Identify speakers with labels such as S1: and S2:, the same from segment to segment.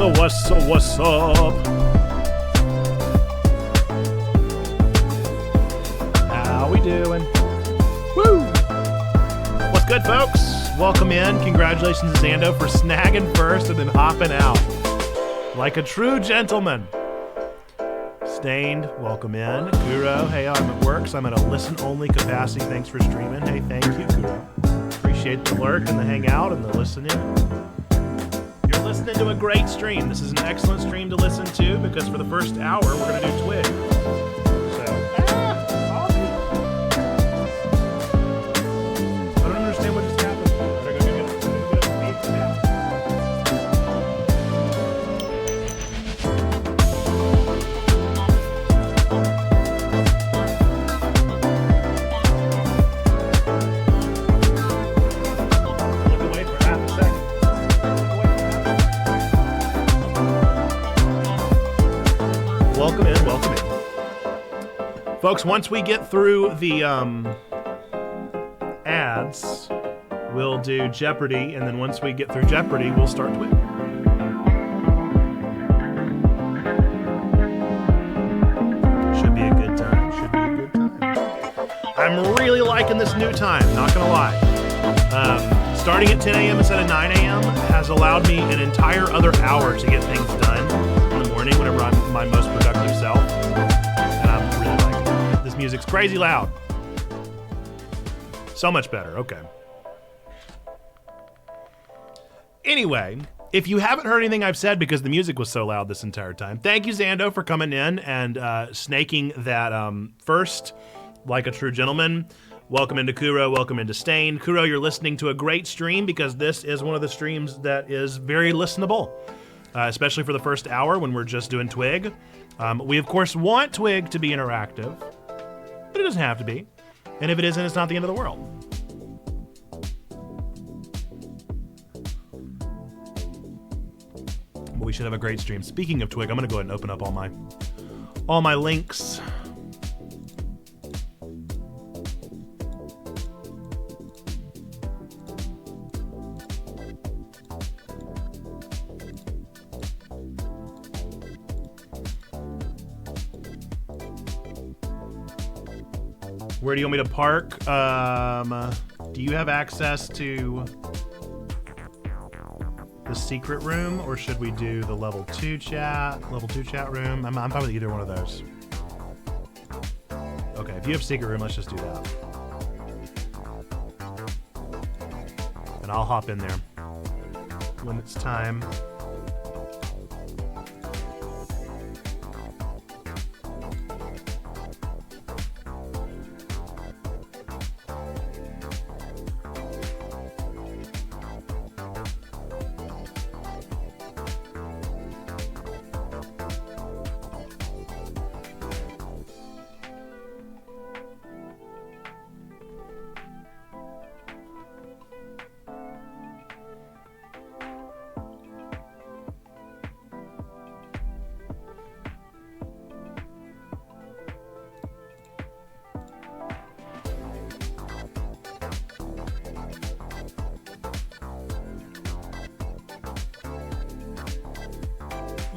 S1: What's up? How we doing? Woo! What's good, folks? Welcome in. Congratulations to Zando for snagging first and then hopping out. Like a true gentleman. Stained, welcome in. Kuro, hey, I'm at work, so I'm at a listen-only capacity. Thanks for streaming. Hey, thank you, Kuro. Appreciate the lurk and the hangout and the listening. You're listening to a great stream. This is an excellent stream to listen to because for the first hour, we're going to do TWIG. I don't understand what just happened. I gotta go get it now. Welcome in. Folks, once we get through the ads, we'll do Jeopardy, and then once we get through Jeopardy, we'll start TWIG. Should be a good time. I'm really liking this new time, not gonna lie. Starting at 10 a.m. instead of 9 a.m. has allowed me an entire other hour to get things done in the morning whenever I'm my most productive self. And I'm really liking it. This music's crazy loud. So much better. Okay. Anyway, if you haven't heard anything I've said because the music was so loud this entire time, thank you, Zando, for coming in and snaking that first like a true gentleman. Welcome into Kuro, welcome into Stain. Kuro, you're listening to a great stream because this is one of the streams that is very listenable, especially for the first hour when we're just doing TWIG. We, of course, want TWIG to be interactive, but it doesn't have to be. And if it isn't, it's not the end of the world. But we should have a great stream. Speaking of TWIG, I'm going to go ahead and open up all my links. Where do you want me to park? Do you have access to the secret room, or should we do the level 2 chat room? I'm fine with either one of those. Okay, if you have secret room, let's just do that. And I'll hop in there when it's time.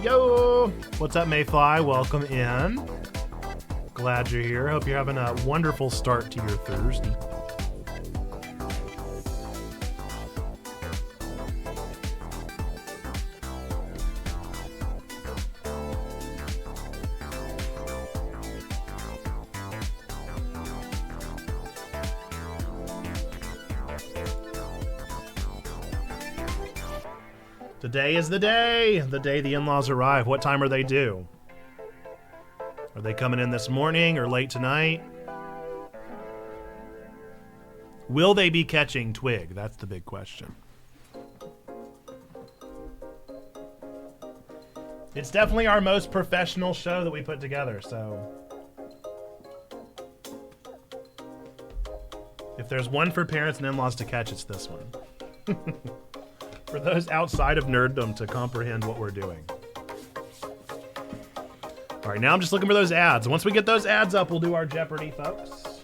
S1: Yo! What's up, Mayfly? Welcome in. Glad you're here. Hope you're having a wonderful start to your Thursday. Today is the day the in-laws arrive. What time are they due? Are they coming in this morning or late tonight? Will they be catching TWIG? That's the big question. It's definitely our most professional show that we put together, so if there's one for parents and in-laws to catch, it's this one. For those outside of nerddom to comprehend what we're doing. All right, now I'm just looking for those ads. Once we get those ads up, we'll do our Jeopardy, folks.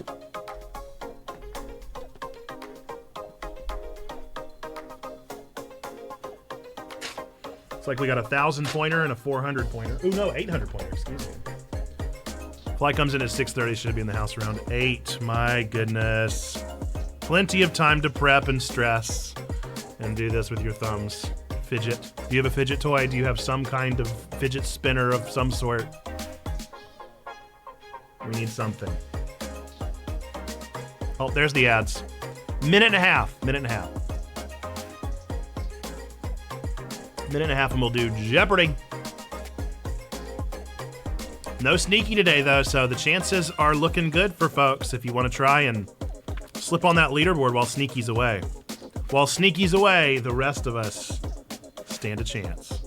S1: Looks like we got a 1,000 pointer and a 400 pointer. Oh no, 800 pointer, excuse me. Flight comes in at 6:30, should be in the house around 8. My goodness. Plenty of time to prep and stress and do this with your thumbs. Fidget. Do you have a fidget toy? Do you have some kind of fidget spinner of some sort? We need something. Oh, there's the ads. Minute and a half and we'll do Jeopardy. No sneaky today, though, so the chances are looking good for folks if you want to try and slip on that leaderboard while Sneaky's away. While Sneaky's away, the rest of us stand a chance.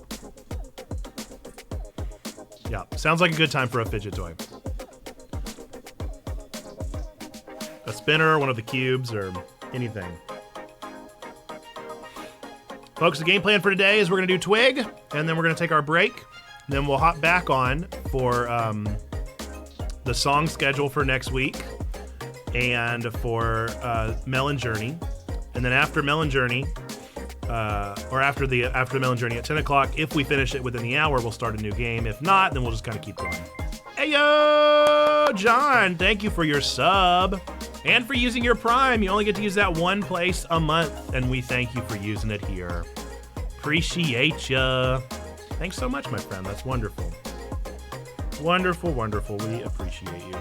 S1: Yeah, sounds like a good time for a fidget toy. A spinner, one of the cubes, or anything. Folks, the game plan for today is we're going to do Twig, and then we're going to take our break. Then we'll hop back on for the song schedule for next week and for Melon Journey. And then after Melon Journey, or after the Melon Journey at 10 o'clock, if we finish it within the hour, we'll start a new game. If not, then we'll just kind of keep going. Hey, yo, John, thank you for your sub and for using your Prime. You only get to use that one place a month, and we thank you for using it here. Appreciate ya. Thanks so much, my friend. That's wonderful. Wonderful, wonderful. We appreciate you.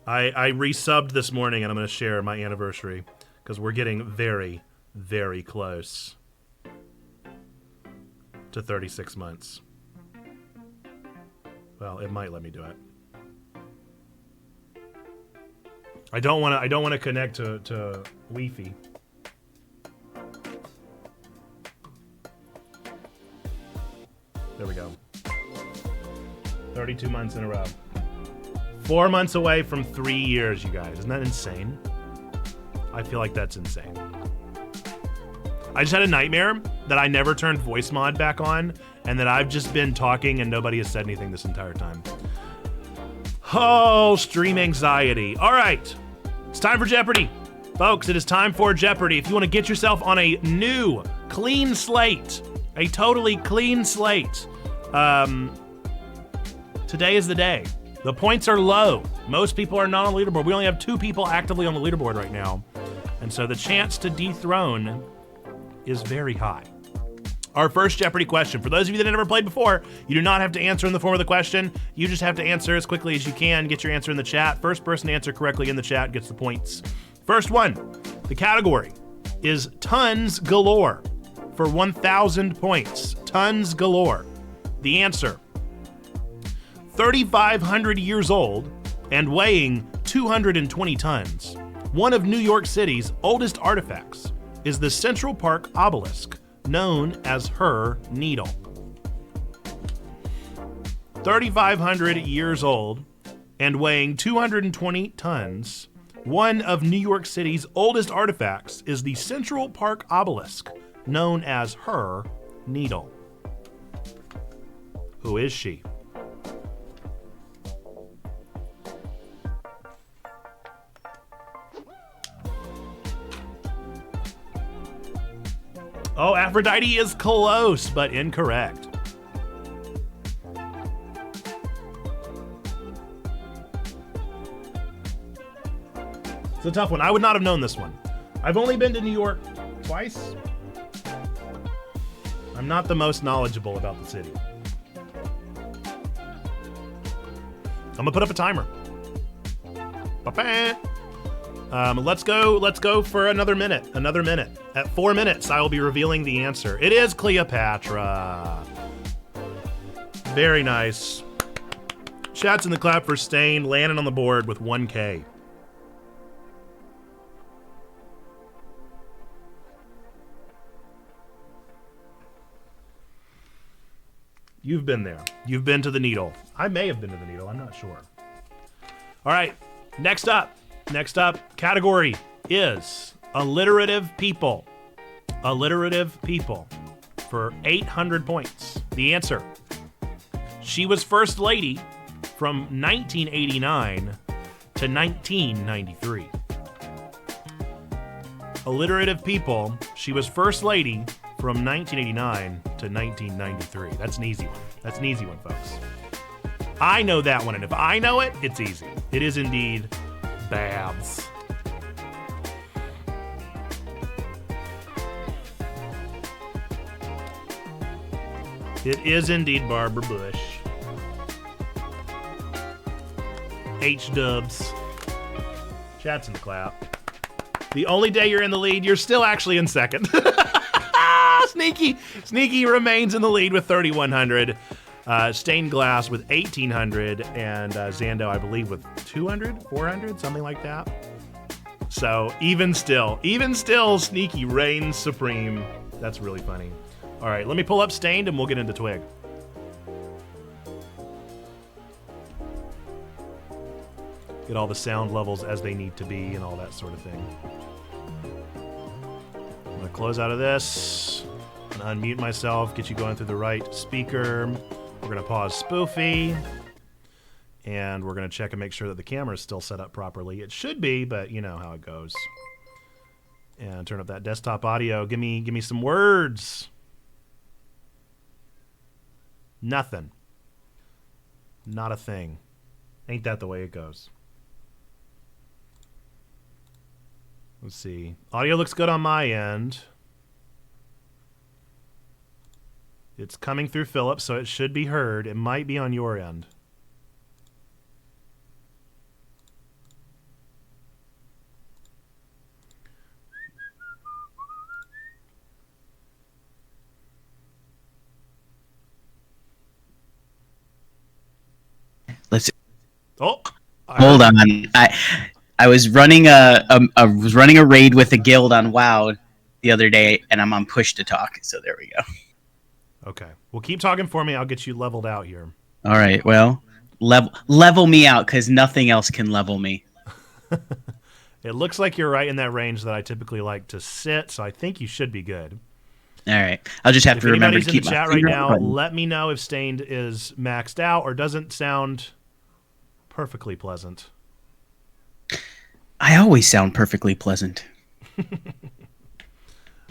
S1: I resubbed this morning, and I'm going to share my anniversary because we're getting very, very close to 36 months. Well, it might let me do it. I don't want to connect to Wi-Fi. There we go. 32 months in a row. 4 months away from 3 years, you guys. Isn't that insane? I feel like that's insane. I just had a nightmare that I never turned voice mod back on, and that I've just been talking and nobody has said anything this entire time. Oh, stream anxiety. All right. It's time for Jeopardy. Folks, it is time for Jeopardy. If you want to get yourself on a new, clean slate, a totally clean slate, today is the day. The points are low. Most people are not on the leaderboard. We only have 2 people actively on the leaderboard right now. And so the chance to dethrone is very high. Our first Jeopardy question. For those of you that have never played before, you do not have to answer in the form of the question. You just have to answer as quickly as you can. Get your answer in the chat. First person to answer correctly in the chat gets the points. First one. The category is tons galore for 1,000 points. Tons galore. The answer. 3,500 years old and weighing 220 tons. One of New York City's oldest artifacts is the Central Park obelisk, known as her needle. 3,500 years old and weighing 220 tons. One of New York City's oldest artifacts is the Central Park obelisk, known as her needle. Who is she? Oh, Aphrodite is close, but incorrect. It's a tough one. I would not have known this one. I've only been to New York twice. I'm not the most knowledgeable about the city. I'm gonna put up a timer. Ba-ba. Let's go for another minute. At 4 minutes, I will be revealing the answer. It is Cleopatra. Very nice. Chats in the clap for Stain, landing on the board with 1K. You've been there. You've been to the needle. I may have been to the needle. I'm not sure. All right. Next up, category is alliterative people. Alliterative people for 800 points. The answer. She was First Lady from 1989 to 1993. alliterative people. She was First Lady from 1989 to 1993. That's an easy one. That's an easy one, folks. I know that one, and if I know it, it's easy. It is indeed Babs. It is indeed Barbara Bush. H-dubs. Chats in the clap. The only day you're in the lead, you're still actually in second. Sneaky remains in the lead with 3,100. Stained Glass with 1,800. And Zando, I believe, with 200, 400, something like that. So even still, Sneaky reigns supreme. That's really funny. All right, let me pull up Stained and we'll get into Twig. Get all the sound levels as they need to be and all that sort of thing. I'm gonna close out of this and unmute myself, get you going through the right speaker. We're gonna pause Spoofy. And we're gonna check and make sure that the camera is still set up properly. It should be, but you know how it goes. And turn up that desktop audio. Give me some words. Nothing. Not a thing. Ain't that the way it goes? Let's see. Audio looks good on my end. It's coming through Philip, so it should be heard. It might be on your end.
S2: Let's.
S1: Oh,
S2: hold on. I was running a raid with a guild on WoW the other day, and I'm on push to talk. So there we go.
S1: Okay. Well, keep talking for me. I'll get you leveled out here.
S2: All right. Well, level me out because nothing else can level me.
S1: It looks like you're right in that range that I typically like to sit, so I think you should be good.
S2: All right. I'll just have to remember to keep
S1: my chat right now. Let me know if Stained is maxed out or doesn't sound perfectly pleasant.
S2: I always sound perfectly pleasant.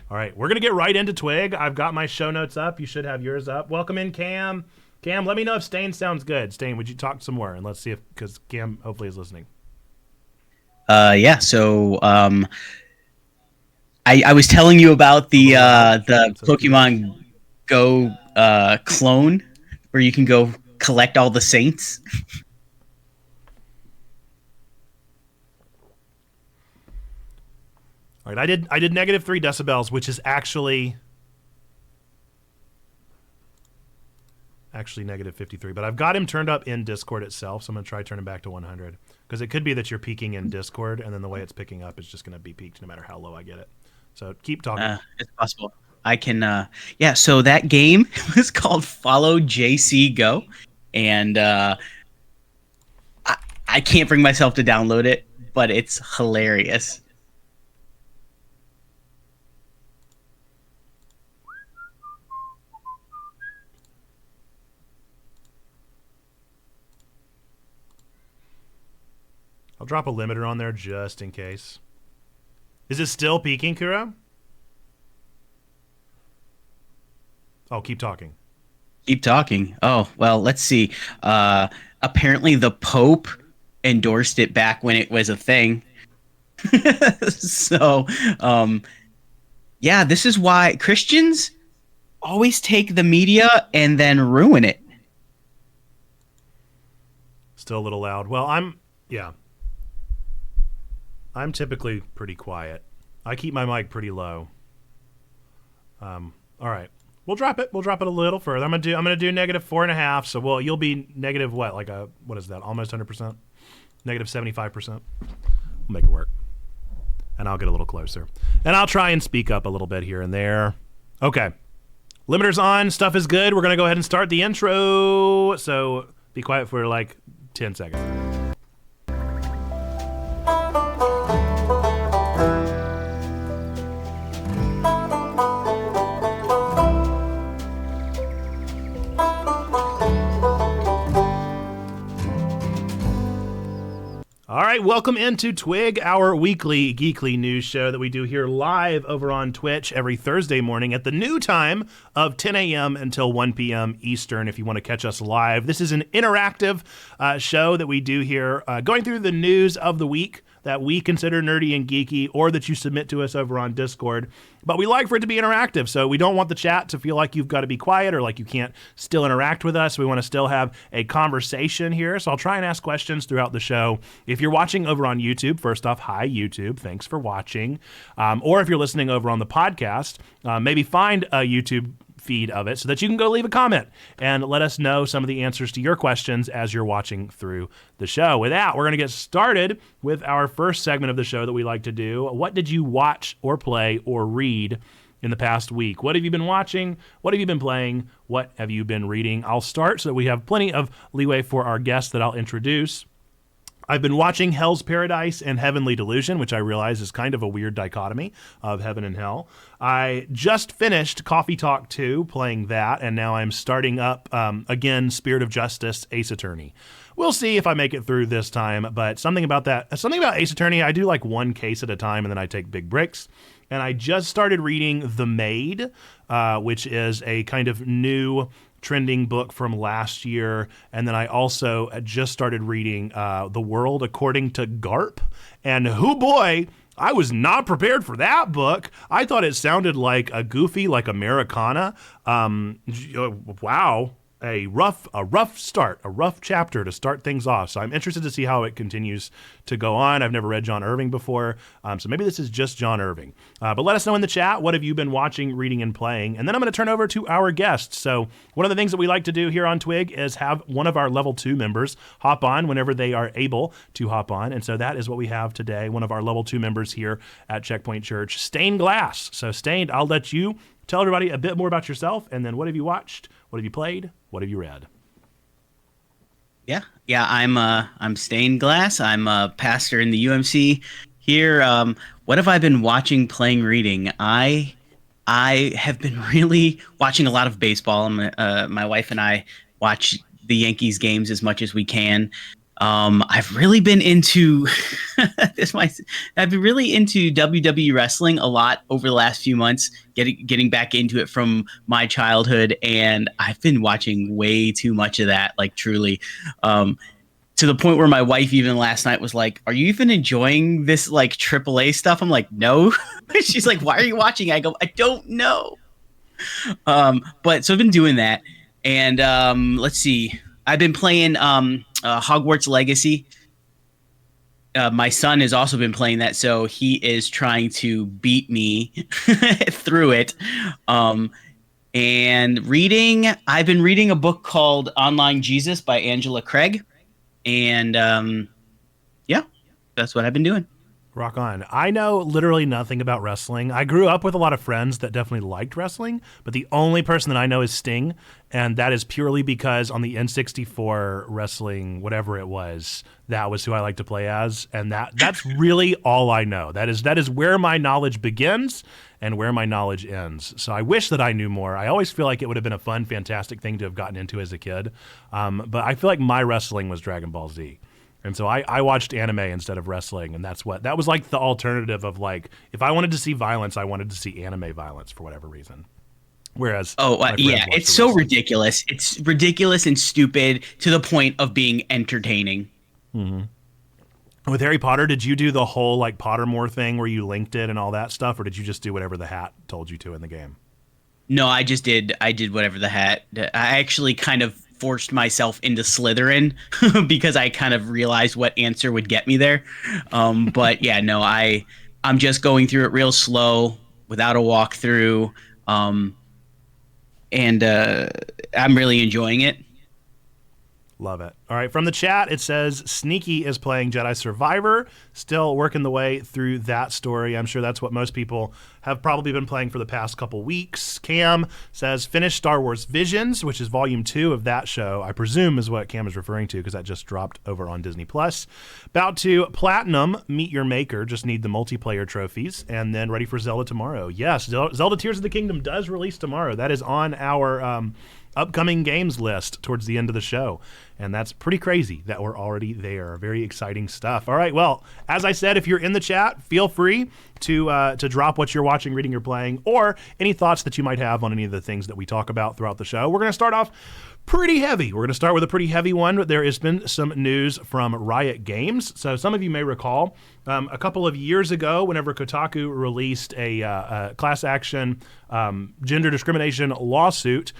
S1: All right, we're going to get right into Twig. I've got my show notes up. You should have yours up. Welcome in, Cam. Cam, let me know if Stain sounds good. Stain, would you talk some more? And let's see if, because Cam hopefully is listening.
S2: Yeah, so I was telling you about the Pokemon Go clone where you can go collect all the Saints.
S1: All right, I did negative 3 decibels, which is actually negative 53, but I've got him turned up in Discord itself, so I'm going to try turning back to 100, because it could be that you're peaking in Discord, and then the way it's picking up is just going to be peaked no matter how low I get it. So keep talking.
S2: It's possible. I can, yeah, so that game was called Follow JC Go, and I can't bring myself to download it, but it's hilarious.
S1: I'll drop a limiter on there just in case. Is it still peaking, Kuro? Oh, keep talking.
S2: Keep talking. Oh, well, let's see. Apparently the Pope endorsed it back when it was a thing. So, yeah, this is why Christians always take the media and then ruin it.
S1: Still a little loud. Well, I'm typically pretty quiet. I keep my mic pretty low. All right, we'll drop it. We'll drop it a little further. I'm gonna do negative 4.5. So you'll be negative what? Like what is that? Almost 100%. Negative 75%. We'll make it work. And I'll get a little closer. And I'll try and speak up a little bit here and there. Okay. Limiters on. Stuff is good. We're gonna go ahead and start the intro. So be quiet for like 10 seconds. All right, welcome into TWIG, our weekly geekly news show that we do here live over on Twitch every Thursday morning at the new time of 10 a.m. until 1 p.m. Eastern if you want to catch us live. This is an interactive show that we do here, going through the news of the week that we consider nerdy and geeky, or that you submit to us over on Discord. But we like for it to be interactive, so we don't want the chat to feel like you've got to be quiet or like you can't still interact with us. We want to still have a conversation here, so I'll try and ask questions throughout the show. If you're watching over on YouTube, first off, hi YouTube, thanks for watching. Or if you're listening over on the podcast, maybe find a YouTube feed of it so that you can go leave a comment and let us know some of the answers to your questions as you're watching through the show. With that, we're going to get started with our first segment of the show that we like to do. What did you watch or play or read in the past week? What have you been watching? What have you been playing? What have you been reading? I'll start so that we have plenty of leeway for our guests that I'll introduce. I've been watching Hell's Paradise and Heavenly Delusion, which I realize is kind of a weird dichotomy of heaven and hell. I just finished Coffee Talk 2, playing that, and now I'm starting up, again, Spirit of Justice, Ace Attorney. We'll see if I make it through this time, but something about Ace Attorney, I do like one case at a time, and then I take big breaks. And I just started reading The Maid, which is a kind of new trending book from last year. And then I also just started reading The World According to Garp. And hoo boy, I was not prepared for that book. I thought it sounded like a goofy, like Americana. Wow. A rough start, a rough chapter to start things off. So I'm interested to see how it continues to go on. I've never read John Irving before, so maybe this is just John Irving. But let us know in the chat, what have you been watching, reading, and playing? And then I'm going to turn over to our guests. So one of the things that we like to do here on TWIG is have one of our level 2 members hop on whenever they are able to hop on. And so that is what we have today, one of our level 2 members here at Checkpoint Church, Stained Glass. So Stained, I'll let you tell everybody a bit more about yourself, and then what have you watched? What have you played? What have you read?
S2: Yeah, I'm Stained Glass. I'm a pastor in the UMC here. What have I been watching, playing, reading? I have been really watching a lot of baseball. My wife and I watch the Yankees games as much as we can. I've really been into I've been really into WWE wrestling a lot over the last few months, getting back into it from my childhood, and I've been watching way too much of that, like truly, to the point where my wife even last night was like, "Are you even enjoying this like AAA stuff?" I'm like, "No." She's like, "Why are you watching?" I go, "I don't know." But so I've been doing that, and let's see. I've been playing Hogwarts Legacy. My son has also been playing that, so he is trying to beat me through it. And reading, I've been reading a book called Online Jesus by Angela Craig. And yeah, that's what I've been doing.
S1: Rock on. I know literally nothing about wrestling. I grew up with a lot of friends that definitely liked wrestling, but the only person that I know is Sting, and that is purely because on the N64 wrestling, whatever it was, that was who I like to play as, and that's really all I know. That is where my knowledge begins and where my knowledge ends. So I wish that I knew more. I always feel like it would have been a fun, fantastic thing to have gotten into as a kid, but I feel like my wrestling was Dragon Ball Z. And so I watched anime instead of wrestling, and that was like the alternative of like, if I wanted to see violence, I wanted to see anime violence for whatever reason. Whereas,
S2: yeah, it's so ridiculous. It's ridiculous and stupid to the point of being entertaining.
S1: Mm-hmm. With Harry Potter, did you do the whole like Pottermore thing where you linked it and all that stuff, or did you just do whatever the hat told you to in the game?
S2: No, I did whatever the hat. I actually kind of forced myself into Slytherin because I kind of realized what answer would get me there. But yeah, no, I'm just going through it real slow without a walkthrough. And I'm really enjoying it.
S1: Love it. All right, from the chat, it says Sneaky is playing Jedi Survivor, still working the way through that story. I'm sure that's what most people have probably been playing for the past couple weeks. Cam says, finished Star Wars Visions, which is volume 2 of that show, I presume is what Cam is referring to because that just dropped over on Disney+. About to Platinum, Meet Your Maker, just need the multiplayer trophies, and then ready for Zelda tomorrow. Yes, Zelda Tears of the Kingdom does release tomorrow. That is on our upcoming games list towards the end of the show. And that's pretty crazy that we're already there. Very exciting stuff. All right. Well, as I said, if you're in the chat, feel free to drop what you're watching, reading, or playing, or any thoughts that you might have on any of the things that we talk about throughout the show. We're going to start off pretty heavy. We're going to start with a pretty heavy one. There has been some news from Riot Games. So some of you may recall a couple of years ago, whenever Kotaku released a class action gender discrimination lawsuit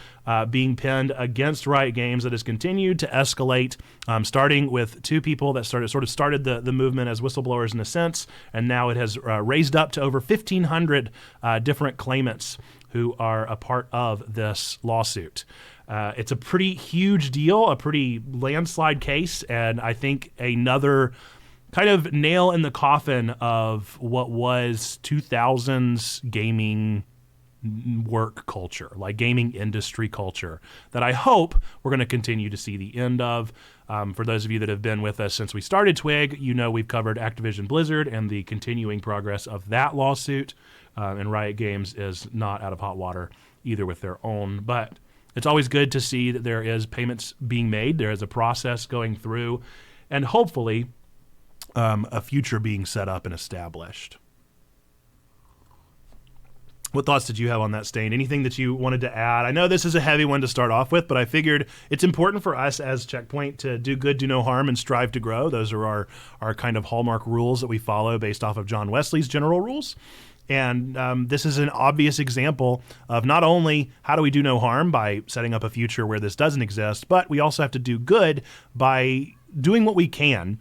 S1: being penned against Riot Games that has continued to escalate, starting with two people that started the movement as whistleblowers in a sense, and now it has raised up to over 1,500 different claimants who are a part of this lawsuit. It's a pretty huge deal, a pretty landslide case, and I think another kind of nail in the coffin of what was 2000s gaming work culture, like gaming industry culture, that I hope we're going to continue to see the end of. For those of you that have been with us since we started TWIG, you know we've covered Activision Blizzard and the continuing progress of that lawsuit, and Riot Games is not out of hot water either with their own, but it's always good to see that there is payments being made, there is a process going through, and hopefully a future being set up and established. What thoughts did you have on that, Stain? Anything that you wanted to add? I know this is a heavy one to start off with, but I figured it's important for us as Checkpoint to do good, do no harm, and strive to grow. Those are our kind of hallmark rules that we follow based off of John Wesley's general rules. And this is an obvious example of not only how do we do no harm by setting up a future where this doesn't exist, but we also have to do good by doing what we can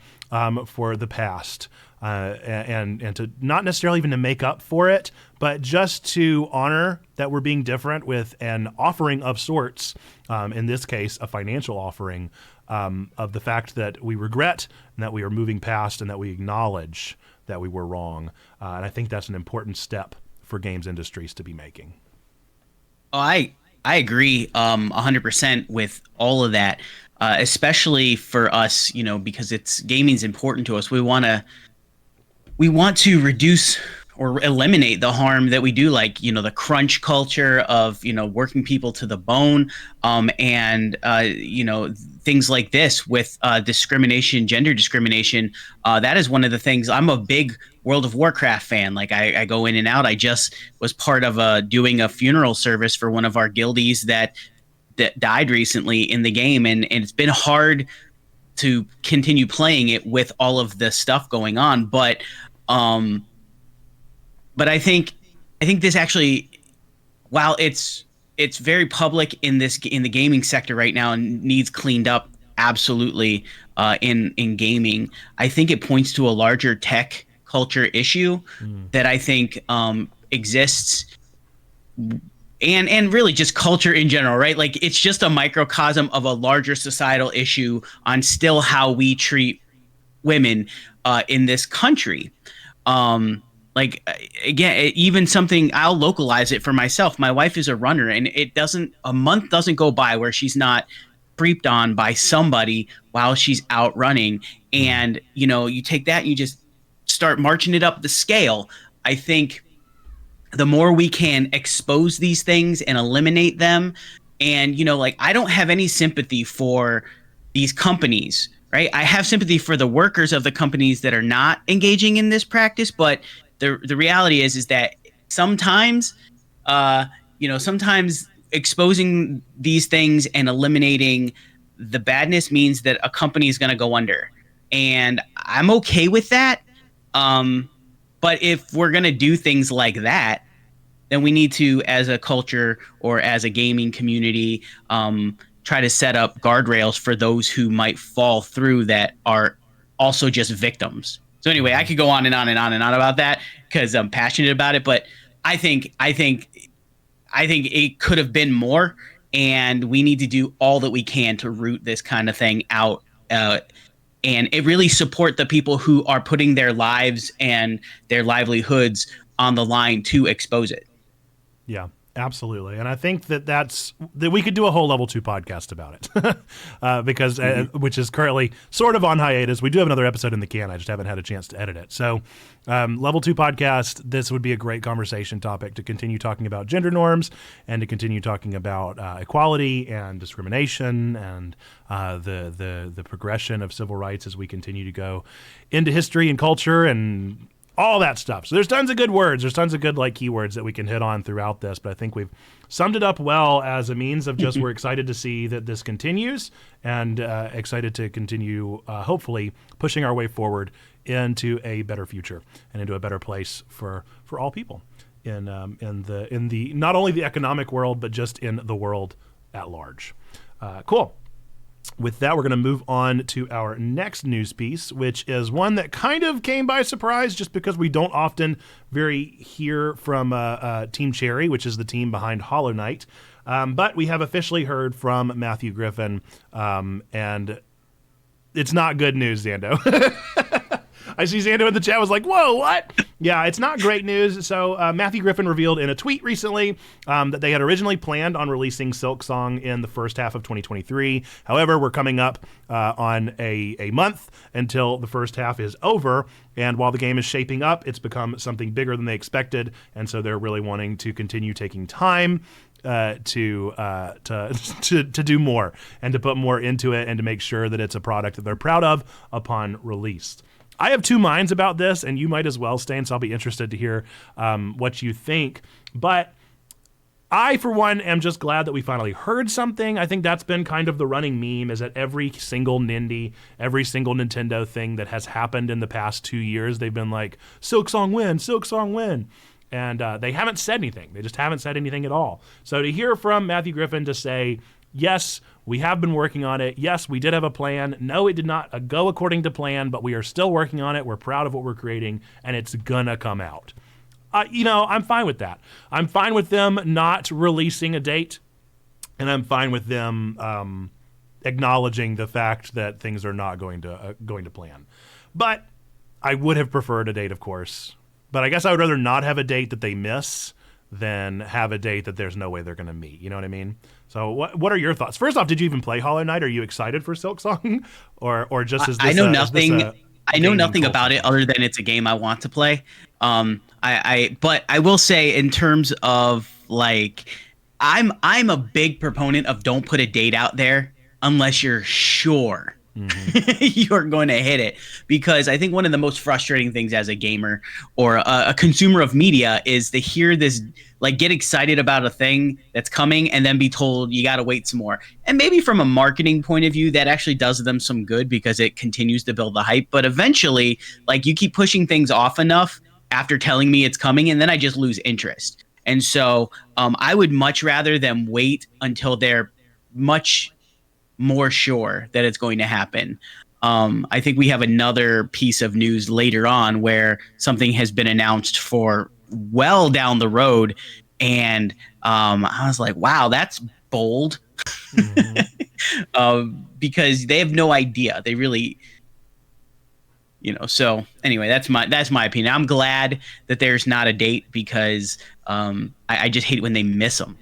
S1: for the past. And to not necessarily even to make up for it, but just to honor that we're being different with an offering of sorts, in this case, a financial offering of the fact that we regret and that we are moving past and that we acknowledge that we were wrong. And I think that's an important step for games industries to be making.
S2: Oh, I agree 100% with all of that, especially for us, because gaming's important to us. We want to reduce or eliminate the harm that we do, like, the crunch culture of, working people to the bone, and, things like this with discrimination, gender discrimination. That is one of the things. I'm a big World of Warcraft fan. Like, I go in and out. I just was part of doing a funeral service for one of our guildies that died recently in the game, and it's been hard to continue playing it with all of the stuff going on. But I think this actually, while it's very public in the gaming sector right now and needs cleaned up absolutely in gaming, I think it points to a larger tech culture issue that I think exists, and really just culture in general, right? Like, it's just a microcosm of a larger societal issue on still how we treat women in this country. Like, again, even something, I'll localize it for myself. My wife is a runner, and a month doesn't go by where she's not creeped on by somebody while she's out running. And, you take that and you just start marching it up the scale. I think the more we can expose these things and eliminate them, and, I don't have any sympathy for these companies, right? I have sympathy for the workers of the companies that are not engaging in this practice, but the reality is that sometimes, sometimes exposing these things and eliminating the badness means that a company is going to go under, and I'm okay with that. But if we're going to do things like that, then we need to, as a culture or as a gaming community, try to set up guardrails for those who might fall through that are also just victims. So anyway, I could go on and on and on and on about that because I'm passionate about it, but I think it could have been more, and we need to do all that we can to root this kind of thing out, and it really support the people who are putting their lives and their livelihoods on the line to expose it.
S1: Yeah, Absolutely. And I think that we could do a whole level 2 podcast about it because which is currently sort of on hiatus. We do have another episode in the can. I just haven't had a chance to edit it. So level 2 podcast, this would be a great conversation topic to continue talking about gender norms and to continue talking about equality and discrimination and the progression of civil rights as we continue to go into history and culture and all that stuff. So there's tons of good words. There's tons of good keywords that we can hit on throughout this, but I think we've summed it up well as a means of just we're excited to see that this continues and excited to continue hopefully pushing our way forward into a better future and into a better place for all people in the not only the economic world but just in the world at large. Cool. With that, we're going to move on to our next news piece, which is one that kind of came by surprise just because we don't often hear from Team Cherry, which is the team behind Hollow Knight. But we have officially heard from Matthew Griffin, and it's not good news, Zando. I see Zando in the chat was like, whoa, what? Yeah, it's not great news. So Matthew Griffin revealed in a tweet recently that they had originally planned on releasing Silksong in the first half of 2023. However, we're coming up on a month until the first half is over. And while the game is shaping up, it's become something bigger than they expected. And so they're really wanting to continue taking time to do more and to put more into it and to make sure that it's a product that they're proud of upon release. I have two minds about this, and you might as well, Stain, so I'll be interested to hear what you think. But I, for one, am just glad that we finally heard something. I think that's been kind of the running meme, is that every single Nindy, every single Nintendo thing that has happened in the past 2 years, they've been like, Silksong win, Silksong win. And they haven't said anything. They just haven't said anything at all. So to hear from Matthew Griffin to say, yes, we have been working on it. Yes, we did have a plan. No, it did not go according to plan, but we are still working on it. We're proud of what we're creating, and it's gonna come out. I'm fine with that. I'm fine with them not releasing a date, and I'm fine with them acknowledging the fact that things are not going to plan. But I would have preferred a date, of course. But I guess I would rather not have a date that they miss than have a date that there's no way they're going to meet. You know what I mean? So what are your thoughts? First off, did you even play Hollow Knight? Are you excited for Silksong? or just is this
S2: I know nothing. I know nothing about it other than it's a game I want to play. But I will say in terms of I'm a big proponent of don't put a date out there unless you're sure you're going to hit it, because I think one of the most frustrating things as a gamer or a consumer of media is to hear this, get excited about a thing that's coming and then be told you got to wait some more. And maybe from a marketing point of view, that actually does them some good because it continues to build the hype. But eventually, you keep pushing things off enough after telling me it's coming, and then I just lose interest. And so I would much rather them wait until they're much more sure that it's going to happen. I think we have another piece of news later on where something has been announced for well down the road, and I was like, wow, that's bold. Because they have no idea. They really, so anyway, that's my opinion. I'm glad that there's not a date because I just hate when they miss them.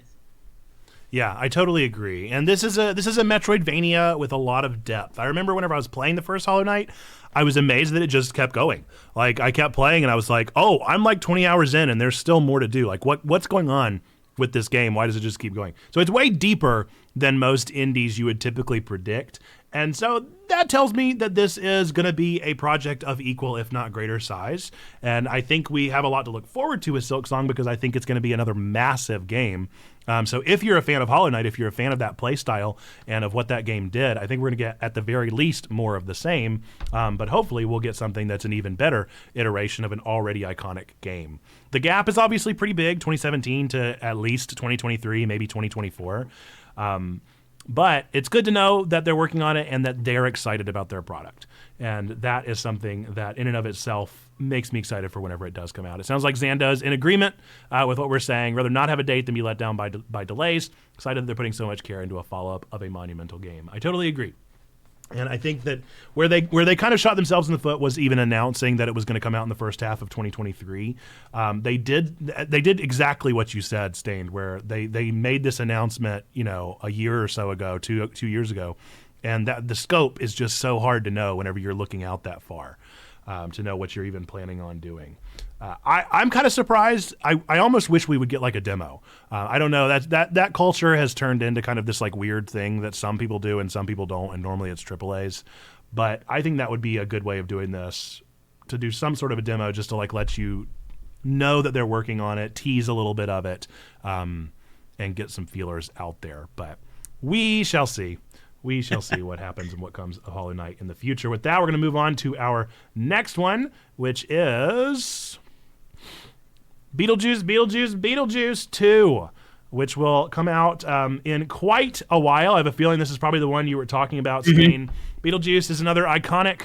S1: Yeah, I totally agree. And this is a Metroidvania with a lot of depth. I remember whenever I was playing the first Hollow Knight, I was amazed that it just kept going. I kept playing and I was like, oh, I'm 20 hours in and there's still more to do. What's going on with this game? Why does it just keep going? So it's way deeper than most indies you would typically predict. And so that tells me that this is going to be a project of equal, if not greater size. And I think we have a lot to look forward to with Silksong because I think it's going to be another massive game. So if you're a fan of Hollow Knight, if you're a fan of that play style and of what that game did, I think we're going to get, at the very least, more of the same. But hopefully we'll get something that's an even better iteration of an already iconic game. The gap is obviously pretty big, 2017 to at least 2023, maybe 2024. But it's good to know that they're working on it and that they're excited about their product. And that is something that in and of itself makes me excited for whenever it does come out. It sounds like Zando's in agreement with what we're saying. Rather not have a date than be let down by delays. Excited that they're putting so much care into a follow-up of a monumental game. I totally agree. And I think that where they kind of shot themselves in the foot was even announcing that it was going to come out in the first half of 2023. They did exactly what you said, Stained, where they made this announcement, a year or so ago, two years ago, and that the scope is just so hard to know whenever you're looking out that far, to know what you're even planning on doing. I'm kind of surprised. I almost wish we would get like a demo. I don't know. That culture has turned into kind of this like weird thing that some people do and some people don't, and normally it's AAAs. But I think that would be a good way of doing this, to do some sort of a demo just to like let you know that they're working on it, tease a little bit of it, and get some feelers out there. But we shall see. We shall see what happens and what comes of Hollow Knight in the future. With that, we're going to move on to our next one, which is Beetlejuice 2, which will come out in quite a while. I have a feeling this is probably the one you were talking about, Spain. Beetlejuice is another iconic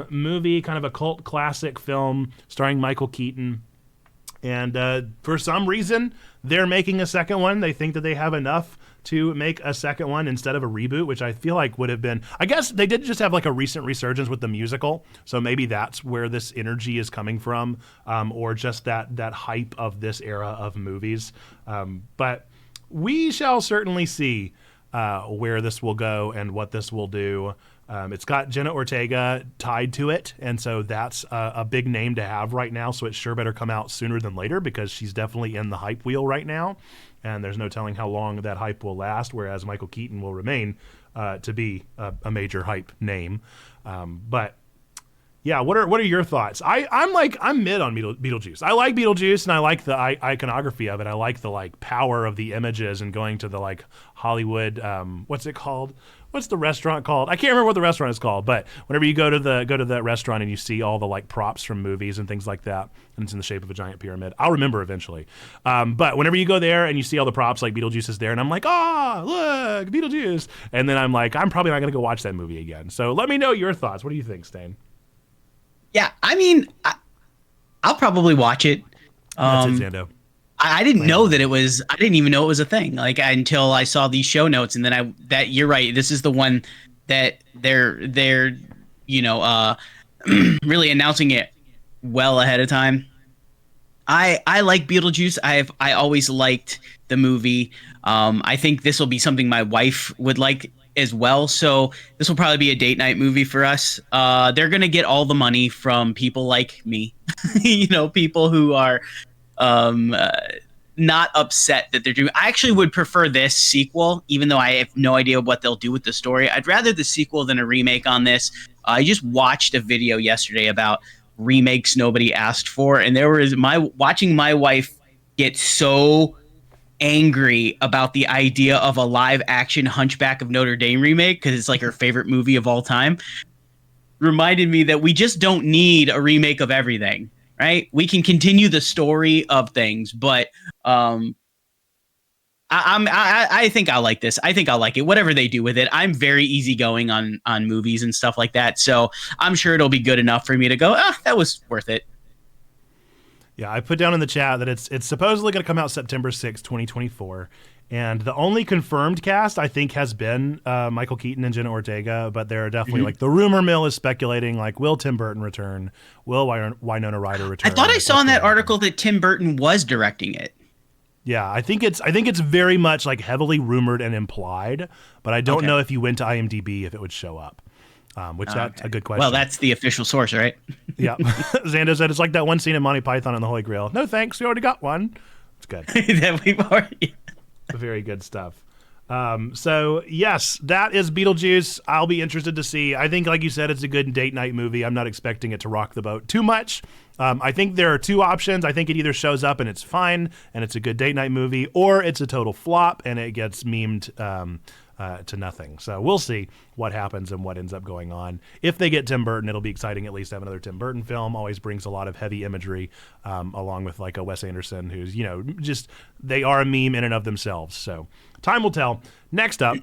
S1: movie, kind of a cult classic film starring Michael Keaton. And for some reason, they're making a second one. They think that they have enough to make a second one instead of a reboot, which I feel like would have been, I guess they did just have like a recent resurgence with the musical. So maybe that's where this energy is coming from, or just that hype of this era of movies. But we shall certainly see where this will go and what this will do. It's got Jenna Ortega tied to it, and so that's a big name to have right now, so it sure better come out sooner than later, because she's definitely in the hype wheel right now, and there's no telling how long that hype will last, whereas Michael Keaton will remain to be a major hype name. But yeah, what are your thoughts? I'm mid on Beetlejuice. I like Beetlejuice, and I like the iconography of it. I like the like power of the images and going to the like Hollywood. What's it called? What's the restaurant called? I can't remember what the restaurant is called, but whenever you go to that restaurant and you see all the like props from movies and things like that, and it's in the shape of a giant pyramid, I'll remember eventually. But whenever you go there and you see all the props, like Beetlejuice is there, and I'm like, look, Beetlejuice. And then I'm like, I'm probably not going to go watch that movie again. So let me know your thoughts. What do you think, Stain?
S2: Yeah, I mean, I'll probably watch it.
S1: That's it, Zando.
S2: I didn't know that it was. I didn't even know it was a thing. Like until I saw these show notes, and then you're right. This is the one that they're really announcing it well ahead of time. I like Beetlejuice. I always liked the movie. I think this will be something my wife would like as well. So this will probably be a date night movie for us. They're gonna get all the money from people like me, people who are not upset that they're doing. I actually would prefer this sequel, even though I have no idea what they'll do with the story. I'd rather the sequel than a remake on this. I just watched a video yesterday about remakes nobody asked for, and there was watching my wife get so angry about the idea of a live action Hunchback of Notre Dame remake, because it's like her favorite movie of all time, reminded me that we just don't need a remake of everything. Right, we can continue the story of things, but I think I'll like this. I think I'll like it. Whatever they do with it, I'm very easygoing on movies and stuff like that. So I'm sure it'll be good enough for me to go, that was worth it.
S1: Yeah, I put down in the chat that it's supposedly going to come out September 6th, 2024. And the only confirmed cast, I think, has been Michael Keaton and Jenna Ortega, but there are definitely, like, the rumor mill is speculating, like, will Tim Burton return? Will Winona Ryder return?
S2: I thought I saw in that article that Tim Burton was directing it.
S1: Yeah, I think it's very much, like, heavily rumored and implied, but I don't know if you went to IMDb if it would show up, which that's a good question.
S2: Well, that's the official source, right?
S1: Yeah. Xando said it's like that one scene in Monty Python and the Holy Grail. No thanks, we already got one. It's good.
S2: That we've already...
S1: Very good stuff. So yes, that is Beetlejuice. I'll be interested to see. I think, like you said, it's a good date night movie. I'm not expecting it to rock the boat too much. I think there are two options. I think it either shows up and it's fine and it's a good date night movie, or it's a total flop and it gets memed to nothing. So we'll see what happens and what ends up going on. If they get Tim Burton, it'll be exciting at least to have another Tim Burton film. Always brings a lot of heavy imagery, along with like a Wes Anderson, who's, just, they are a meme in and of themselves. So time will tell. Next up,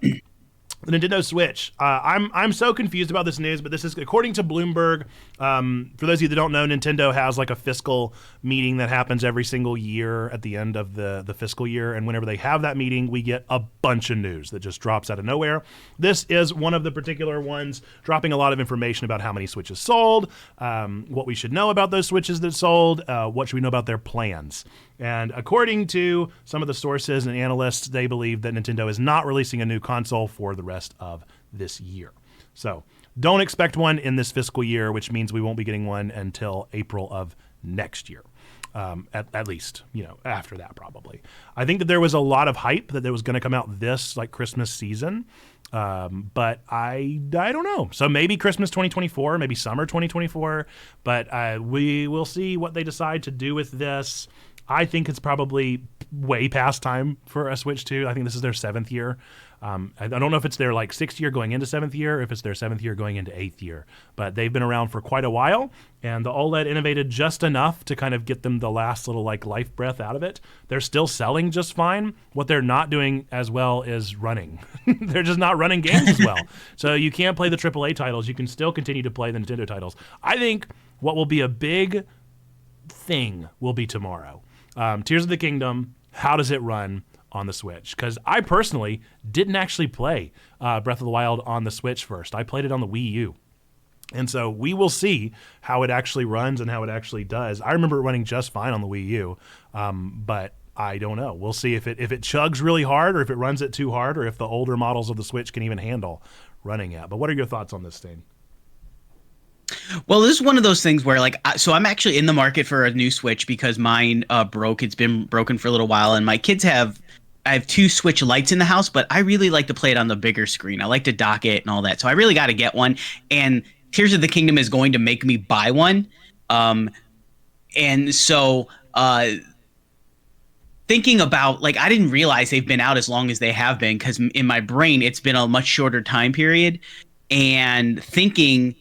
S1: The Nintendo Switch. I'm so confused about this news, but this is according to Bloomberg. For those of you that don't know, Nintendo has like a fiscal meeting that happens every single year at the end of the fiscal year, and whenever they have that meeting, we get a bunch of news that just drops out of nowhere. This is one of the particular ones, dropping a lot of information about how many Switches sold, what we should know about those Switches that sold, what should we know about their plans. And according to some of the sources and analysts, they believe that Nintendo is not releasing a new console for the rest of this year. So don't expect one in this fiscal year, which means we won't be getting one until April of next year. At least, after that probably. I think that there was a lot of hype that it was going to come out this like Christmas season. But I don't know. So maybe Christmas 2024, maybe summer 2024, but we will see what they decide to do with this. I think it's probably way past time for a Switch 2. I think this is their 7th year. I don't know if it's their like 6th year going into 7th year, or if it's their 7th year going into 8th year, but they've been around for quite a while, and the OLED innovated just enough to kind of get them the last little like life breath out of it. They're still selling just fine. What they're not doing as well is running. They're just not running games as well. So you can't play the AAA titles. You can still continue to play the Nintendo titles. I think what will be a big thing will be tomorrow. Tears of the Kingdom, how does it run on the Switch? Because I personally didn't actually play Breath of the Wild on the Switch first. I played it on the Wii U. And so we will see how it actually runs and how it actually does. I remember it running just fine on the Wii U, but I don't know. We'll see if it chugs really hard, or if it runs it too hard, or if the older models of the Switch can even handle running it. But what are your thoughts on this, Stain?
S2: Well, this is one of those things where, like, so I'm actually in the market for a new Switch because mine broke. It's been broken for a little while, and my kids I have 2 Switch Lites in the house, but I really like to play it on the bigger screen. I like to dock it and all that, so I really got to get one. And Tears of the Kingdom is going to make me buy one. And so thinking about, like, I didn't realize they've been out as long as they have been, because in my brain it's been a much shorter time period. And thinking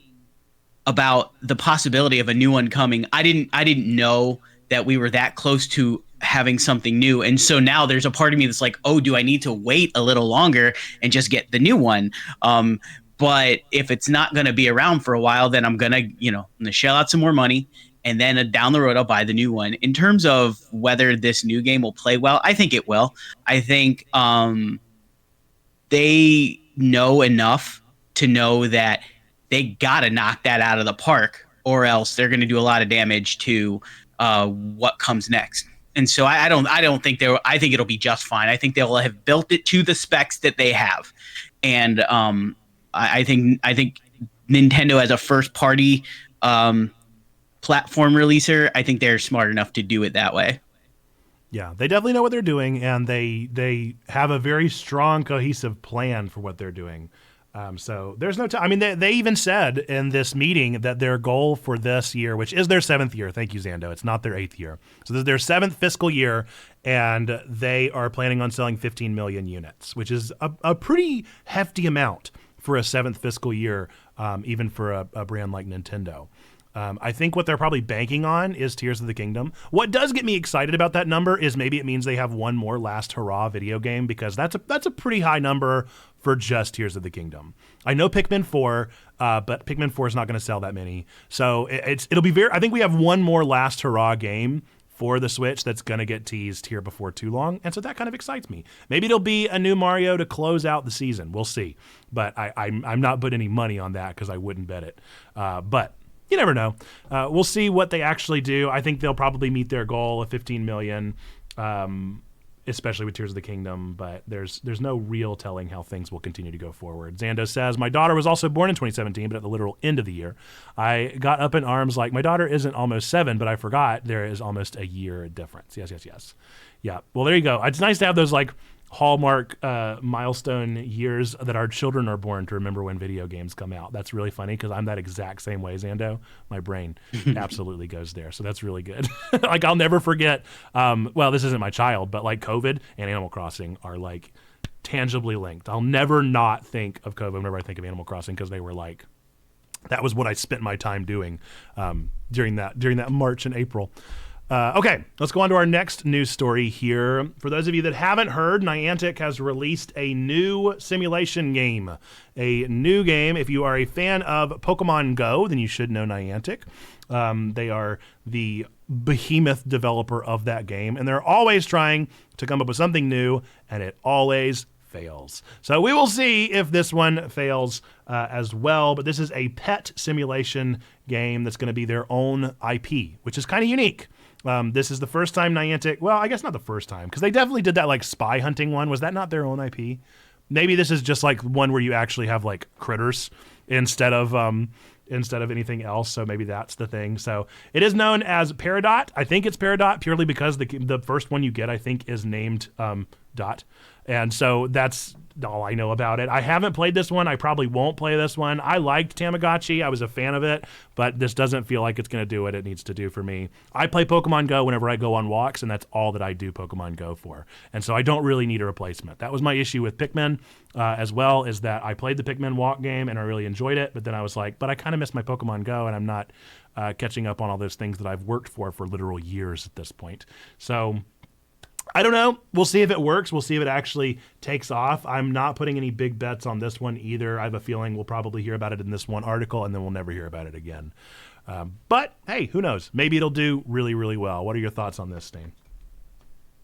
S2: about the possibility of a new one coming, I didn't know that we were that close to having something new. And so now there's a part of me that's like, oh, do I need to wait a little longer and just get the new one? But if it's not going to be around for a while, then I'm gonna shell out some more money, and then down the road I'll buy the new one. In terms of whether this new game will play well, I think it will. I think they know enough to know that they gotta knock that out of the park, or else they're going to do a lot of damage to what comes next. And so I don't think I think it'll be just fine. I think they'll have built it to the specs that they have, and I think Nintendo as a first party platform releaser, I think they're smart enough to do it that way.
S1: Yeah, they definitely know what they're doing, and they have a very strong, cohesive plan for what they're doing. So there's no time. I mean, they even said in this meeting that their goal for this year, which is their 7th year, thank you, Zando, it's not their 8th year. So this is their 7th fiscal year, and they are planning on selling 15 million units, which is a pretty hefty amount for a 7th fiscal year, even for a brand like Nintendo. I think what they're probably banking on is Tears of the Kingdom. What does get me excited about that number is maybe it means they have one more last hurrah video game, because that's a pretty high number for just Tears of the Kingdom. I know Pikmin 4, but Pikmin 4 is not going to sell that many. So it'll be I think we have one more last hurrah game for the Switch that's going to get teased here before too long. And so that kind of excites me. Maybe it'll be a new Mario to close out the season. We'll see. But I'm not putting any money on that because I wouldn't bet it. But you never know. We'll see what they actually do. I think they'll probably meet their goal of 15 million, especially with Tears of the Kingdom, but there's no real telling how things will continue to go forward. Zando says, my daughter was also born in 2017, but at the literal end of the year. I got up in arms like, my daughter isn't almost 7, but I forgot there is almost a year difference. Yes. Yeah, well, there you go. It's nice to have those like hallmark milestone years that our children are born to remember when video games come out. That's really funny because I'm that exact same way, Zando. My brain absolutely goes there. So that's really good. Like I'll never forget, well, this isn't my child, but like COVID and Animal Crossing are like tangibly linked. I'll never not think of COVID whenever I think of Animal Crossing because they were like, that was what I spent my time doing during that March and April. Okay, let's go on to our next news story here. For those of you that haven't heard, Niantic has released a new simulation game. A new game. If you are a fan of Pokemon Go, then you should know Niantic. They are the behemoth developer of that game, and they're always trying to come up with something new, and it always fails. So we will see if this one fails as well, but this is a pet simulation game that's going to be their own IP, which is kind of unique. This is the first time Niantic, well, I guess not the first time, because they definitely did that like spy hunting one. Was that not their own IP? Maybe this is just like one where you actually have like critters instead of anything else. So maybe that's the thing. So it is known as Peridot. I think it's Peridot purely because the first one you get, I think, is named Dot. And so that's all I know about it. I haven't played this one. I probably won't play this one. I liked Tamagotchi. I was a fan of it, but this doesn't feel like it's going to do what it needs to do for me. I play Pokemon Go whenever I go on walks, and that's all that I do Pokemon Go for. And so I don't really need a replacement. That was my issue with Pikmin as well, is that I played the Pikmin walk game and I really enjoyed it, but then I was like, but I kind of miss my Pokemon Go, and I'm not catching up on all those things that I've worked for literal years at this point. So I don't know. We'll see if it works. We'll see if it actually takes off. I'm not putting any big bets on this one either. I have a feeling we'll probably hear about it in this one article, and then we'll never hear about it again. But hey, who knows? Maybe it'll do really, really well. What are your thoughts on this, Stain?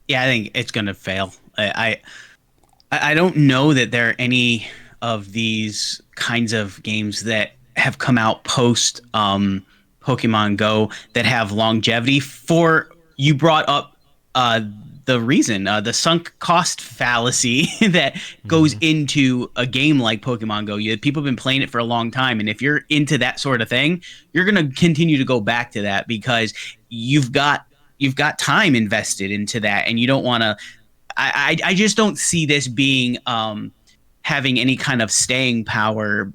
S2: Yeah, I think it's going to fail. I don't know that there are any of these kinds of games that have come out post Pokemon Go that have longevity. You brought up the reason, the sunk cost fallacy that goes into a game like Pokemon Go. People have been playing it for a long time, and if you're into that sort of thing, you're going to continue to go back to that because you've got time invested into that, and you don't want to. I just don't see this being having any kind of staying power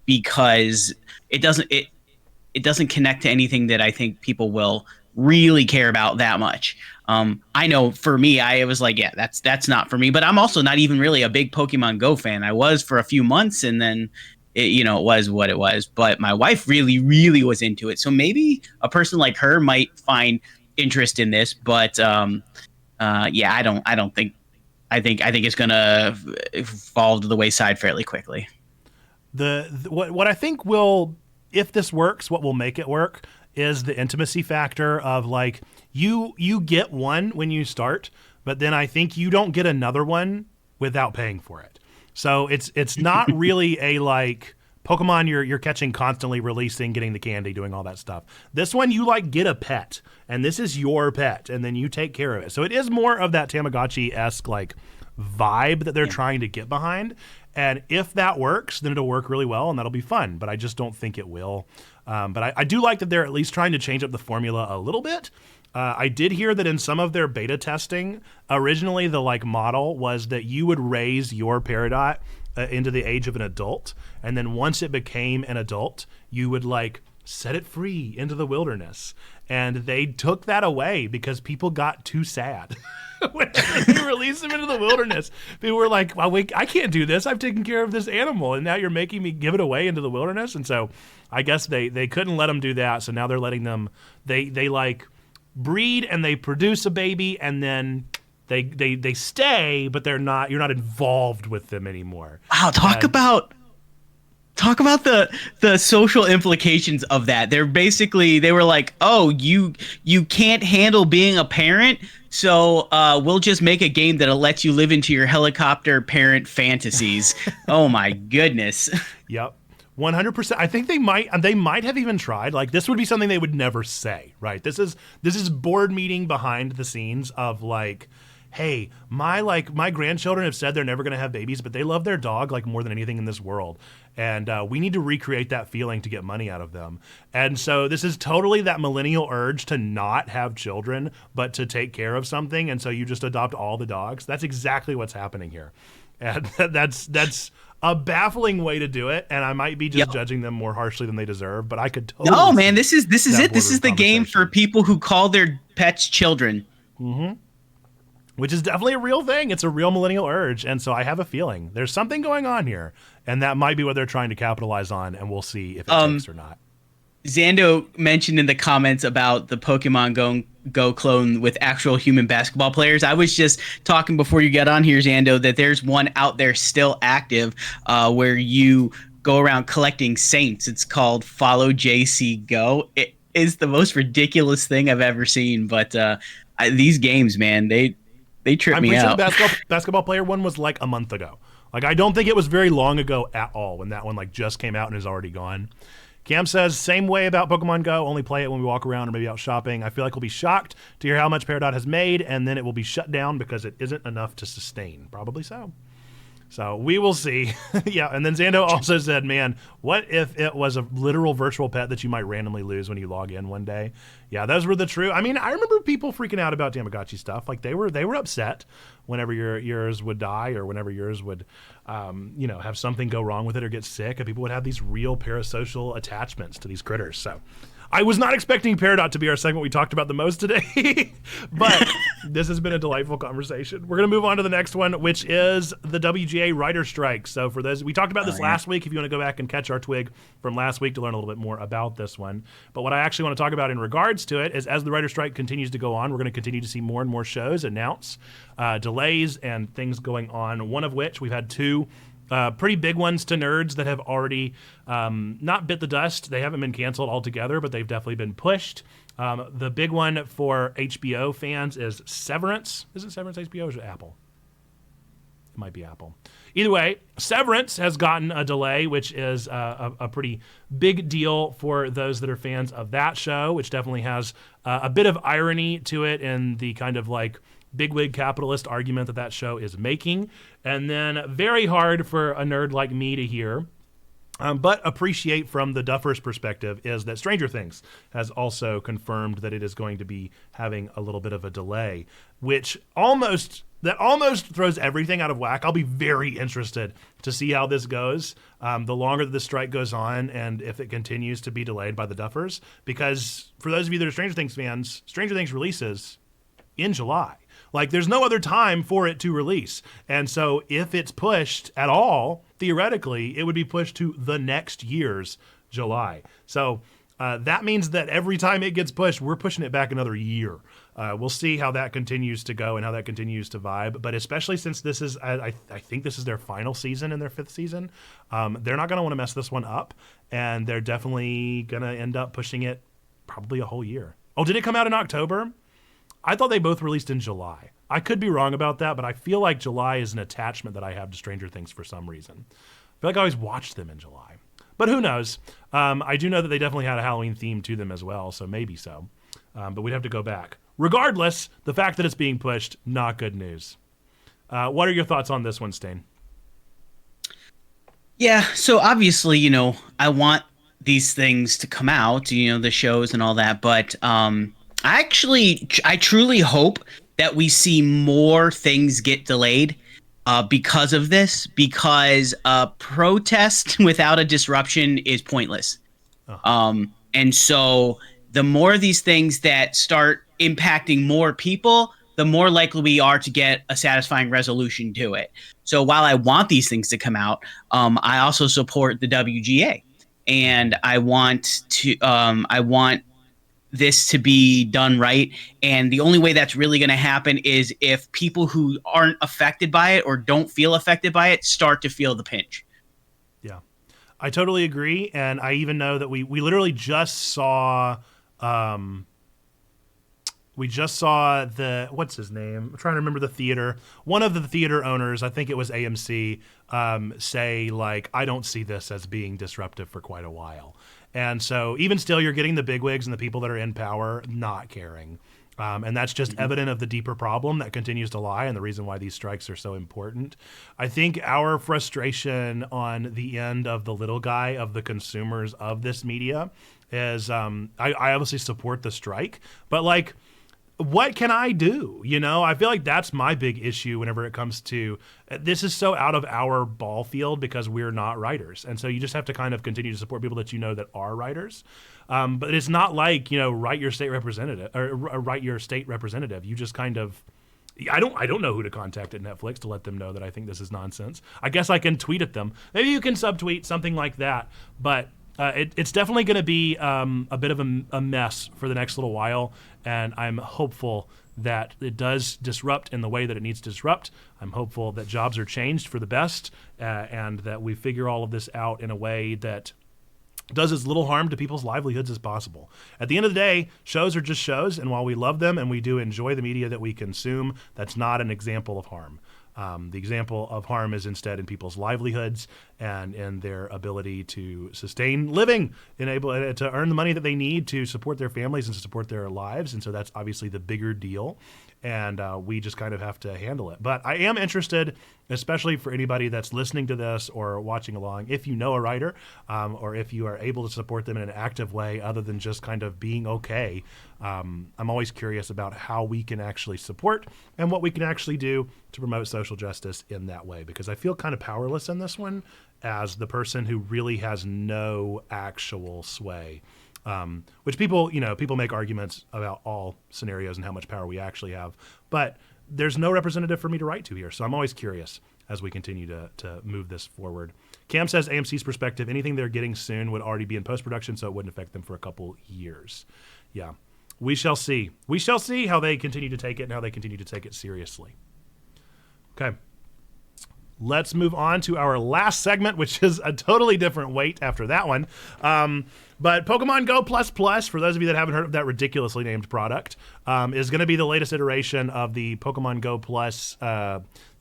S2: because it doesn't connect to anything that I think people will really care about that much. I know for me, I was like, yeah, that's not for me. But I'm also not even really a big Pokemon Go fan. I was for a few months, and then it was what it was. But my wife really, really was into it. So maybe a person like her might find interest in this. But yeah, I don't think. I think it's gonna fall to the wayside fairly quickly.
S1: What I think will, if this works, what will make it work is the intimacy factor of like you get one when you start, but then I think you don't get another one without paying for it. So it's not really a like Pokemon you're catching constantly, releasing, getting the candy, doing all that stuff. This one you like get a pet, and this is your pet, and then you take care of it. So it is more of that Tamagotchi-esque like vibe that they're trying to get behind. And if that works, then it'll work really well, and that'll be fun. But I just don't think it will. But I do like that they're at least trying to change up the formula a little bit. I did hear that in some of their beta testing, originally the like model was that you would raise your Peridot into the age of an adult, and then once it became an adult, you would like set it free into the wilderness. And they took that away because people got too sad. When they released them into the wilderness, people were like, well, I can't do this. I've taken care of this animal, and now you're making me give it away into the wilderness. And so I guess they couldn't let them do that. So now they're letting them, they like breed and they produce a baby, and then they stay, but you're not involved with them anymore.
S2: Wow, talk about the social implications of that. They were like, oh, you can't handle being a parent, so we'll just make a game that'll let you live into your helicopter parent fantasies. Oh my goodness.
S1: Yep. 100%. I think they might have even tried. Like, this would be something they would never say, right? This is board meeting behind the scenes of like, hey, my grandchildren have said they're never going to have babies, but they love their dog like more than anything in this world. And we need to recreate that feeling to get money out of them. And so this is totally that millennial urge to not have children, but to take care of something. And so you just adopt all the dogs. That's exactly what's happening here. And that's a baffling way to do it. And I might be just judging them more harshly than they deserve, but I could totally.
S2: No, man, this is it. This is the game for people who call their pets children.
S1: Mm-hmm. Which is definitely a real thing. It's a real millennial urge. And so I have a feeling there's something going on here. And that might be what they're trying to capitalize on. And we'll see if it takes or not.
S2: Zando mentioned in the comments about the Pokemon Go clone with actual human basketball players. I was just talking before you get on here, Zando, that there's one out there still active where you go around collecting saints. It's called Follow JC Go. It is the most ridiculous thing I've ever seen, but these games, man, they trip
S1: I'm
S2: me
S1: pretty sure
S2: out.
S1: the basketball player one was like a month ago. Like, I don't think it was very long ago at all when that one like just came out and is already gone. Cam says, same way about Pokemon Go, only play it when we walk around or maybe out shopping. I feel like we'll be shocked to hear how much Peridot has made, and then it will be shut down because it isn't enough to sustain. Probably so. So we will see. Yeah, and then Zando also said, man, what if it was a literal virtual pet that you might randomly lose when you log in one day? Yeah, those were the true. I mean, I remember people freaking out about Tamagotchi stuff. Like they were upset whenever yours would die or whenever yours would, have something go wrong with it or get sick. And people would have these real parasocial attachments to these critters. So I was not expecting Peridot to be our segment we talked about the most today, but this has been a delightful conversation. We're going to move on to the next one, which is the WGA writer strike. So for those, we talked about this last week. If you want to go back and catch our twig from last week to learn a little bit more about this one. But what I actually want to talk about in regards to it is as the writer strike continues to go on, we're going to continue to see more and more shows announce delays and things going on, one of which we've had two pretty big ones to nerds that have already not bit the dust. They haven't been canceled altogether, but they've definitely been pushed. The big one for HBO fans is Severance. Is it Severance HBO or is it Apple? It might be Apple. Either way, Severance has gotten a delay, which is a pretty big deal for those that are fans of that show, which definitely has a bit of irony to it in the kind of like bigwig capitalist argument that show is making. And then very hard for a nerd like me to hear, but appreciate from the Duffer's perspective, is that Stranger Things has also confirmed that it is going to be having a little bit of a delay, which almost throws everything out of whack. I'll be very interested to see how this goes the longer that this strike goes on and if it continues to be delayed by the Duffers, because for those of you that are Stranger Things fans, Stranger Things releases in July. Like, there's no other time for it to release. And so if it's pushed at all, theoretically, it would be pushed to the next year's July. So that means that every time it gets pushed, we're pushing it back another year. We'll see how that continues to go and how that continues to vibe. But especially since this is, I think this is their final season in their 5th season, they're not going to want to mess this one up. And they're definitely going to end up pushing it probably a whole year. Oh, did it come out in October? I thought they both released in July. I could be wrong about that, but I feel like July is an attachment that I have to Stranger Things for some reason. I feel like I always watched them in July. But who knows? I do know that they definitely had a Halloween theme to them as well, so maybe so. But we'd have to go back. Regardless, the fact that it's being pushed, not good news. What are your thoughts on this one, Stain?
S2: Yeah, so obviously, I want these things to come out, the shows and all that, but I truly hope that we see more things get delayed because of this, because a protest without a disruption is pointless. And so the more of these things that start impacting more people, the more likely we are to get a satisfying resolution to it. So while I want these things to come out, I also support the WGA, and I want this to be done right. And the only way that's really going to happen is if people who aren't affected by it or don't feel affected by it start to feel the pinch.
S1: Yeah, I totally agree. And I even know that we literally just saw, what's his name? I'm trying to remember the theater. One of the theater owners, I think it was AMC, say like, I don't see this as being disruptive for quite a while. And so even still, you're getting the bigwigs and the people that are in power not caring. And that's just evident of the deeper problem that continues to lie and the reason why these strikes are so important. I think our frustration on the end of the little guy, of the consumers of this media, is I obviously support the strike, but like, what can I do? I feel like that's my big issue whenever it comes to this is so out of our ball field because we're not writers. And so you just have to kind of continue to support people that that are writers. But it's not like, write your state representative or write your state representative. You just kind of, I don't know who to contact at Netflix to let them know that I think this is nonsense. I guess I can tweet at them. Maybe you can subtweet something like that. But It's definitely going to be a bit of a mess for the next little while, and I'm hopeful that it does disrupt in the way that it needs to disrupt. I'm hopeful that jobs are changed for the best, and that we figure all of this out in a way that does as little harm to people's livelihoods as possible. At the end of the day, shows are just shows, and while we love them and we do enjoy the media that we consume, that's not an example of harm. The example of harm is instead in people's livelihoods and in their ability to sustain living, and able to earn the money that they need to support their families and to support their lives. And so that's obviously the bigger deal. And we just kind of have to handle it. But I am interested, especially for anybody that's listening to this or watching along, if you know a writer, or if you are able to support them in an active way other than just kind of being okay. I'm always curious about how we can actually support and what we can actually do to promote social justice in that way, because I feel kind of powerless in this one as the person who really has no actual sway. Which people make arguments about all scenarios and how much power we actually have, but there's no representative for me to write to here. So I'm always curious as we continue to move this forward. Cam says AMC's perspective, anything they're getting soon would already be in post-production, so it wouldn't affect them for a couple years. Yeah, we shall see. We shall see how they continue to take it and how they continue to take it seriously. Okay. Let's move on to our last segment, which is a totally different weight after that one. But Pokemon Go Plus Plus, for those of you that haven't heard of that ridiculously named product, is going to be the latest iteration of the Pokemon Go Plus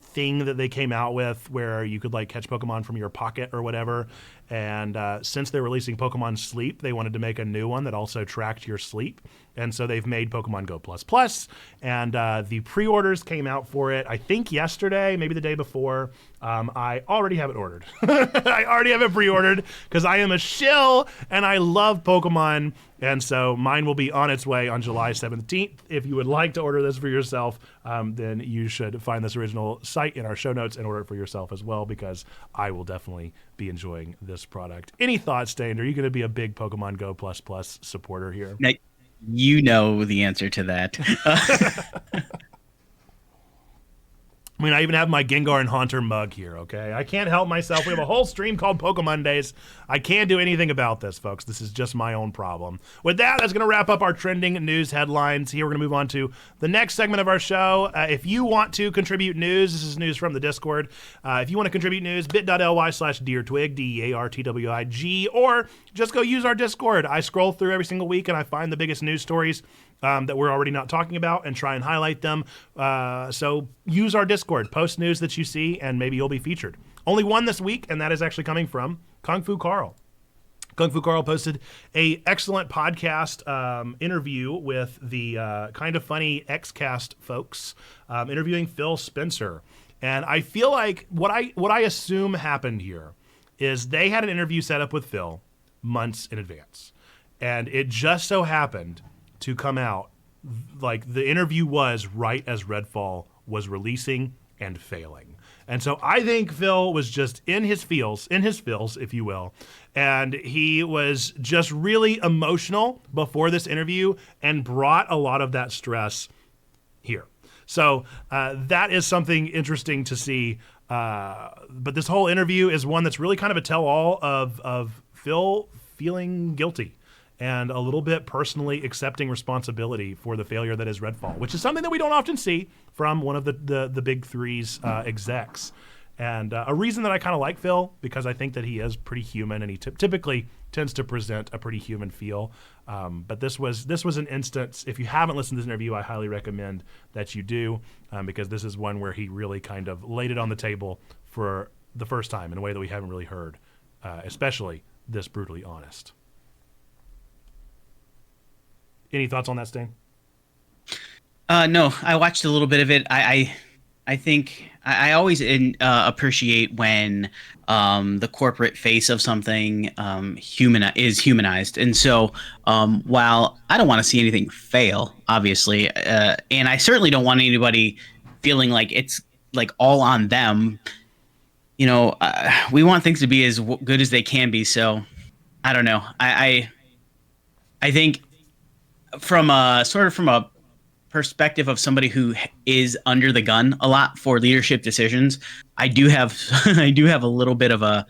S1: thing that they came out with, where you could like catch Pokemon from your pocket or whatever. And since they're releasing Pokemon Sleep, they wanted to make a new one that also tracked your sleep. And so they've made Pokemon Go Plus Plus, and the pre-orders came out for it, I think yesterday, maybe the day before. I already have it ordered. I already have it pre-ordered because I am a shill and I love Pokemon. And so mine will be on its way on July 17th. If you would like to order this for yourself, then you should find this original site in our show notes and order it for yourself as well, because I will definitely be enjoying this product. Any thoughts, Dane? Are you going to be a big Pokemon Go Plus Plus supporter here?
S2: Now, you know the answer to that.
S1: I mean, I even have my Gengar and Haunter mug here, okay? I can't help myself. We have a whole stream called Pokemon Days. I can't do anything about this, folks. This is just my own problem. With that, that's going to wrap up our trending news headlines. Here, we're going to move on to the next segment of our show. If you want to contribute news, this is news from the Discord. If you want to contribute news, bit.ly/DearTwig, DearTwig, or just go use our Discord. I scroll through every single week and I find the biggest news stories that we're already not talking about and try and highlight them. So use our Discord, post news that you see, and maybe you'll be featured. Only one this week, and that is actually coming from Kung Fu Carl. Kung Fu Carl posted a excellent podcast interview with the kind of funny Xcast folks, interviewing Phil Spencer. And I feel like what I assume happened here is they had an interview set up with Phil months in advance, and it just so happened to come out like the interview was right as Redfall was releasing and failing. And so I think Phil was just in his feels, if you will, and he was just really emotional before this interview and brought a lot of that stress here. So that is something interesting to see. But this whole interview is one that's really kind of a tell-all of Phil feeling guilty and a little bit personally accepting responsibility for the failure that is Redfall, which is something that we don't often see from one of the big three's execs. And a reason that I kind of like Phil, because I think that he is pretty human, and he typically tends to present a pretty human feel. But this was an instance. If you haven't listened to this interview, I highly recommend that you do, because this is one where he really kind of laid it on the table for the first time in a way that we haven't really heard, especially this brutally honest. Any thoughts on that, Stain?
S2: No, I watched a little bit of it. I think I always appreciate when the corporate face of something is humanized. And so while I don't want to see anything fail, obviously, and I certainly don't want anybody feeling like it's like all on them, we want things to be as good as they can be. So I don't know. I think from a perspective of somebody who is under the gun a lot for leadership decisions, I do have a little bit of a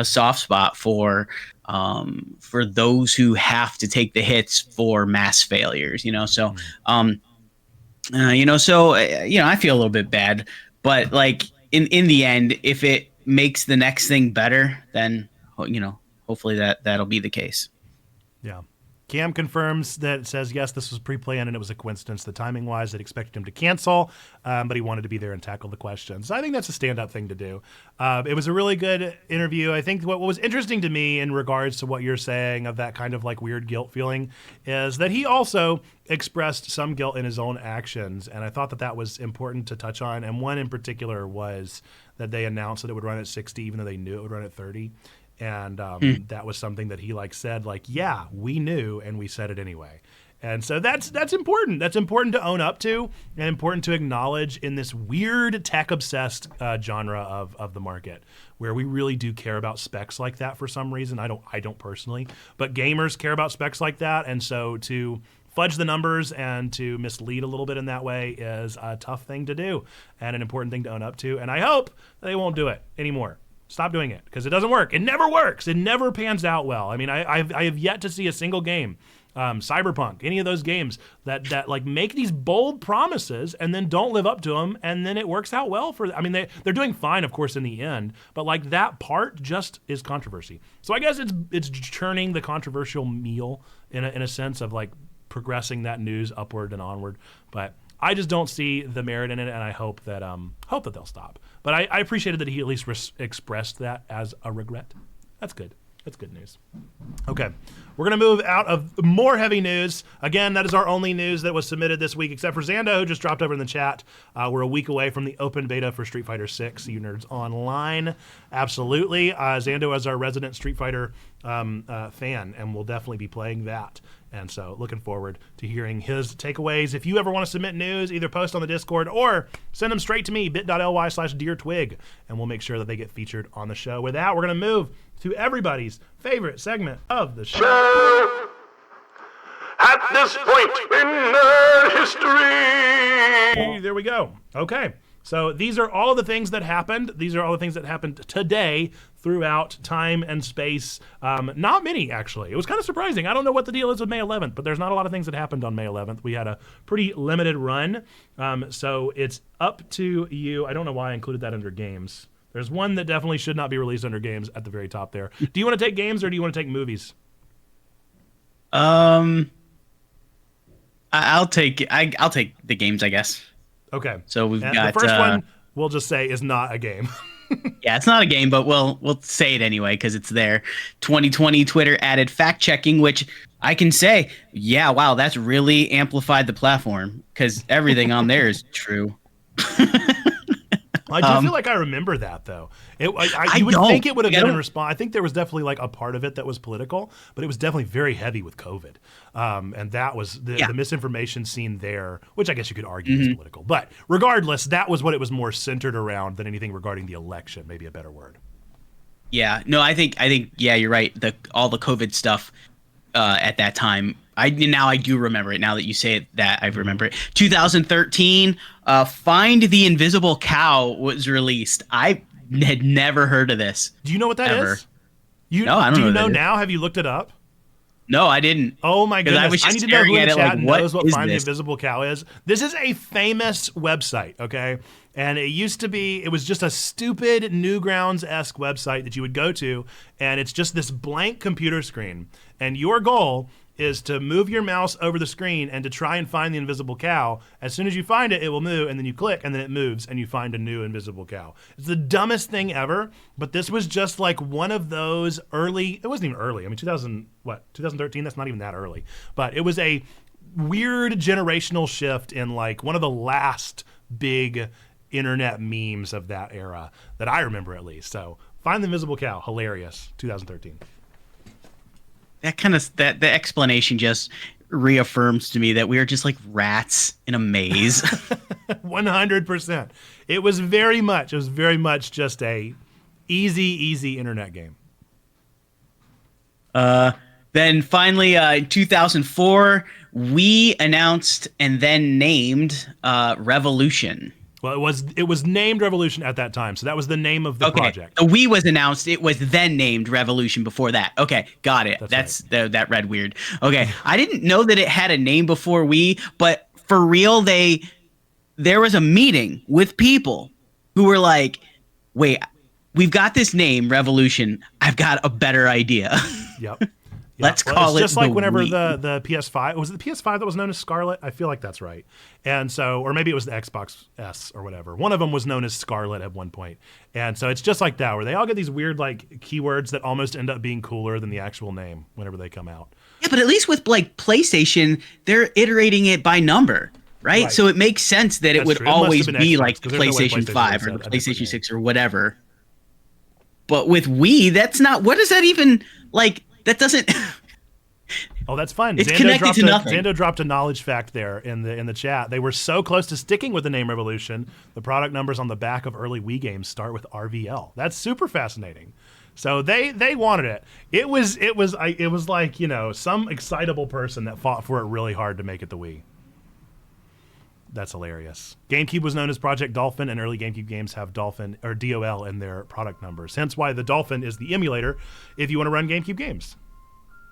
S2: soft spot for for those who have to take the hits for mass failures. I feel a little bit bad, but like in the end, if it makes the next thing better, then hopefully that'll be the case.
S1: Yeah. Cam confirms that it says, yes, this was pre-planned and it was a coincidence. The timing-wise, they'd expected him to cancel, but he wanted to be there and tackle the questions. So I think that's a stand-up thing to do. It was a really good interview. I think what was interesting to me in regards to what you're saying of that kind of like weird guilt feeling is that he also expressed some guilt in his own actions, and I thought that was important to touch on. And one in particular was that they announced that it would run at 60, even though they knew it would run at 30. And that was something that he said, yeah, we knew, and we said it anyway. And so that's important. That's important to own up to and important to acknowledge in this weird tech-obsessed genre of the market, where we really do care about specs like that for some reason. I don't personally, but gamers care about specs like that. And so to fudge the numbers and to mislead a little bit in that way is a tough thing to do and an important thing to own up to. And I hope they won't do it anymore. Stop doing it, because it doesn't work. It never works. It never pans out well. I mean, I have yet to see a single game, Cyberpunk, any of those games that like make these bold promises and then don't live up to them, and then it works out well for. I mean, they're doing fine, of course, in the end, but like that part just is controversy. So I guess it's churning the controversial meal in a sense of like progressing that news upward and onward, but I just don't see the merit in it, and I hope that they'll stop. But I appreciated that he at least expressed that as a regret. That's good. That's good news. Okay, we're going to move out of more heavy news. Again, that is our only news that was submitted this week, except for Xando, who just dropped over in the chat. We're a week away from the open beta for Street Fighter 6. You nerds online. Absolutely. Xando is our resident Street Fighter fan, and we'll definitely be playing that. And so looking forward to hearing his takeaways. If you ever want to submit news, either post on the Discord or send them straight to me, bit.ly/DearTwig, and we'll make sure that they get featured on the show. With that, we're going to move to everybody's favorite segment of the show. At this point in nerd history. There we go. Okay. So these are all the things that happened. These are all the things that happened today throughout time and space. Not many, actually. It was kind of surprising. I don't know what the deal is with May 11th, but there's not a lot of things that happened on May 11th. We had a pretty limited run. So it's up to you. I don't know why I included that under games. There's one that definitely should not be released under games at the very top there. Do you want to take games or do you want to take movies?
S2: I'll take the games, I guess.
S1: Okay.
S2: So we've got
S1: the first one. We'll just say is not a game.
S2: Yeah, it's not a game, but we'll say it anyway because it's there. 2020 Twitter added fact checking, which I can say, yeah, wow, that's really amplified the platform because everything on there is true.
S1: I do feel like I remember that though. You would think it would have been in response. I think there was definitely like a part of it that was political, but it was definitely very heavy with COVID. And that was the misinformation scene there, which I guess you could argue is political. But regardless, that was what it was more centered around than anything regarding the election, maybe a better word.
S2: Yeah, no, I think yeah, you're right. All the COVID stuff at that time. I do remember it. Now that you say it, that I remember it. 2013, Find the Invisible Cow was released. I had never heard of this.
S1: Do you know what that is?
S2: No, I don't know.
S1: Do you know now? Have you looked it up?
S2: No, I didn't.
S1: Oh my goodness! I need to know who in the chat knows what Find the Invisible Cow is. This is a famous website, okay? And it used to be, it was just a stupid Newgrounds-esque website that you would go to, and it's just this blank computer screen. And your goal is to move your mouse over the screen and to try and find the invisible cow. As soon as you find it, it will move, and then you click, and then it moves, and you find a new invisible cow. It's the dumbest thing ever, but this was just like one of those early, it wasn't even early. I mean, 2013, that's not even that early. But it was a weird generational shift in like one of the last big internet memes of that era that I remember at least. So Find the Invisible Cow, hilarious, 2013.
S2: The explanation just reaffirms to me that we are just like rats in a maze.
S1: 100%. It was very much just a easy internet game.
S2: Then finally, in 2004, we announced and then named Revolution.
S1: Well, it was named Revolution at that time, so that was the name of the project.
S2: The Wii was announced. It was then named Revolution before that. Okay, got it.
S1: That's
S2: that read weird. Okay, I didn't know that it had a name before Wii, but for real, there was a meeting with people who were like, "Wait, we've got this name, Revolution. I've got a better idea."
S1: Yep.
S2: Let's call it
S1: just like whenever
S2: Wii.
S1: the PS5 was it the PS5 that was known as Scarlet? I feel like that's right. And so, or maybe it was the Xbox S or whatever. One of them was known as Scarlet at one point. And so it's just like that, where they all get these weird like keywords that almost end up being cooler than the actual name whenever they come out.
S2: Yeah, but at least with like PlayStation, they're iterating it by number, right? So it makes sense that it would
S1: true. It must have
S2: always
S1: been
S2: be
S1: Xbox,
S2: like
S1: 'cause there's no way
S2: PlayStation
S1: PlayStation
S2: 5
S1: would
S2: or
S1: have said a different
S2: PlayStation
S1: name.
S2: 6 or whatever. But with Wii, that's not. What does that even like? That doesn't.
S1: Oh, that's fun.
S2: It's connected to nothing.
S1: Xando dropped a knowledge fact there in the chat. They were so close to sticking with the name Revolution. The product numbers on the back of early Wii games start with RVL. That's super fascinating. So they wanted it. It was like, you know, some excitable person that fought for it really hard to make it the Wii. That's hilarious. GameCube was known as Project Dolphin, and early GameCube games have Dolphin or DOL in their product numbers. Hence why the Dolphin is the emulator if you want to run GameCube games.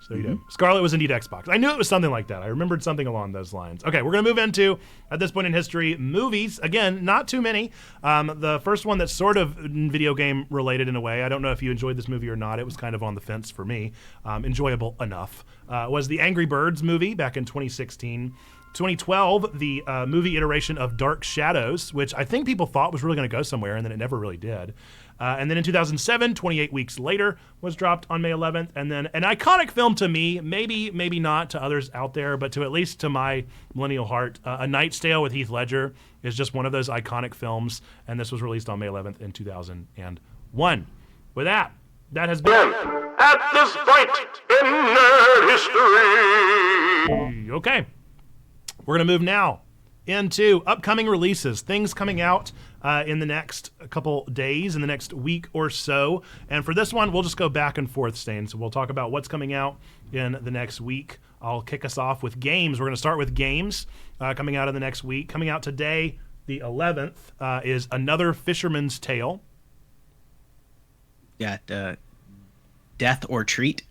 S1: So there you go. Scarlet was indeed Xbox. I knew it was something like that. I remembered something along those lines. Okay, we're going to move into, at this point in history, movies. Again, not too many. The first one that's sort of video game related in a way, I don't know if you enjoyed this movie or not. It was kind of on the fence for me. Enjoyable enough. Was the Angry Birds movie back in 2016. 2012, the movie iteration of Dark Shadows, which I think people thought was really going to go somewhere, and then it never really did. And then in 2007, 28 weeks later, was dropped on May 11th. And then an iconic film to me, maybe not to others out there, but to at least to my millennial heart, A Knight's Tale with Heath Ledger is just one of those iconic films. And this was released on May 11th in 2001. With that has been At This Point in Nerd History. Okay. We're going to move now into upcoming releases, things coming out in the next couple days, in the next week or so. And for this one, we'll just go back and forth, Stain. So we'll talk about what's coming out in the next week. I'll kick us off with games. We're going to start with games coming out in the next week. Coming out today, the 11th, is Another Fisherman's Tale.
S2: Got Death or Treat.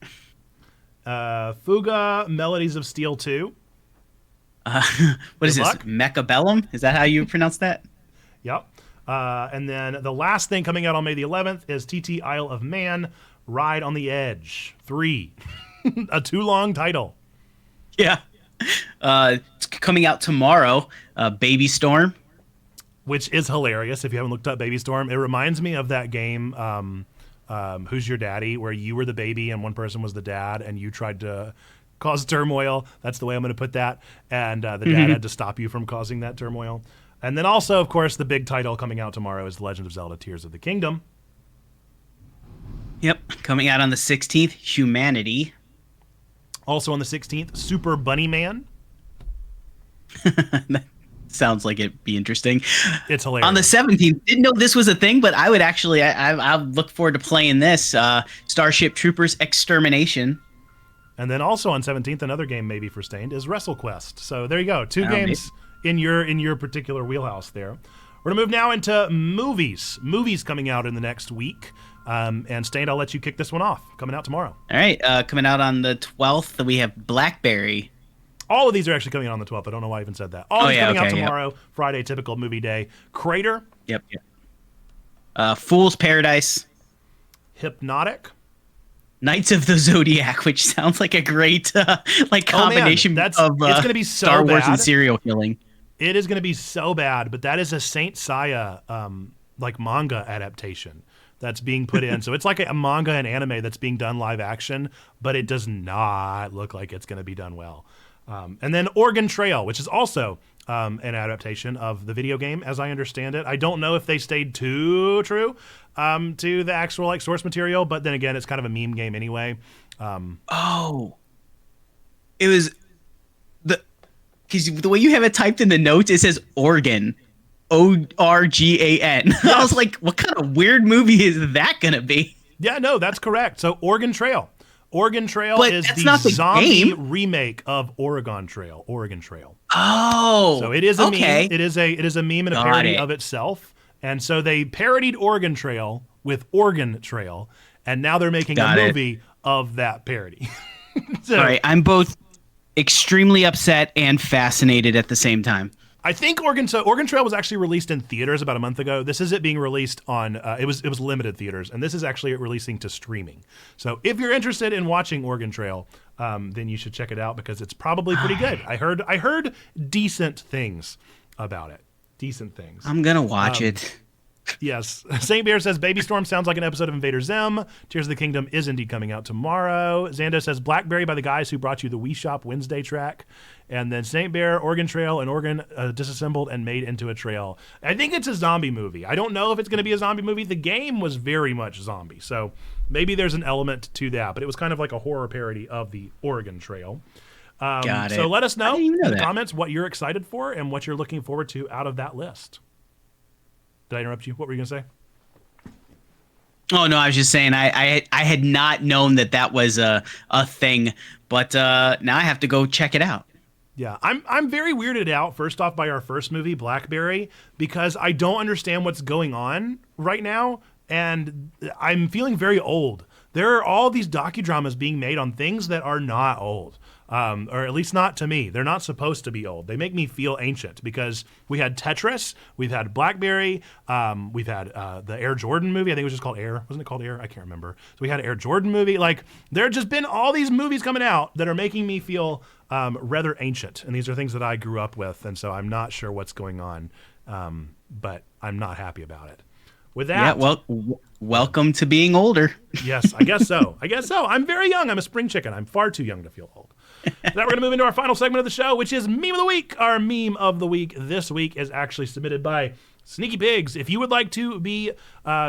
S1: Fuga Melodies of Steel 2.
S2: What is this?
S1: luck.
S2: Mechabellum? Is that how you pronounce that?
S1: Yep. And then the last thing coming out on May the 11th is TT Isle of Man, Ride on the Edge 3. A too long title.
S2: Yeah. It's coming out tomorrow, Baby Storm.
S1: Which is hilarious if you haven't looked up Baby Storm. It reminds me of that game, Who's Your Daddy, where you were the baby and one person was the dad and you tried to cause turmoil. That's the way I'm going to put that. And the dad had to stop you from causing that turmoil. And then also, of course, the big title coming out tomorrow is The Legend of Zelda Tears of the Kingdom.
S2: Yep. Coming out on the 16th, Humanity.
S1: Also on the 16th, Super Bunny Man.
S2: That sounds like it'd be interesting.
S1: It's hilarious.
S2: On the 17th, didn't know this was a thing, but I would actually, I look forward to playing this. Starship Troopers Extermination.
S1: And then also on 17th, another game maybe for Stained is WrestleQuest. So there you go. Two games in your particular wheelhouse there. We're going to move now into movies. Movies coming out in the next week. And Stained, I'll let you kick this one off. Coming out tomorrow.
S2: All right. Coming out on the 12th, we have Blackberry.
S1: All of these are actually coming out on the 12th. I don't know why I even said that. All these coming out tomorrow, Friday, typical movie day. Crater.
S2: Yep. Fool's Paradise.
S1: Hypnotic.
S2: Knights of the Zodiac, which sounds like a great combination of
S1: it's gonna be so
S2: Star Wars
S1: bad.
S2: and serial killing.
S1: It is going to be so bad, but that is a Saint Seiya manga adaptation that's being put in. So it's like a manga and anime that's being done live action, but it does not look like it's going to be done well. And then Oregon Trail, which is also an adaptation of the video game, as I understand it. I don't know if they stayed too true to the actual source material, but then again, it's kind of a meme game anyway.
S2: It was because the way you have it typed in the notes, it says Oregon, Organ. Yes. I was like, what kind of weird movie is that gonna be?
S1: Yeah, no, that's correct. So Oregon Trail. Oregon Trail
S2: But
S1: is
S2: that's
S1: the
S2: not the
S1: zombie
S2: game.
S1: remake of Oregon Trail. Oregon Trail.
S2: Oh,
S1: So it is a
S2: okay.
S1: meme. It is a meme and a
S2: Got
S1: parody
S2: it.
S1: of itself. And so they parodied Oregon Trail with Oregon Trail, and now they're making
S2: Got
S1: a
S2: it.
S1: movie of that parody. So
S2: All right, I'm both extremely upset and fascinated at the same time.
S1: I think Oregon Trail was actually released in theaters about a month ago. This is it being released on it was limited theaters, and this is actually releasing to streaming. So if you're interested in watching Oregon Trail, then you should check it out because it's probably pretty good. I heard decent things about it. Decent things.
S2: I'm gonna watch it.
S1: Yes. St. Bear says Baby Storm sounds like an episode of Invader Zim. Tears of the Kingdom is indeed coming out tomorrow. Xando says Blackberry by the guys who brought you the Wii Shop Wednesday track. And then St. Bear, Oregon Trail, and Oregon disassembled and made into a trail. I think it's a zombie movie. I don't know if it's going to be a zombie movie. The game was very much zombie. So maybe there's an element to that. But it was kind of like a horror parody of the Oregon Trail.
S2: Got it.
S1: So let us know
S2: didn't even know
S1: in the
S2: that.
S1: comments what you're excited for and what you're looking forward to out of that list. Did I interrupt you? What were you going to say?
S2: Oh no, I was just saying I had not known that was a thing, but now I have to go check it out.
S1: Yeah, I'm very weirded out, first off, by our first movie, Blackberry, because I don't understand what's going on right now, and I'm feeling very old. There are all these docudramas being made on things that are not old. Or at least not to me. They're not supposed to be old. They make me feel ancient because we had Tetris, we've had Blackberry, we've had the Air Jordan movie. I think it was just called Air. Wasn't it called Air? I can't remember. So we had an Air Jordan movie. Like, there have just been all these movies coming out that are making me feel rather ancient. And these are things that I grew up with. And so I'm not sure what's going on, but I'm not happy about it. With that,
S2: Yeah, well, welcome to being older.
S1: yes, I guess so. I'm very young. I'm a spring chicken. I'm far too young to feel old. Now we're going to move into our final segment of the show, which is Meme of the Week. Our Meme of the Week this week is actually submitted by Sneaky Pigs. If you would like to be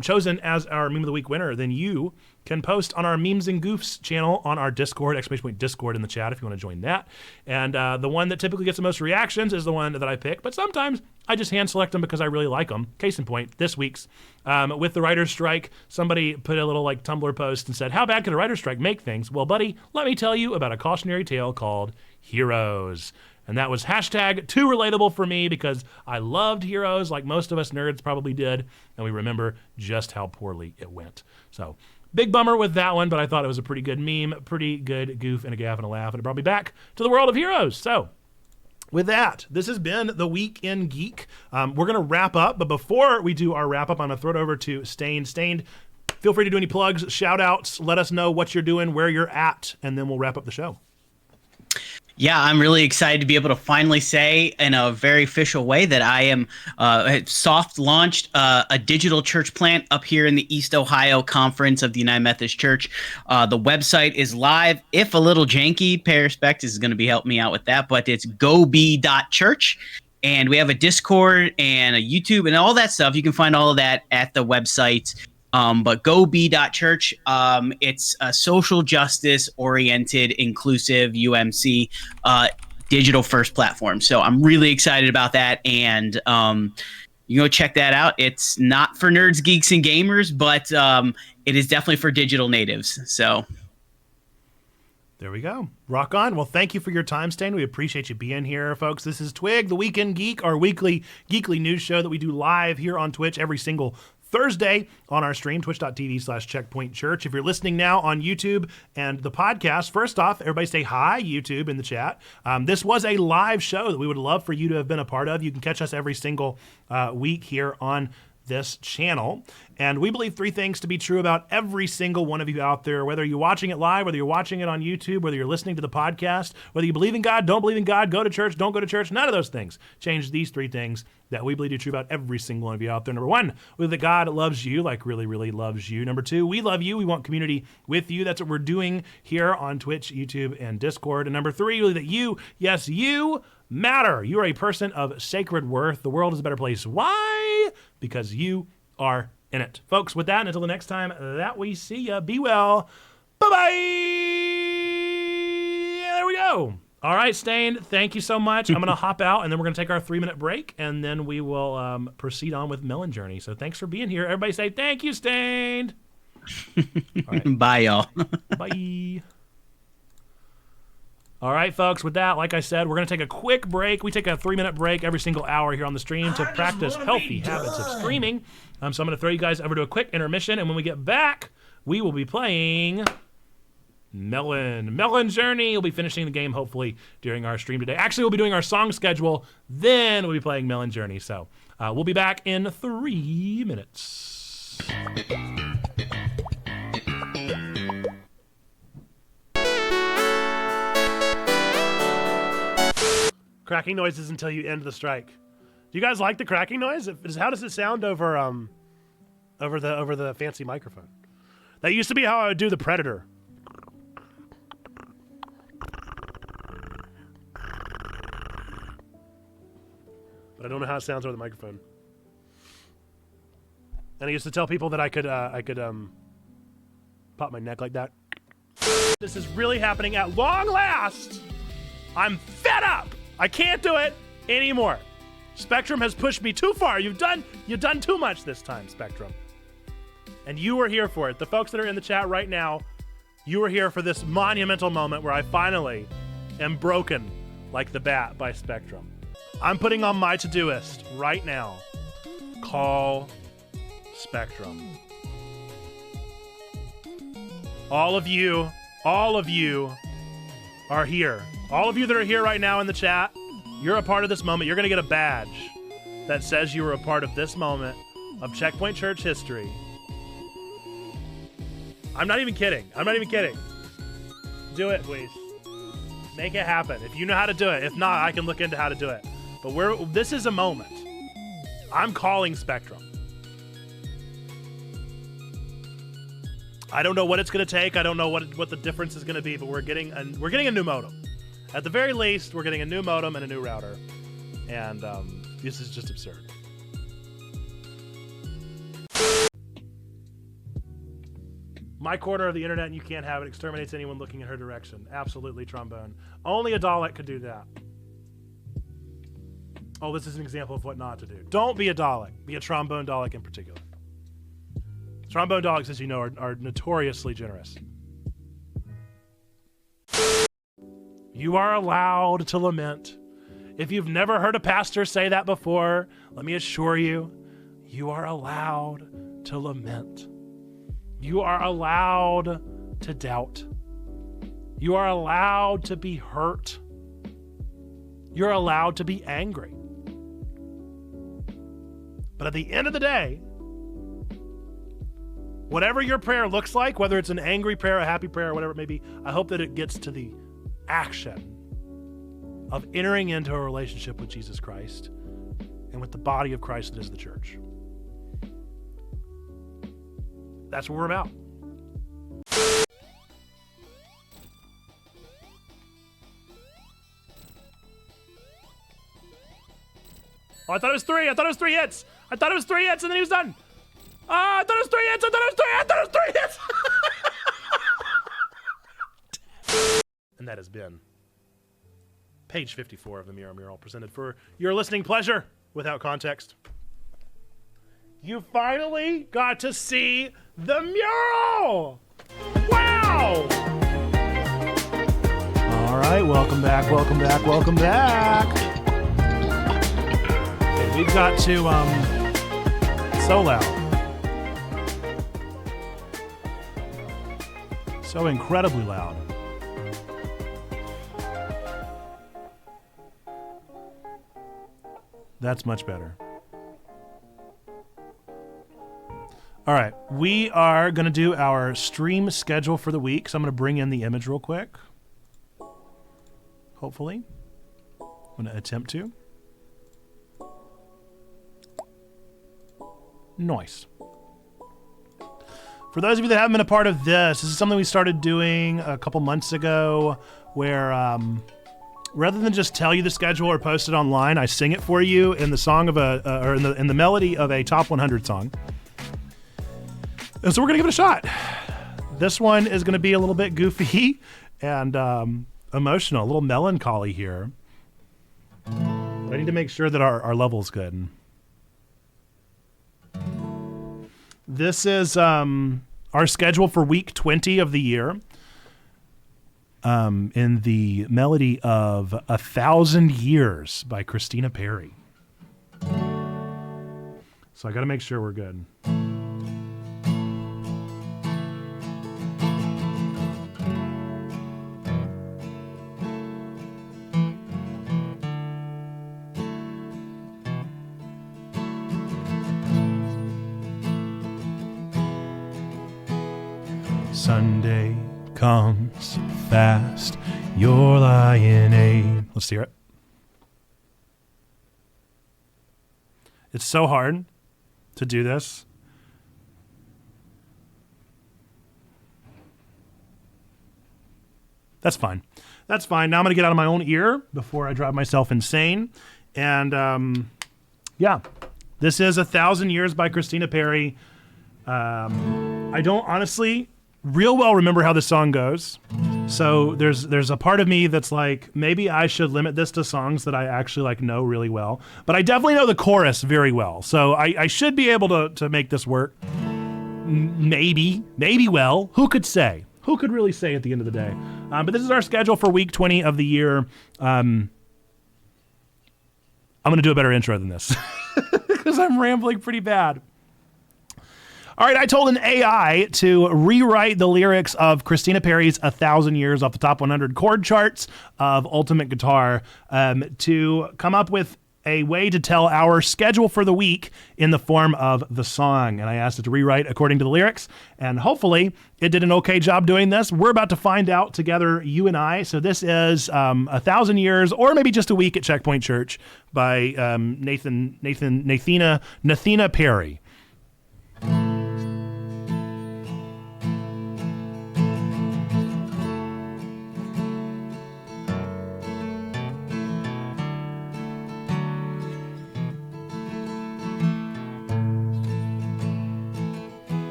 S1: chosen as our Meme of the Week winner, then you can post on our Memes and Goofs channel on our Discord, !Discord in the chat if you want to join that. And the one that typically gets the most reactions is the one that I pick, but sometimes I just hand select them because I really like them. Case in point, this week's with the writer's strike, somebody put a little like Tumblr post and said, how bad could a writer's strike make things? Well, buddy, let me tell you about a cautionary tale called Heroes. And that was hashtag too relatable for me because I loved Heroes like most of us nerds probably did, and we remember just how poorly it went. So big bummer with that one, but I thought it was a pretty good meme, pretty good goof and a gaff and a laugh, and it brought me back to the world of Heroes. So with that, this has been the Week in Geek. We're going to wrap up, but before we do our wrap up, I'm going to throw it over to Stained. Stained, feel free to do any plugs, shout outs, let us know what you're doing, where you're at, and then we'll wrap up the show.
S2: Yeah, I'm really excited to be able to finally say in a very official way that I am soft launched a digital church plant up here in the East Ohio Conference of the United Methodist Church. The website is live, if a little janky. Perspect is going to be helping me out with that, but it's gobe.church. And we have a Discord and a YouTube and all that stuff. You can find all of that at the website. But gobe.church, it's a social justice oriented, inclusive UMC, digital first platform. So I'm really excited about that. And, you go check that out. It's not for nerds, geeks, and gamers, but, it is definitely for digital natives. So
S1: There we go. Rock on. Well, thank you for your time, Stan. We appreciate you being here, folks. This is Twig, the Weekend Geek, our weekly geekly news show that we do live here on Twitch every single Thursday on our stream, twitch.tv/checkpointchurch. If you're listening now on YouTube and the podcast, first off, everybody say hi, YouTube, in the chat. This was a live show that we would love for you to have been a part of. You can catch us every single week here on this channel. And we believe three things to be true about every single one of you out there, whether you're watching it live, whether you're watching it on YouTube, whether you're listening to the podcast, whether you believe in God, don't believe in God, go to church, don't go to church, none of those things change these three things that we believe to be true about every single one of you out there. Number one, we believe that God loves you, like really, really loves you. Number two, we love you. We want community with you. That's what we're doing here on Twitch, YouTube, and Discord. And number three, we believe that you, yes, you matter. You are a person of sacred worth. The world is a better place. Why? Because you are in it. Folks, with that, and until the next time that we see ya, be well. Bye-bye. There we go. All right, Stain, thank you so much. I'm going to hop out, and then we're going to take our 3-minute break, and then we will proceed on with Melon Journey. So thanks for being here. Everybody say thank you, Stained. All right.
S2: Bye, y'all.
S1: Bye. All right, folks, with that, like I said, we're going to take a quick break. We take a 3-minute break every single hour here on the stream to practice healthy habits of streaming. So I'm going to throw you guys over to a quick intermission, and when we get back, we will be playing Melon Journey. We'll be finishing the game, hopefully, during our stream today. Actually, we'll be doing our song schedule, then we'll be playing Melon Journey. So we'll be back in 3 minutes. Cracking noises until you end the strike. Do you guys like the cracking noise? How does it sound over the fancy microphone? That used to be how I would do the Predator. But I don't know how it sounds over the microphone. And I used to tell people that I could pop my neck like that. This is really happening at long last. I'm fed up. I can't do it anymore. Spectrum has pushed me too far. You've done too much this time, Spectrum. And you were here for it. The folks that are in the chat right now, you were here for this monumental moment where I finally am broken like the bat by Spectrum. I'm putting on my to-do list right now. Call Spectrum. All of you are here. All of you that are here right now in the chat, you're a part of this moment. You're going to get a badge that says you were a part of this moment of Checkpoint Church history. I'm not even kidding. Do it, please. Make it happen. If you know how to do it. If not, I can look into how to do it. But this is a moment. I'm calling Spectrum. I don't know what it's going to take. I don't know what the difference is going to be, but we're getting a new modem. At the very least, we're getting a new modem and a new router. And this is just absurd. My corner of the internet, and you can't have it, exterminates anyone looking in her direction. Absolutely, Trombone. Only a Dalek could do that. Oh, this is an example of what not to do. Don't be a Dalek. Be a Trombone Dalek in particular. Trombone Daleks, as you know, are notoriously generous. You are allowed to lament. If you've never heard a pastor say that before, let me assure you, you are allowed to lament. You are allowed to doubt. You are allowed to be hurt. You're allowed to be angry. But at the end of the day, whatever your prayer looks like, whether it's an angry prayer, a happy prayer, or whatever it may be, I hope that it gets to the action of entering into a relationship with Jesus Christ and with the body of Christ that is the church. That's what we're about. Oh, I thought it was three. I thought it was 3 hits. I thought it was 3 hits and then he was done. I thought it was 3 hits. I thought it was 3 hits. And that has been page 54 of the Mirror Mural, presented for your listening pleasure without context. You finally got to see the mural! Wow! All right, welcome back. Okay, we've got to, so loud. So incredibly loud. That's much better. All right, we are going to do our stream schedule for the week. So I'm going to bring in the image real quick. Hopefully. I'm going to attempt to. Nice. For those of you that haven't been a part of this is something we started doing a couple months ago where rather than just tell you the schedule or post it online, I sing it for you in the song of or in the melody of a top 100 song. And so we're going to give it a shot. This one is going to be a little bit goofy and emotional, a little melancholy here. I need to make sure that our level's good. This is our our schedule for week 20 of the year in the melody of 1,000 Years by Christina Perri. So I got to make sure we're good. Sunday comes fast, you're lying in. Let's hear it. It's so hard to do this. That's fine. That's fine. Now I'm going to get out of my own ear before I drive myself insane. And yeah, this is 1,000 Years by Christina Perri. I don't honestly real well remember how the song goes. So there's a part of me that's like, maybe I should limit this to songs that I actually like know really well. But I definitely know the chorus very well. So I should be able to make this work. Maybe well. Who could say? Who could really say at the end of the day? But this is our schedule for week 20 of the year. I'm going to do a better intro than this because I'm rambling pretty bad. All right, I told an AI to rewrite the lyrics of Christina Perri's 1,000 Years off the top 100 chord charts of Ultimate Guitar to come up with a way to tell our schedule for the week in the form of the song. And I asked it to rewrite according to the lyrics, and hopefully it did an okay job doing this. We're about to find out together, you and I. So this is 1,000 Years, or maybe just a week at Checkpoint Church by Nathina Perri.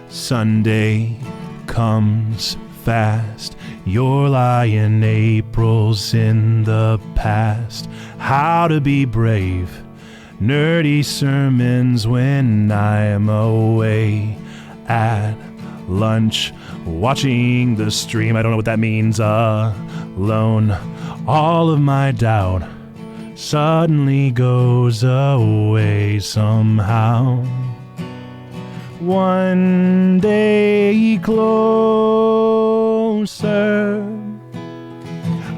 S1: Sunday comes fast, you're lying April's in the past. How to be brave, nerdy sermons when I'm away at lunch, watching the stream. I don't know what that means, alone. All of my doubt suddenly goes away somehow. One day closer,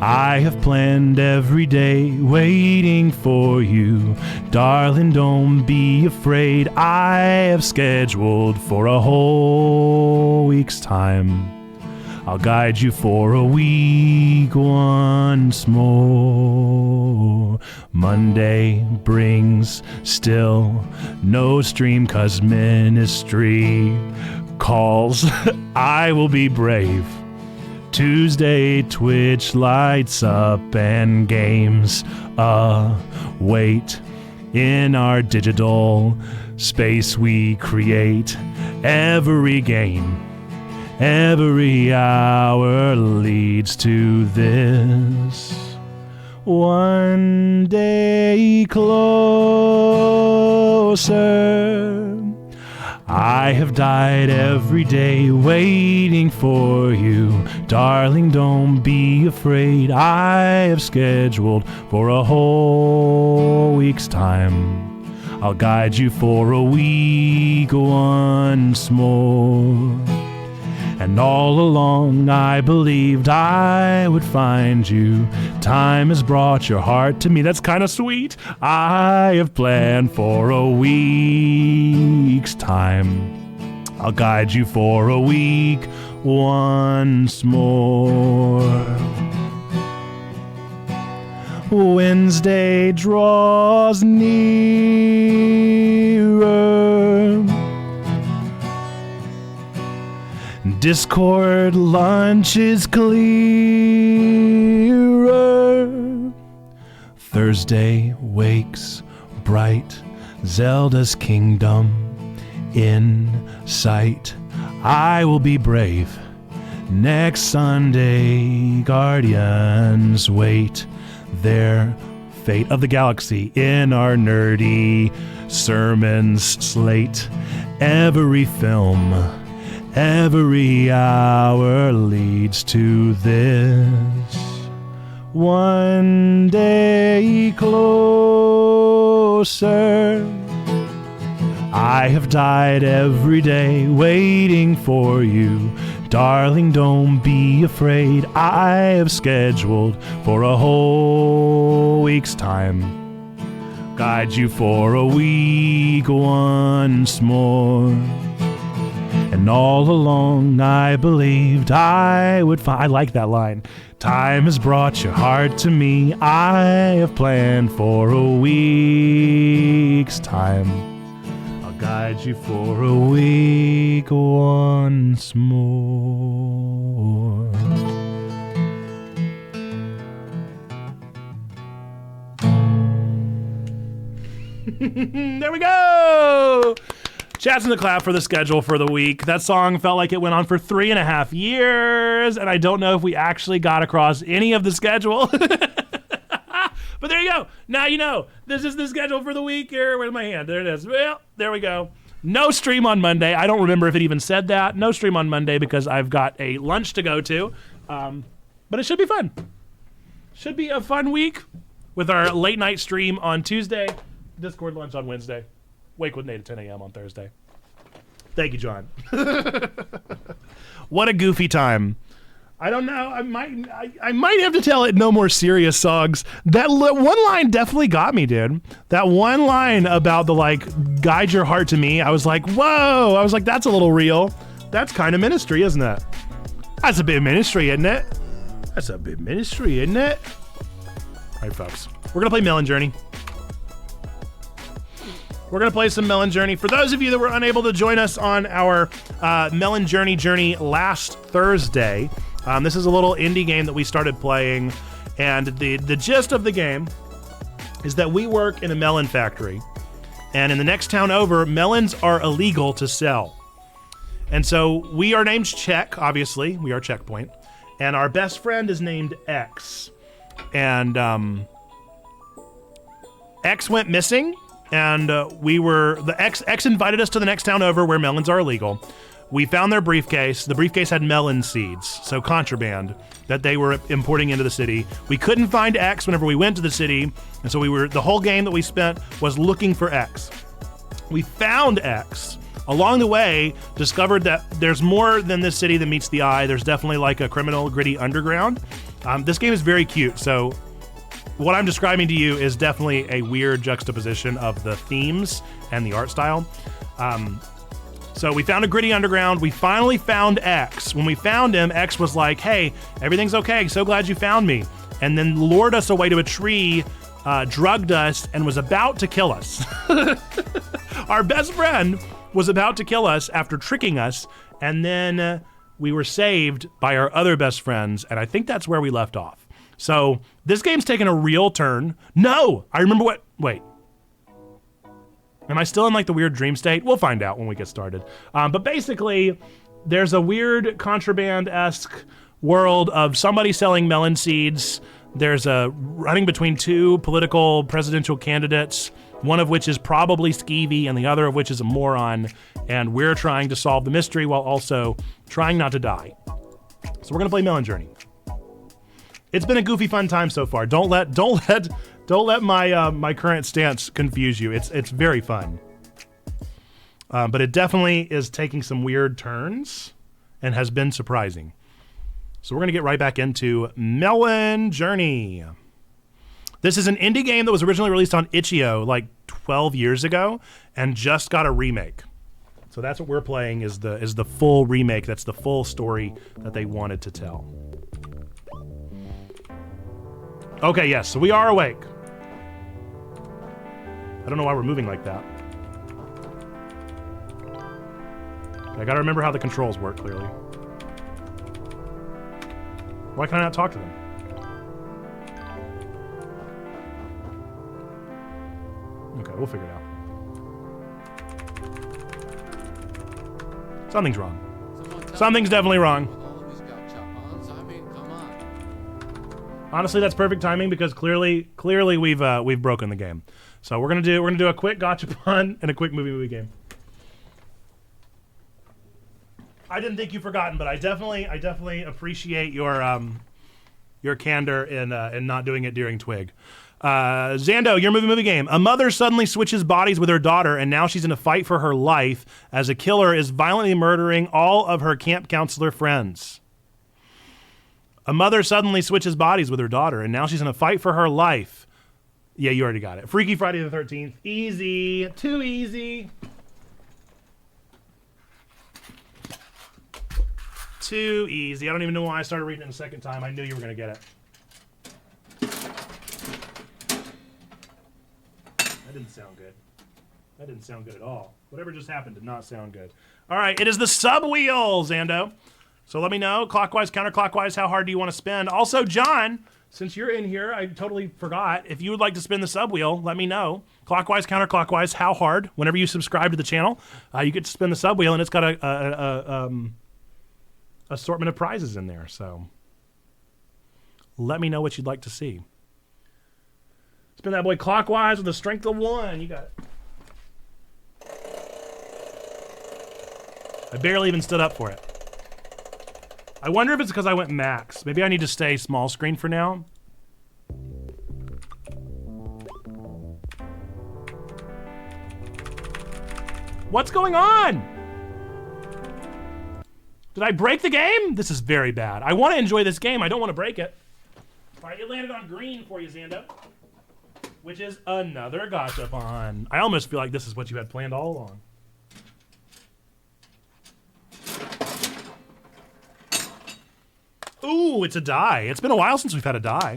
S1: I have planned every day waiting for you. Darling, don't be afraid. I have scheduled for a whole week's time. I'll guide you for a week once more. Monday brings still no stream 'cause ministry calls. I will be brave. Tuesday Twitch lights up and games await. In our digital space we create. Every game, every hour leads to this. One day closer. I have died every day waiting for you. Darling, don't be afraid. I have scheduled for a whole week's time. I'll guide you for a week once more. And all along I believed I would find you. Time has brought your heart to me. That's kind of sweet. I have planned for a week's time. I'll guide you for a week once more. Wednesday draws nearer. Discord lunch is clearer. Thursday wakes bright. Zelda's kingdom in sight. I will be brave. Next Sunday, Guardians wait their fate of the galaxy in our nerdy sermons slate. Every film, every hour leads to this. One day closer. I have died every day waiting for you. Darling, don't be afraid. I have scheduled for a whole week's time. Guide you for a week once more. And all along I believed I would find. I like that line. Time has brought your heart to me. I have planned for a week's time. I'll guide you for a week once more. There we go! Chats in the clap for the schedule for the week. That song felt like it went on for 3.5 years, and I don't know if we actually got across any of the schedule. But there you go. Now you know. This is the schedule for the week here. Where's my hand? There it is. Well, there we go. No stream on Monday. I don't remember if it even said that. No stream on Monday because I've got a lunch to go to. But it should be fun. Should be a fun week with our late night stream on Tuesday, Discord lunch on Wednesday. Wake with Nate at 10 a.m. on Thursday. Thank you, John. What a goofy time. I don't know. I might have to tell it no more serious songs. That one line definitely got me, dude. That one line about the guide your heart to me. I was like, whoa. I was like, that's a little real. That's kind of ministry, isn't it? That's a bit of ministry, isn't it? That's a bit ministry, isn't it? All right, folks. We're gonna play Melon Journey. We're going to play some Melon Journey. For those of you that were unable to join us on our Melon Journey last Thursday, this is a little indie game that we started playing, and the gist of the game is that we work in a melon factory, and in the next town over, melons are illegal to sell. And so we are named Check, obviously. We are Checkpoint. And our best friend is named X. And X went missing. And X invited us to the next town over where melons are illegal. We found their briefcase. The briefcase had melon seeds, so contraband that they were importing into the city. We couldn't find X whenever we went to the city, and so the whole game that we spent was looking for X. We found X. Along the way, discovered that there's more than this city that meets the eye. There's definitely like a criminal, gritty underground. This game is very cute, so what I'm describing to you is definitely a weird juxtaposition of the themes and the art style. So we found a gritty underground. We finally found X. When we found him, X was like, hey, everything's okay. So glad you found me. And then lured us away to a tree, drugged us, and was about to kill us. Our best friend was about to kill us after tricking us. And then we were saved by our other best friends. And I think that's where we left off. So this game's taken a real turn. No, I remember wait. Am I still in the weird dream state? We'll find out when we get started. But basically, there's a weird contraband-esque world of somebody selling melon seeds. There's a running between two political presidential candidates, one of which is probably skeevy and the other of which is a moron. And we're trying to solve the mystery while also trying not to die. So we're gonna play Melon Journey. It's been a goofy, fun time so far. Don't let my current stance confuse you. It's very fun, but it definitely is taking some weird turns and has been surprising. So we're gonna get right back into Melon Journey. This is an indie game that was originally released on itch.io 12 years ago and just got a remake. So that's what we're playing is the full remake. That's the full story that they wanted to tell. Okay, yes, so we are awake. I don't know why we're moving like that. I gotta remember how the controls work, clearly. Why can I not talk to them? Okay, we'll figure it out. Something's wrong. Something's definitely wrong. Honestly, that's perfect timing because clearly we've broken the game. So we're gonna do a quick gotcha pun and a quick movie game. I didn't think you'd forgotten, but I definitely appreciate your candor in not doing it during Twig. Zando, your movie game. A mother suddenly switches bodies with her daughter, and now she's in a fight for her life as a killer is violently murdering all of her camp counselor friends. A mother suddenly switches bodies with her daughter, and now she's in a fight for her life. Yeah, you already got it. Freaky Friday the 13th. Easy. Too easy. Too easy. I don't even know why I started reading it the second time. I knew you were going to get it. That didn't sound good. That didn't sound good at all. Whatever just happened did not sound good. All right, it is the sub wheel, Zando. So let me know, clockwise, counterclockwise, how hard do you want to spin? Also, John, since you're in here, I totally forgot. If you would like to spin the sub wheel, let me know. Clockwise, counterclockwise, how hard? Whenever you subscribe to the channel, you get to spin the sub wheel, and it's got a assortment of prizes in there. So let me know what you'd like to see. Spin that boy clockwise with a strength of 1. You got it. I barely even stood up for it. I wonder if it's because I went max. Maybe I need to stay small screen for now. What's going on? Did I break the game? This is very bad. I want to enjoy this game. I don't want to break it. All right, it landed on green for you, Zando. Which is another gachapon. I almost feel like this is what you had planned all along. Ooh, it's a die. It's been a while since we've had a die.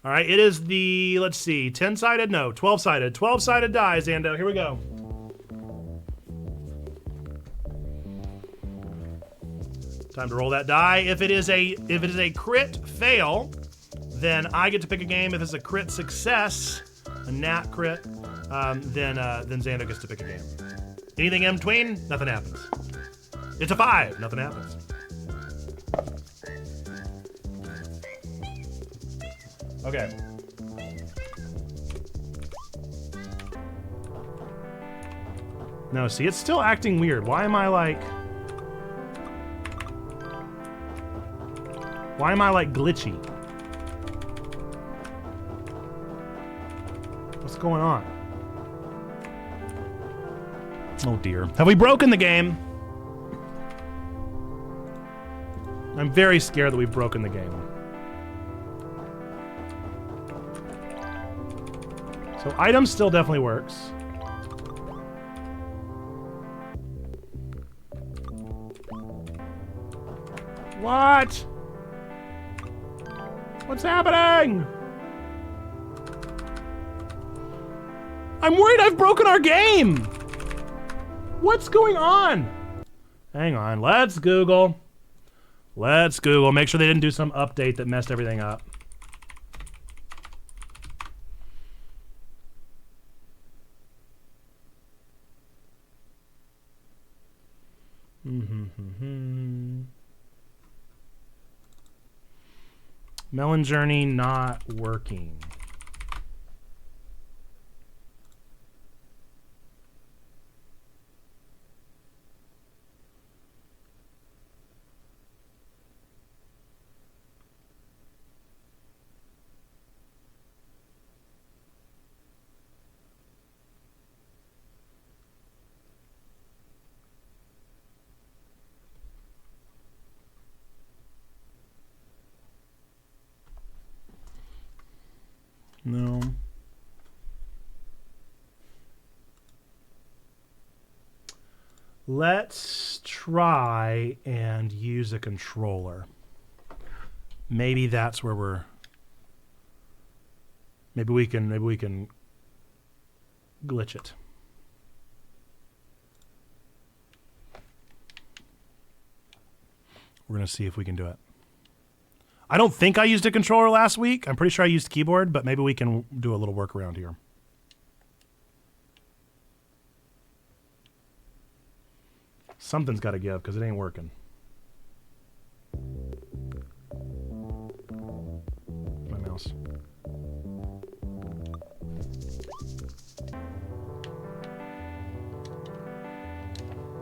S1: All right, it is the, let's see, 10-sided? No, 12-sided. 12-sided die, Zando. Here we go. Time to roll that die. If it is a crit fail, then I get to pick a game. If it's a crit success, a nat crit, then Xander gets to pick a game. Anything in between, nothing happens. It's a 5, nothing happens. Okay. No, see, it's still acting weird. Why am I like glitchy? What's going on? Oh dear. Have we broken the game? I'm very scared that we've broken the game. So item still definitely works. What? What's happening? I'm worried I've broken our game. What's going on? Hang on, let's Google. Let's Google. Make sure they didn't do some update that messed everything up. Melon Journey not working. No. Let's try and use a controller. Maybe that's where we're. Maybe we can glitch it. We're gonna see if we can do it. I don't think I used a controller last week. I'm pretty sure I used keyboard, but maybe we can do a little workaround here. Something's got to give because it ain't working. My mouse.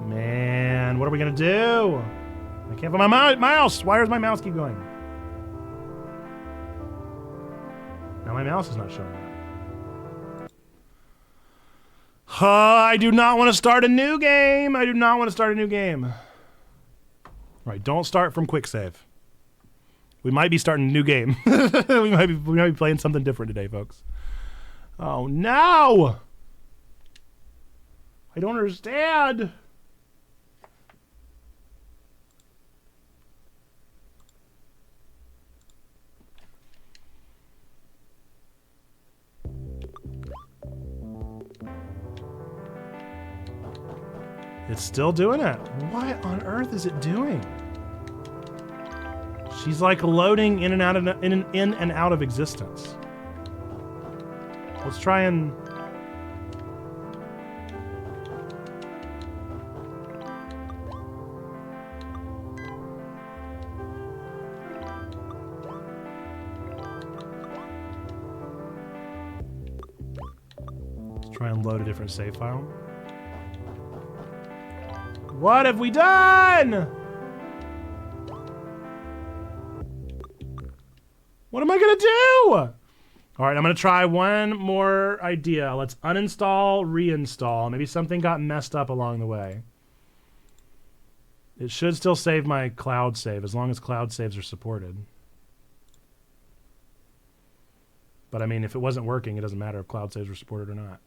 S1: Man. we gonna do? I can't find my mouse. Why does my mouse keep going? Now my mouse is not showing up. I do not want to start a new game. I do not want to start a new game. All right, don't start from quick save. We might be starting a new game. we might be playing something different today, folks. Oh no! I don't understand. It's still doing it. What on earth is it doing? She's like loading in and out of existence. Let's try and... Let's try and load a different save file. What have we done? What am I gonna do? All right, I'm gonna try one more idea. Let's uninstall, reinstall. Maybe something got messed up along the way. It should still save my cloud save as long as cloud saves are supported. But I mean, if it wasn't working, it doesn't matter if cloud saves were supported or not.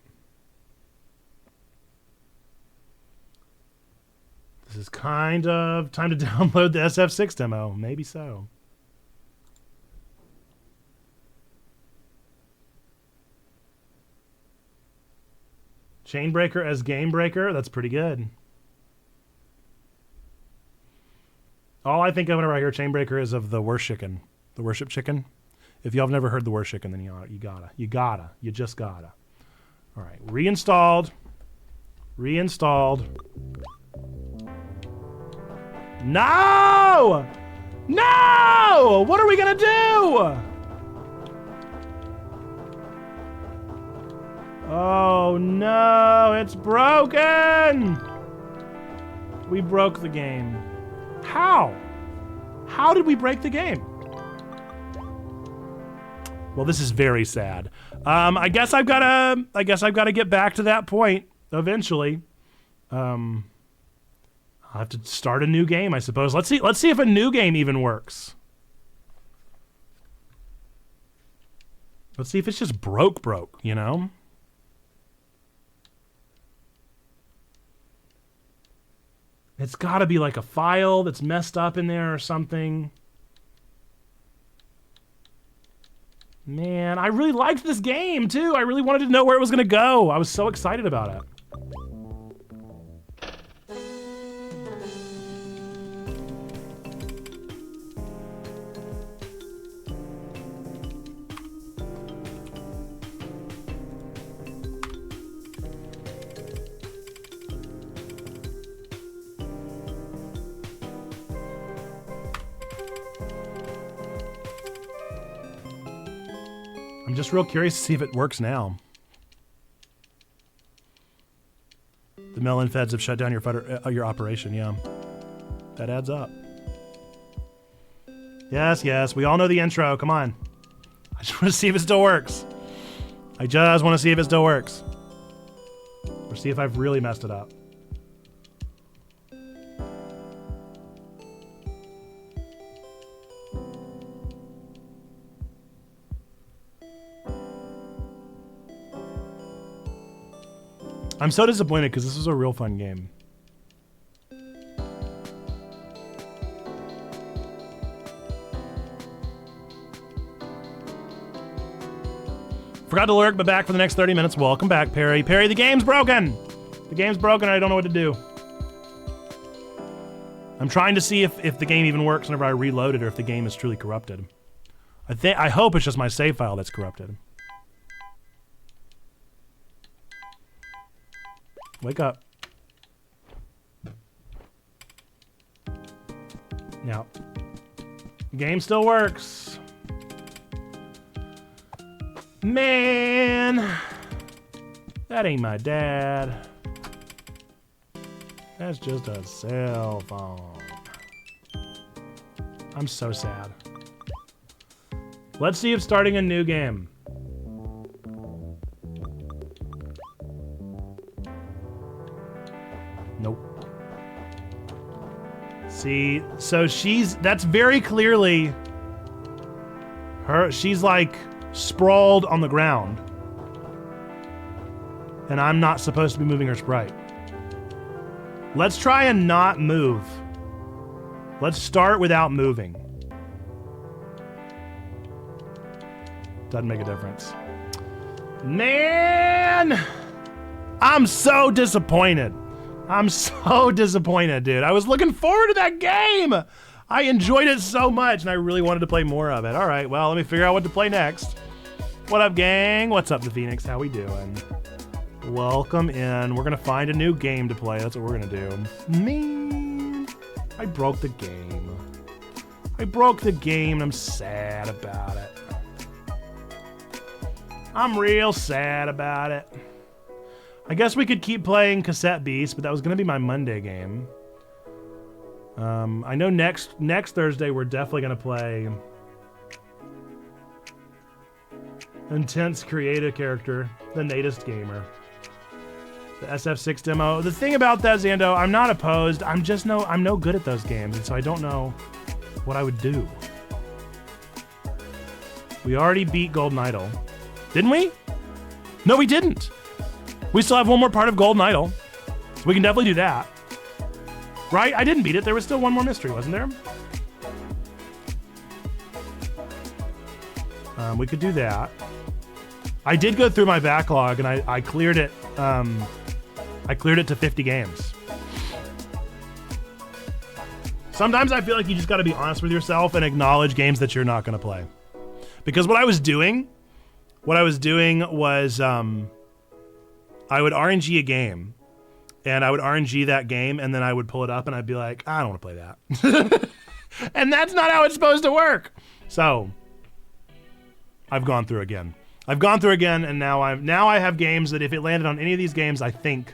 S1: This is kind of time to download the SF6 demo. Maybe so. Chainbreaker as game breaker. That's pretty good. All I think of whenever I hear Chainbreaker is of the worship chicken. The worship chicken. If y'all have never heard the worship chicken, then you just gotta. All right, reinstalled. No! No! What are we gonna do? Oh no, it's broken! We broke the game. How? How did we break the game? Well, this is very sad. I guess I've gotta get back to that point eventually. I'll have to start a new game, I suppose. Let's see if a new game even works. Let's see if it's just broke, you know? It's got to be like a file that's messed up in there or something. Man, I really liked this game, too. I really wanted to know where it was going to go. I was so excited about it. I'm just real curious to see if it works now. The Melon Feds have shut down your operation, yeah. That adds up. Yes, we all know the intro, come on. I just want to see if it still works. I just want to see if it still works. Or see if I've really messed it up. I'm so disappointed because this was a real fun game. Forgot to lurk, but back for the next 30 minutes. Welcome back, Perry. Perry, the game's broken! The game's broken and I don't know what to do. I'm trying to see if the game even works whenever I reload it or if the game is truly corrupted. I hope it's just my save file that's corrupted. Wake up. Now, the game still works. Man, that ain't my dad. That's just a cell phone. I'm so sad. Let's see if starting a new game. Nope. See, so that's very clearly her. She's like sprawled on the ground. And I'm not supposed to be moving her sprite. Let's try and not move. Let's start without moving. Doesn't make a difference. Man! I'm so disappointed. I'm so disappointed, dude. I was looking forward to that game. I enjoyed it so much, and I really wanted to play more of it. All right, well, let me figure out what to play next. What up, gang? What's up, the Phoenix? How we doing? Welcome in. We're gonna find a new game to play. That's what we're gonna do. Man, I broke the game. I broke the game, and I'm sad about it. I'm real sad about it. I guess we could keep playing Cassette Beasts, but that was going to be my Monday game. I know next Thursday we're definitely going to play Intense Creative Character, the Natist Gamer. The SF6 demo. The thing about that, Zando, I'm not opposed. I'm no good at those games, and so I don't know what I would do. We already beat Golden Idol. Didn't we? No, we didn't. We still have one more part of Golden Idol. So we can definitely do that. Right? I didn't beat it. There was still one more mystery, wasn't there? We could do that. I did go through my backlog and I cleared it. I cleared it to 50 games. Sometimes I feel like you just got to be honest with yourself and acknowledge games that you're not going to play. Because what I was doing was I would RNG a game, and I would RNG that game, and then I would pull it up, and I'd be like, I don't want to play that. And that's not how it's supposed to work. So I've gone through again. And now I have games that if it landed on any of these games, I think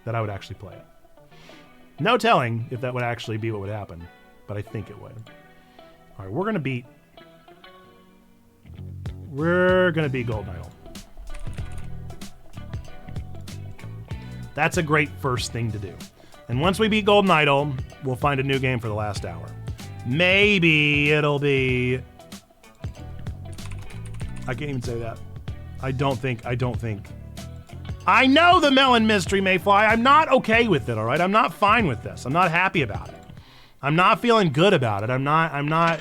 S1: that I would actually play it. No telling if that would actually be what would happen, but I think it would. All right, we're gonna beat Golden Idol. That's a great first thing to do. And once we beat Golden Idol, we'll find a new game for the last hour. Maybe it'll be... I can't even say that. I don't think. I know the Melon Mystery may fly. I'm not okay with it, all right? I'm not fine with this. I'm not happy about it. I'm not feeling good about it. I'm not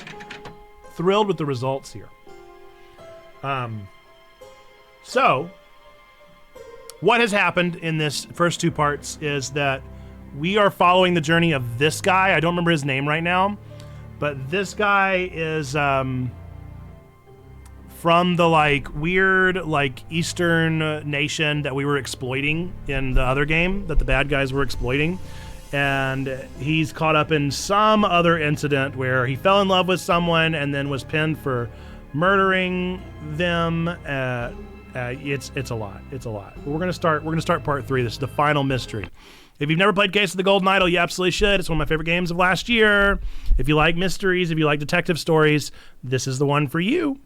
S1: thrilled with the results here. So, what has happened in this first two parts is that we are following the journey of this guy. I don't remember his name right now, but this guy is from the weird Eastern nation that we were exploiting in the other game that the bad guys were exploiting. And he's caught up in some other incident where he fell in love with someone and then was pinned for murdering them. It's a lot. We're gonna start part 3. This is the final mystery. If you've never played Case of the Golden Idol, you absolutely should. It's one of my favorite games of last year. If you like mysteries, if you like detective stories, this is the one for you.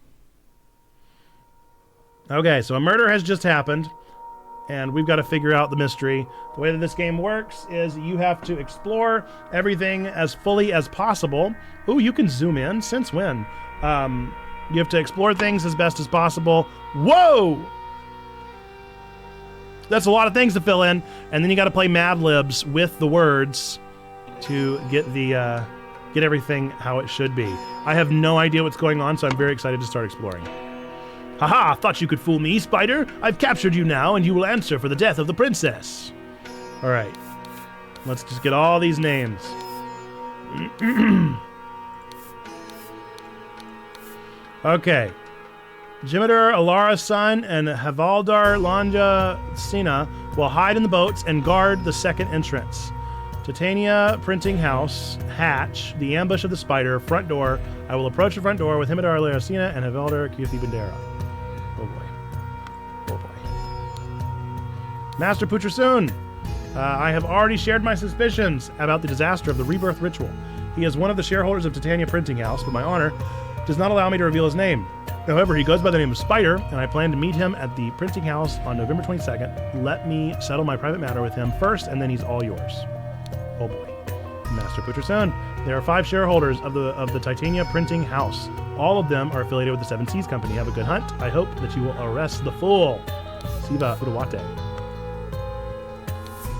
S1: Okay, so a murder has just happened, and we've got to figure out the mystery. The way that this game works is you have to explore everything as fully as possible. Ooh, you can zoom in. Since when? You have to explore things as best as possible. Whoa! That's a lot of things to fill in, and then you got to play Mad Libs with the words to get everything how it should be. I have no idea what's going on, so I'm very excited to start exploring. Haha, thought you could fool me, Spider. I've captured you now, and you will answer for the death of the princess. All right, let's just get all these names. Okay. Jimitar, Alara's son, and Havaldar Lanja Sina will hide in the boats and guard the second entrance. Titania Printing House, Hatch, the ambush of the spider, front door. I will approach the front door with Himidar Laracina and Havaldar Kuthi Bandera. Oh boy. Master Putrasoon. I have already shared my suspicions about the disaster of the rebirth ritual. He is one of the shareholders of Titania Printing House, but my honor does not allow me to reveal his name. However, he goes by the name of Spider, and I plan to meet him at the printing house on November 22nd. Let me settle my private matter with him first, and then he's all yours. Oh boy. Master Putterson. There are 5 shareholders of the Titania Printing House. All of them are affiliated with the Seven Seas Company. Have a good hunt. I hope that you will arrest the fool. Siva Udawate.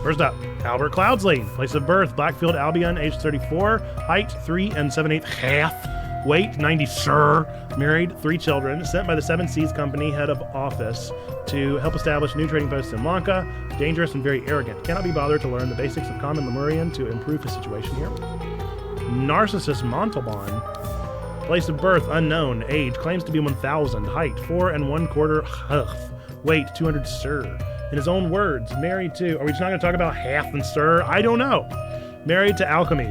S1: First up, Albert Cloudsley. Place of birth, Blackfield, Albion, age 34. Height, 3 7/8 half. Weight, 90 sir. Married, 3 children. Sent by the Seven Seas Company, head of office, to help establish new trading posts in Lanka. Dangerous and very arrogant. Cannot be bothered to learn the basics of common Lemurian to improve his situation here. Narcissus Montalban. Place of birth, unknown. Age, claims to be 1,000. Height, 4 1/4 half. Weight, 200 sir. In his own words, married to... Are we just not going to talk about half and sir? I don't know. Married to alchemy.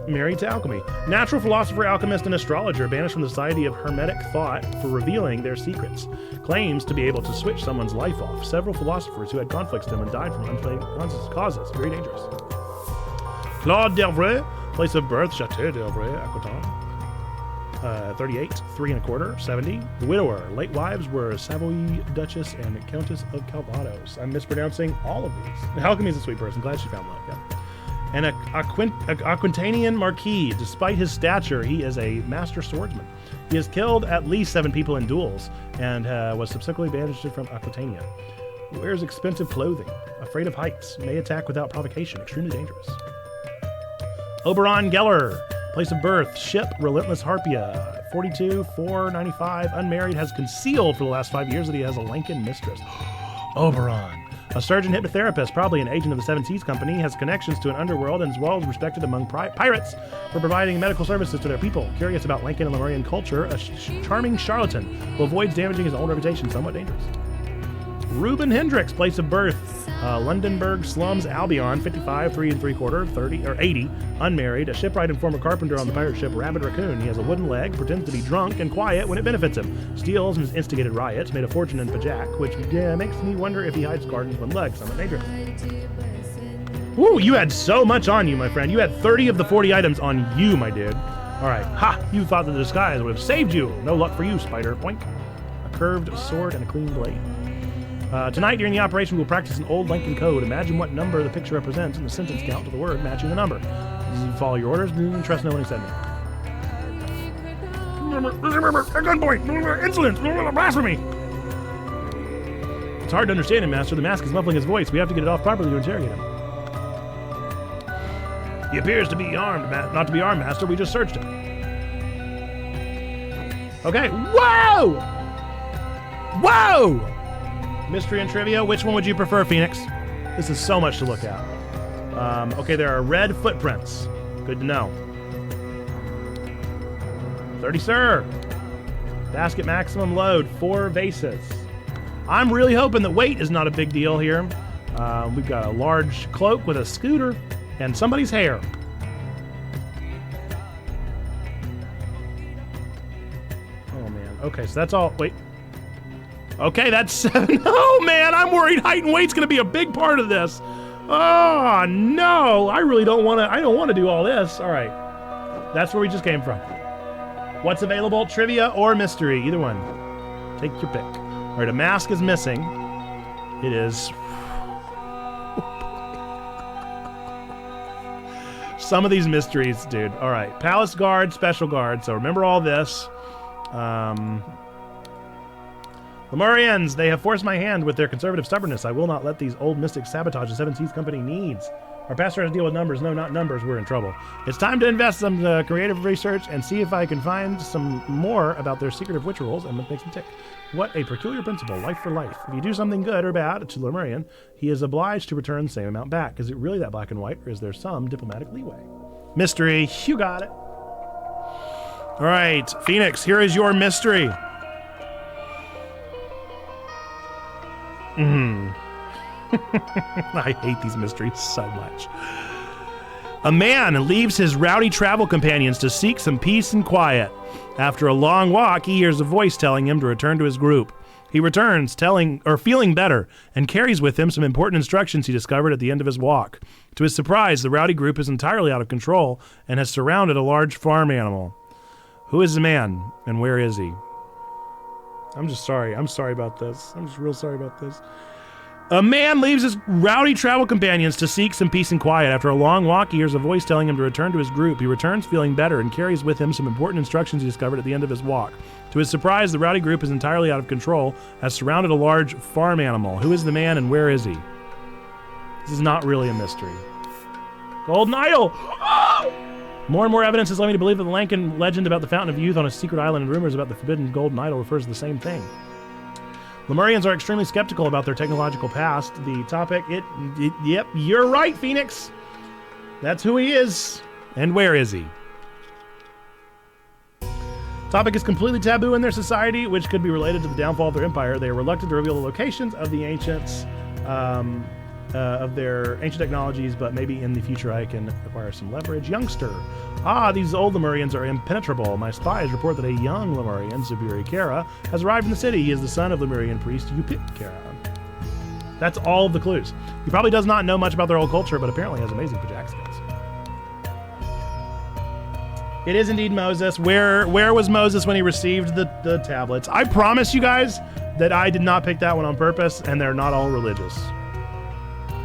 S1: Married to alchemy. Natural philosopher, alchemist, and astrologer, banished from the society of hermetic thought for revealing their secrets. Claims to be able to switch someone's life off. Several philosophers who had conflicts with him and died from unexplained causes. Very dangerous. Claude Delvray, place of birth, Chateau Delvray, Aquitaine. 38, 3 1/4, 70. Widower. Late wives were Savoy Duchess and Countess of Calvados. I'm mispronouncing all of these. Alchemy is a sweet person. Glad she found love. Yeah. And a Aquitanian Marquis. Despite his stature, he is a master swordsman. He has killed at least 7 people in duels and was subsequently banished from Aquitania. Wears expensive clothing. Afraid of heights. May attack without provocation. Extremely dangerous. Oberon Geller. Place of birth, ship, Relentless Harpia, 42, 495, unmarried, has concealed for the last 5 years that he has a Lankan mistress. Oberon. A surgeon hypnotherapist, probably an agent of the Seven Seas Company, has connections to an underworld and is well respected among pirates for providing medical services to their people. Curious about Lankan and Lemurian culture, a charming charlatan who avoids damaging his own reputation, somewhat dangerous. Reuben Hendricks, place of birth, Londonburg Slums, Albion, 55, 3 3/4, 30 or 80, unmarried, a shipwright and former carpenter on the pirate ship Rabbit Raccoon. He has a wooden leg, pretends to be drunk and quiet when it benefits him, steals and has instigated riots, made a fortune in Pajak, which makes me wonder if he hides gardens with one leg. Somewhat dangerous. Woo, you had so much on you, my friend. You had 30 of the 40 items on you, my dude. All right, ha, you thought the disguise would have saved you. No luck for you, Spider. Boink. A curved sword and a clean blade. Tonight, during the operation, we'll practice an old Lankan code. Imagine what number the picture represents and the sentence count to the word matching the number. Follow your orders. Trust no one except me. A gunpoint! Insolence! Blasphemy! It's hard to understand him, Master. The mask is muffling his voice. We have to get it off properly to interrogate him. He appears to be armed, not to be armed, Master. We just searched him. Okay. Whoa! Whoa! Mystery and trivia, which one would you prefer, Phoenix? This is so much to look at. Okay, there are red footprints. Good to know. 30, sir. Basket maximum load, 4 vases. I'm really hoping that weight is not a big deal here. We've got a large cloak with a scooter and somebody's hair. Oh, man. Okay, so that's all. Wait. Okay, that's 7. Oh, man, I'm worried height and weight's going to be a big part of this. Oh, no. I really don't want to. I don't want to do all this. All right. That's where we just came from. What's available? Trivia or mystery? Either one. Take your pick. All right, a mask is missing. It is... Some of these mysteries, dude. All right. Palace Guard, Special Guard. So remember all this. Lemurians, they have forced my hand with their conservative stubbornness. I will not let these old mystics sabotage the Seven Seas Company needs. Our pastor has to deal with numbers. No, not numbers. We're in trouble. It's time to invest some creative research and see if I can find some more about their secretive rituals and what makes them tick. What a peculiar principle, life for life. If you do something good or bad to Lemurian, he is obliged to return the same amount back. Is it really that black and white, or is there some diplomatic leeway? Mystery, you got it. All right, Phoenix, here is your mystery. I hate these mysteries so much. A man leaves his rowdy travel companions to seek some peace and quiet. After a long walk, he hears a voice telling him to return to his group. He returns, feeling better, and carries with him some important instructions he discovered at the end of his walk. To his surprise, the rowdy group is entirely out of control and has surrounded a large farm animal. Who is the man, and where is he? I'm just sorry. I'm sorry about this. I'm just real sorry about this. A man leaves his rowdy travel companions to seek some peace and quiet. After a long walk, he hears a voice telling him to return to his group. He returns feeling better and carries with him some important instructions he discovered at the end of his walk. To his surprise, the rowdy group is entirely out of control, has surrounded a large farm animal. Who is the man and where is he? This is not really a mystery. Golden Idol! Oh! More and more evidence has led me to believe that the Lankan legend about the Fountain of Youth on a secret island and rumors about the forbidden Golden Idol refers to the same thing. Lemurians are extremely skeptical about their technological past. The topic, yep, you're right, Phoenix. That's who he is. And where is he? Topic is completely taboo in their society, which could be related to the downfall of their empire. They are reluctant to reveal the locations of the ancients, of their ancient technologies, but maybe in the future I can acquire some leverage. Youngster. These old Lemurians are impenetrable. My spies report that a young Lemurian, Zubiri Kara, has arrived in the city. He is the son of Lemurian priest Upit Kara. That's all of the clues. He probably does not know much about their old culture, but apparently has amazing project skills. It is indeed Moses. Where was Moses when he received the tablets? I promise you guys that I did not pick that one on purpose, and they're not all religious.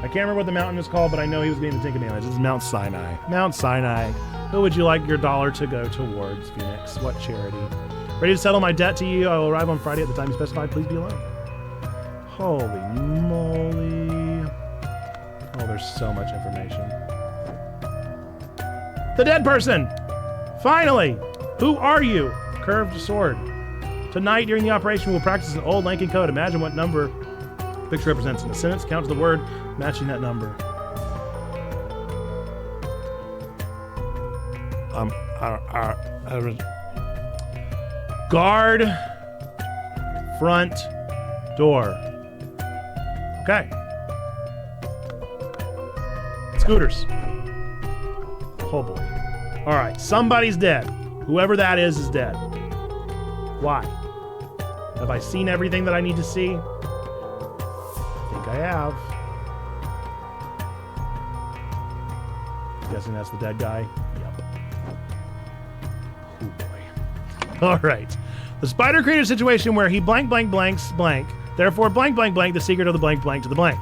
S1: I can't remember what the mountain is called, but I know he was getting the Ten Commandments. This is Mount Sinai. Mount Sinai. Who would you like your dollar to go towards, Phoenix? What charity? Ready to settle my debt to you? I will arrive on Friday at the time you specified. Please be alone. Holy moly. Oh, there's so much information. The dead person! Finally! Who are you? Curved sword. Tonight, during the operation, we'll practice an old Lankan code. Imagine what number the picture represents in a sentence. Count to the word, matching that number. Guard front door. Okay. Scooters. Oh boy. All right, somebody's dead. Whoever that is dead. Why? Have I seen everything that I need to see? I think I have. Guessing that's the dead guy. Yep. Oh boy. All right. The spider created a situation where he blank blanks blank. Therefore blank the secret of the blank to the blank.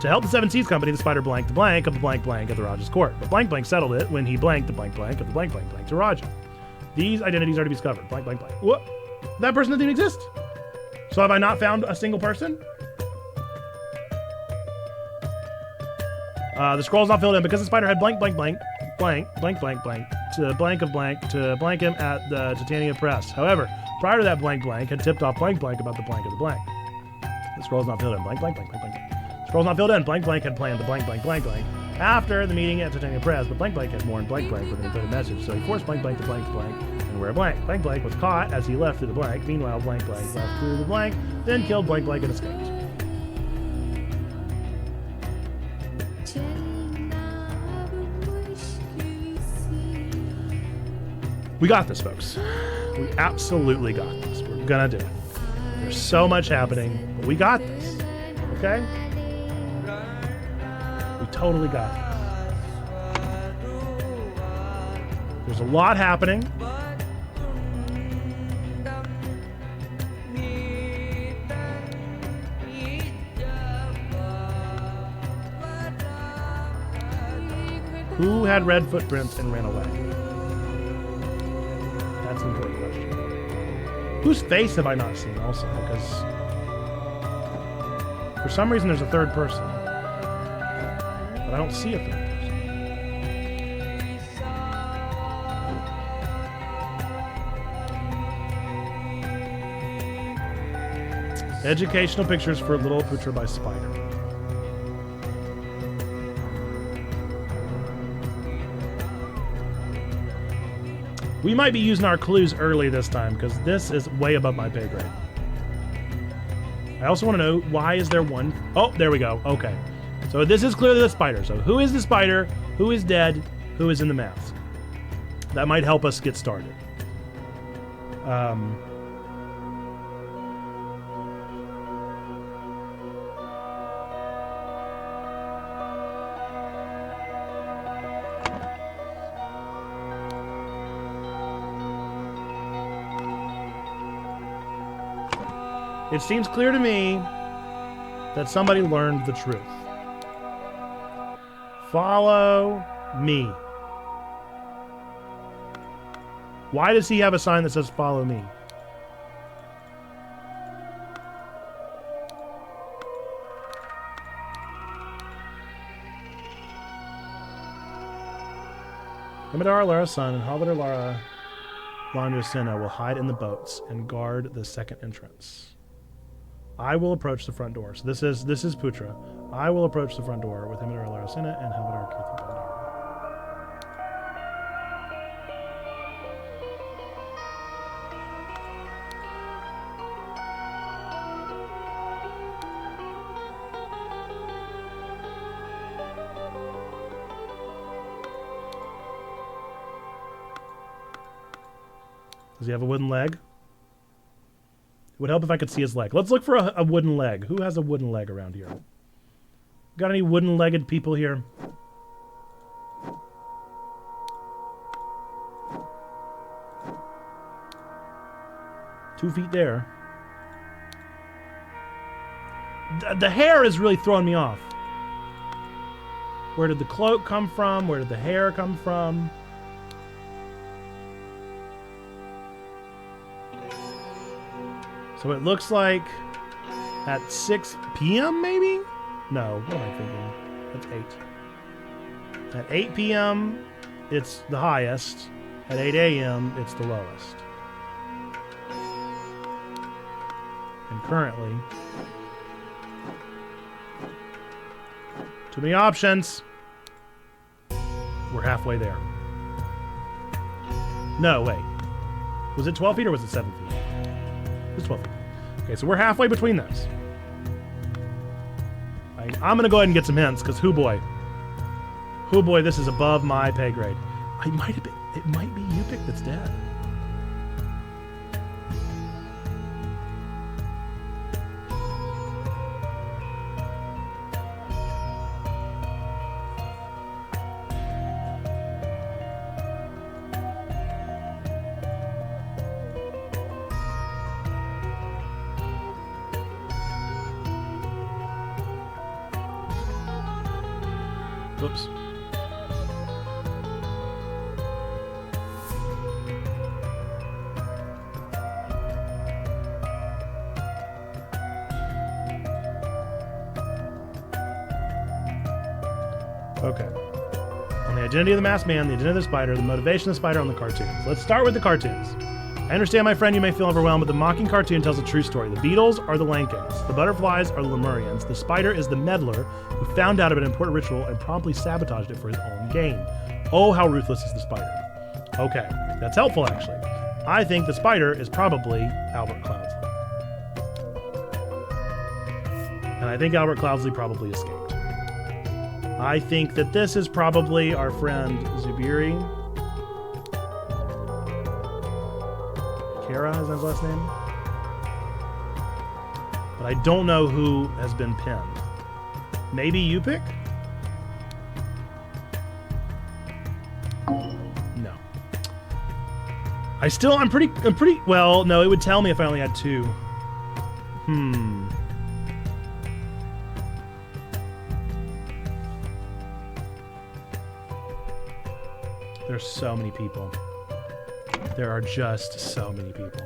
S1: To help the Seven Seas Company, the spider blanked the blank of the blank at the Raja's court. But blank settled it when he blanked the blank of the blank to Raja. These identities are to be discovered. Blank. What? That person doesn't even exist. So have I not found a single person? The scroll's not filled in because the spider had blank to blank to blank him at the Titania Press. However, prior to that blank had tipped off blank about the blank of the blank. The scroll's not filled in. Blank. Scroll's not filled in. Blank had planned the blank after the meeting at Titania Press, but blank had warned blank with an encoded message, so he forced blank to blank and wear blank. Blank was caught as he left through the blank. Meanwhile, blank left through the blank, then killed blank and escaped. We got this, folks. We absolutely got this. We're gonna do it. There's so much happening, but we got this. Okay? We totally got this. There's a lot happening. Who had red footprints and ran away? That's an important question. Whose face have I not seen also? Because for some reason there's a third person. But I don't see a third person. Educational pictures for Little Putra by Spider. We might be using our clues early this time because this is way above my pay grade. I also want to know, why is there one? Oh, there we go. Okay. So this is clearly the spider. So who is the spider? Who is dead? Who is in the mask? That might help us get started. It seems clear to me that somebody learned the truth. Follow me. Why does he have a sign that says follow me? Himidar, Lara's son, and Halvadar Lara Landrasena will hide in the boats and guard the second entrance. I will approach the front door. So this is Putra. I will approach the front door with Himidar Larasena and Halvadar Kirthubandar. Does he have a wooden leg? It would help if I could see his leg. Let's look for a wooden leg. Who has a wooden leg around here? Got any wooden-legged people here? Two feet there. The hair is really throwing me off. Where did the cloak come from? Where did the hair come from? So it looks like at 6 p.m. maybe? No, what am I thinking? That's 8. At 8 p.m. it's the highest. At 8 a.m. it's the lowest. And currently, too many options. We're halfway there. No, wait. Was it 12 feet or was it 7 feet? It's 12 feet. Okay, so we're halfway between those. I'm gonna go ahead and get some hints, because hoo boy, this is above my pay grade. It might be Yupik that's dead. Whoops. Okay. On the identity of the masked man, the identity of the spider, the motivation of the spider on the cartoons. Let's start with the cartoons. I understand, my friend, you may feel overwhelmed, but the mocking cartoon tells a true story. The beetles are the Lankins. The butterflies are the Lemurians. The spider is the meddler who found out about an important ritual and promptly sabotaged it for his own gain. Oh, how ruthless is the spider. Okay, that's helpful, actually. I think the spider is probably Albert Cloudsley. And I think Albert Cloudsley probably escaped. I think that this is probably our friend Zubiri. Kara is his last name. But I don't know who has been pinned. Maybe Yupik? No. I'm pretty, well, no, it would tell me if I only had 2. There's so many people. There are just so many people.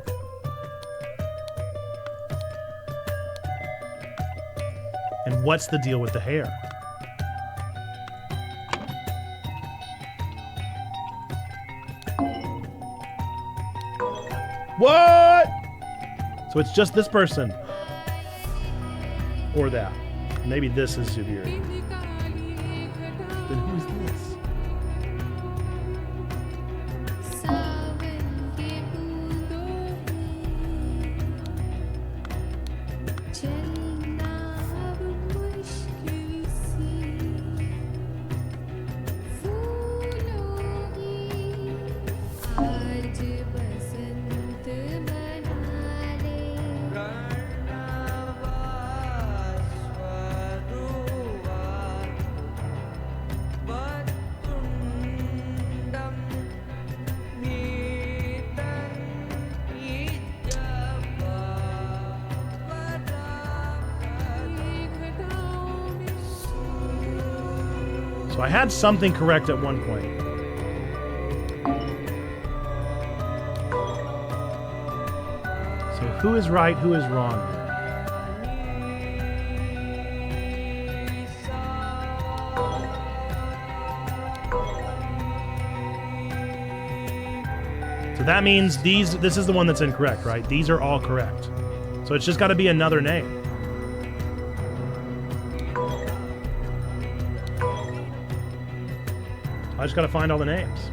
S1: And what's the deal with the hair? What? So it's just this person. Or that. Maybe this is Zubiri. Then who's this? So I had something correct at one point. So who is right, who is wrong here? So that means this is the one that's incorrect, right? These are all correct. So it's just got to be another name. I just got to find all the names.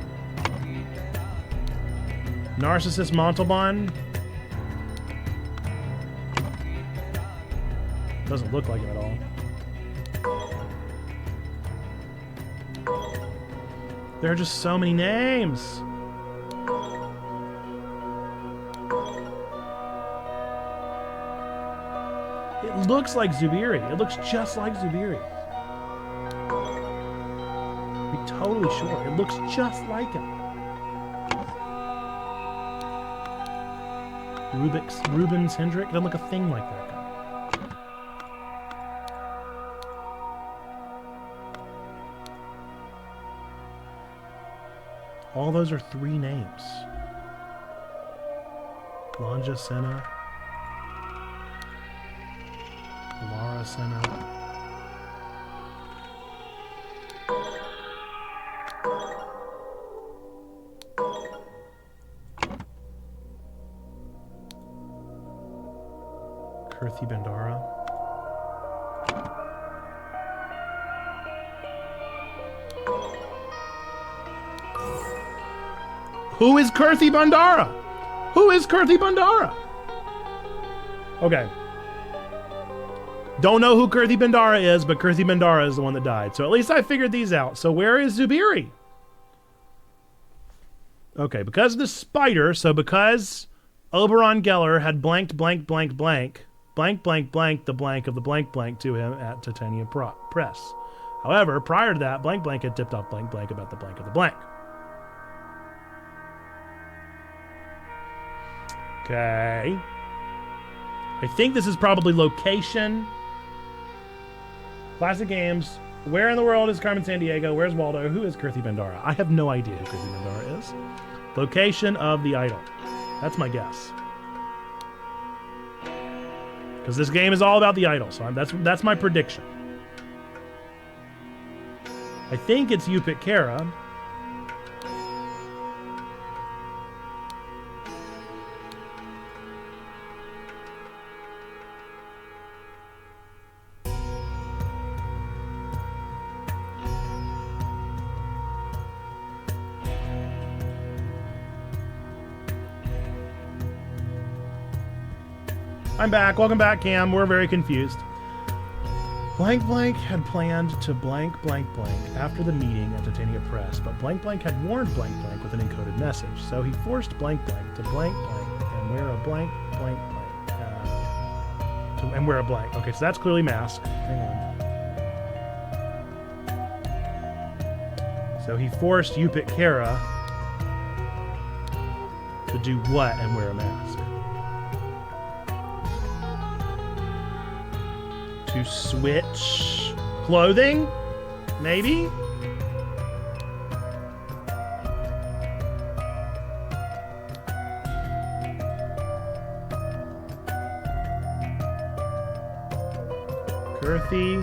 S1: Narcissus Montalban. Doesn't look like it at all. There are just so many names. It looks like Zubiri. It looks just like Zubiri. Be totally sure. It looks just like him. Rubens Hendrick. Doesn't look a thing like that guy. All those are 3 names. Lanja Senna. Lara Senna. Kirthi Bandara. Who is Kirthi Bandara? Who is Kirthi Bandara? Okay. Don't know who Kirthi Bandara is, but Kirthi Bandara is the one that died. So at least I figured these out. So where is Zubiri? Okay, because of the spider, so because Oberon Geller had blanked blank blank blank blank blank blank the blank of the blank blank to him at Titania Press. However, prior to that, blank blank had tipped off blank blank about the blank of the blank. Okay. I think this is probably location. Classic games. Where in the world is Carmen Sandiego? Where's Waldo? Who is Kirthi Bandara? I have no idea who Kirthi Bandara is. Location of the idol. That's my guess. Because this game is all about the idol, so that's my prediction. I think it's Yupik Kara. I'm back. Welcome back, Cam. We're very confused. Blank Blank had planned to blank blank blank after the meeting at Titania Press, but Blank Blank had warned Blank Blank with an encoded message, so he forced Blank Blank to blank blank and wear a blank blank blank. And wear a blank. Okay, so that's clearly masked. Hang on. So he forced Yupik Kara to do what and wear a mask? To switch clothing? Maybe? Kirthi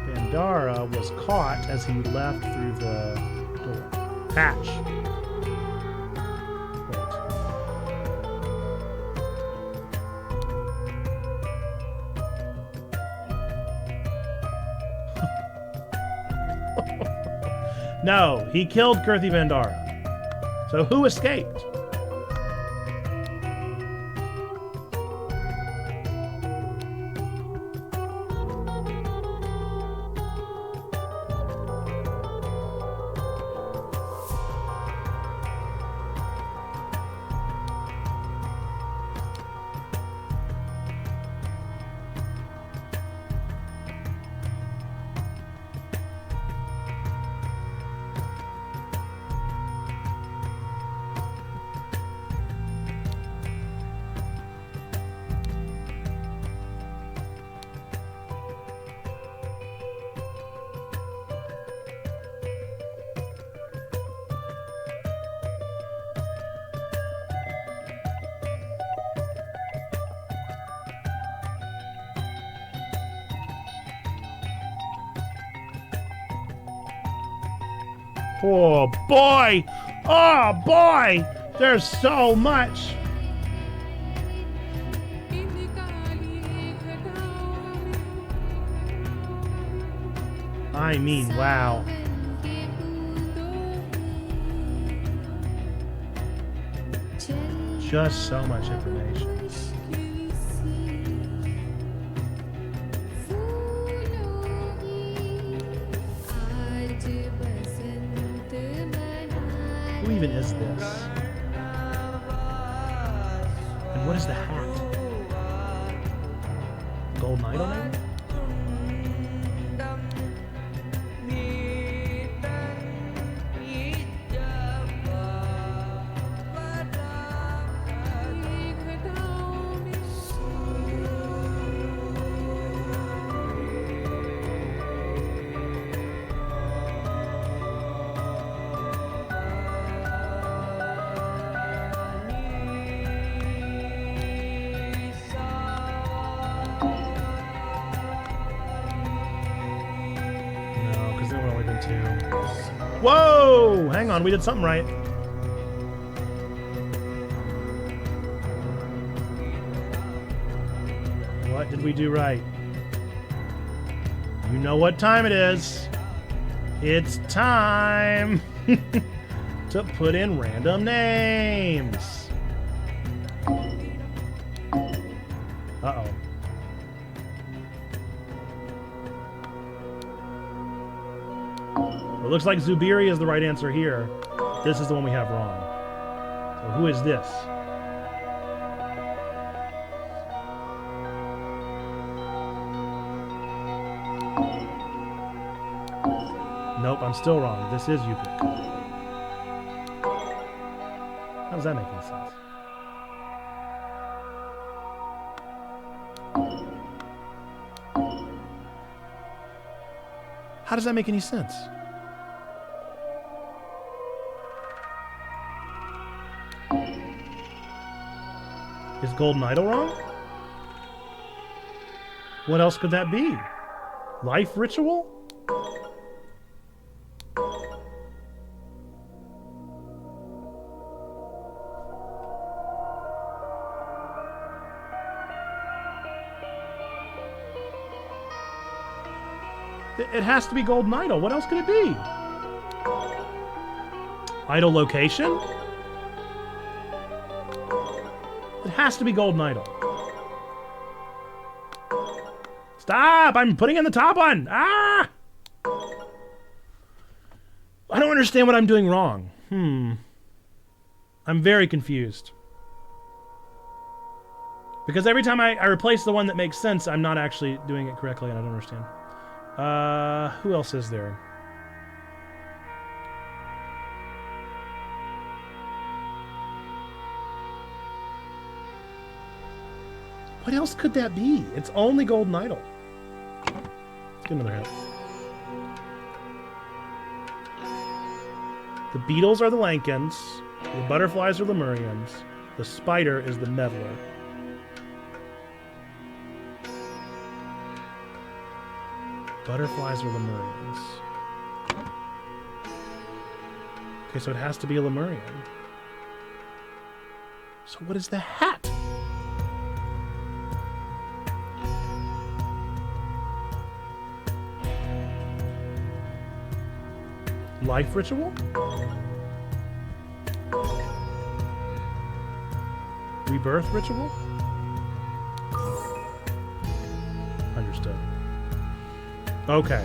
S1: Bandara was caught as he left through the door. Patch. No, he killed Kirthi Bandara. So who escaped? Oh boy! Oh boy! There's so much! I mean, wow. Just so much information. Who even is this? And what is the hat? Golden Idol, maybe? Whoa! Hang on, we did something right. What did we do right? You know what time it is. It's time to put in random names. Uh-oh. It looks like Zubiri is the right answer here. This is the one we have wrong. So who is this? Nope, I'm still wrong. This is Yupik. How does that make any sense? How does that make any sense? Is Golden Idol wrong? What else could that be? Life ritual? It has to be Golden Idol. What else could it be? Idol location? It has to be Golden Idol. Stop! I'm putting in the top one! Ah! I don't understand what I'm doing wrong. I'm very confused. Because every time I replace the one that makes sense, I'm not actually doing it correctly, and I don't understand. Who else is there? What else could that be? It's only Golden Idol. Let's get another hint. The beetles are the Lankans. The butterflies are Lemurians. The spider is the meddler. Butterflies are Lemurians. Okay, so it has to be a Lemurian. So what is the hat? Life ritual? Rebirth ritual? Understood. Okay.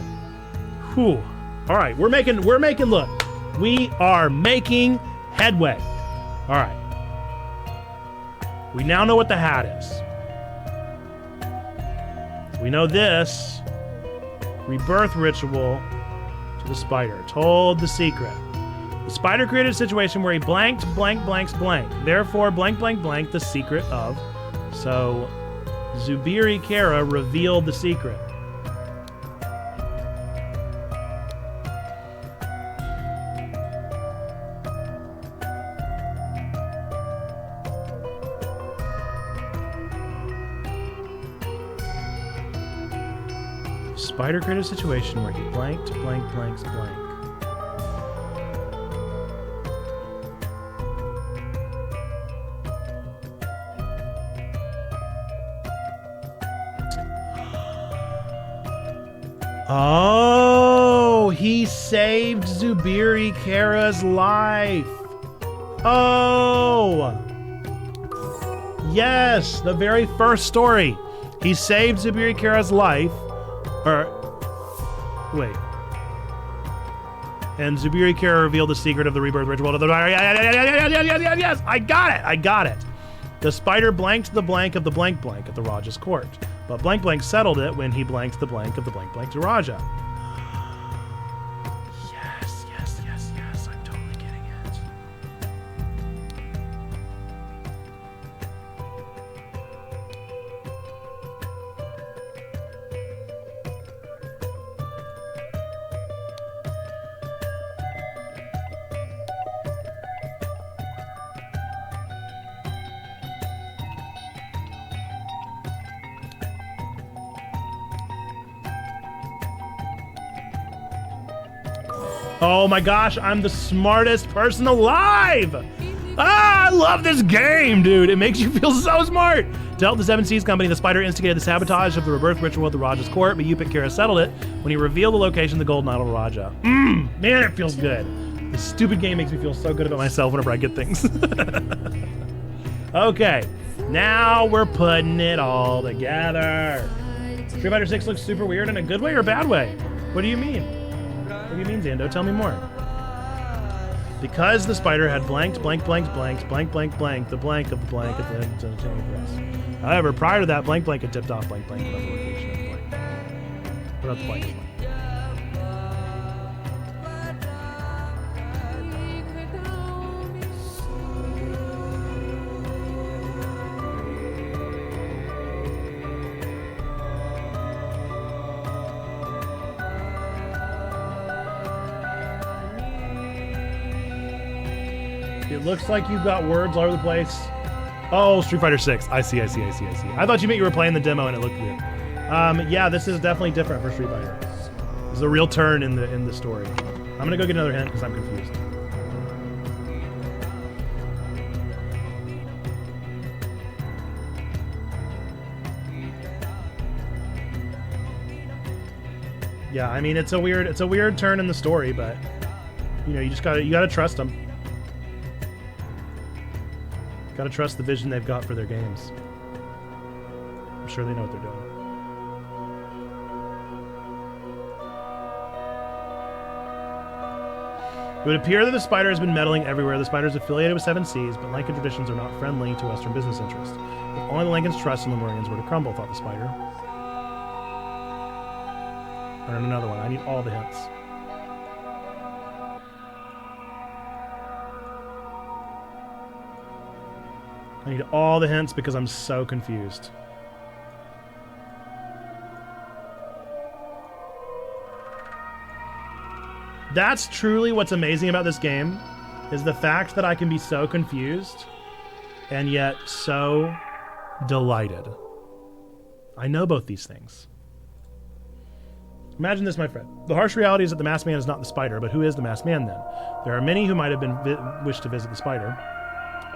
S1: Whew. All right, we're making look. We are making headway. All right. We now know what the hat is. We know this. Rebirth ritual to the spider. Told the secret. The spider created a situation where he blanked, blank, blanks, blank. Therefore, blank, blank, blank, the secret of. So, Zubiri Kara revealed the secret. Spider created a situation where he blanked, blank, blanks, blank. Oh, he saved Zubiri Kara's life. Oh. Yes, the very first story. He saved Zubiri Kara's life. Wait. And Zubiri Kara revealed the secret of the rebirth ritual to the... Yes, I got it. The spider blanked the blank of the blank blank at the Raja's court. But blank blank settled it when he blanked the blank of the blank blank to Raja. Yes, I'm totally getting it. Oh my gosh, I'm the smartest person alive! Ah, I love this game, dude. It makes you feel so smart. To help the Seven Seas Company, the spider instigated the sabotage of the rebirth ritual at the Raja's court, but Yupik Kara settled it when he revealed the location of the golden idol to Raja. Man, it feels good. This stupid game makes me feel so good about myself whenever I get things. Okay, now we're putting it all together. Street Fighter 6 looks super weird in a good way or a bad way? What do you mean? What do you mean, Zando? Tell me more. Because the spider had blanked, blank, blank, blanked, blank, blank, blank, the blank of the blank at the end of the press. However, prior to that, blank, blank had tipped off blank, blank, about the location of the blank. What about the blank of the blank? It looks like you've got words all over the place. Oh, Street Fighter 6. I see. I thought you meant you were playing the demo and it looked weird. Yeah, this is definitely different for Street Fighter. There's a real turn in the story. I'm gonna go get another hint because I'm confused. Yeah, I mean it's a weird turn in the story, but you know, you gotta trust them. Gotta trust the vision they've got for their games. I'm sure they know what they're doing. It would appear that the spider has been meddling everywhere. The spider is affiliated with Seven Seas, but Lankan traditions are not friendly to Western business interests. If only the Lankans' trust in Lemurians were to crumble, thought the spider. And another one. I need all the hints. I need all the hints because I'm so confused. That's truly what's amazing about this game, is the fact that I can be so confused and yet so delighted. I know both these things. Imagine this, my friend. The harsh reality is that the masked man is not the spider, but who is the masked man then? There are many who might have been wished to visit the spider.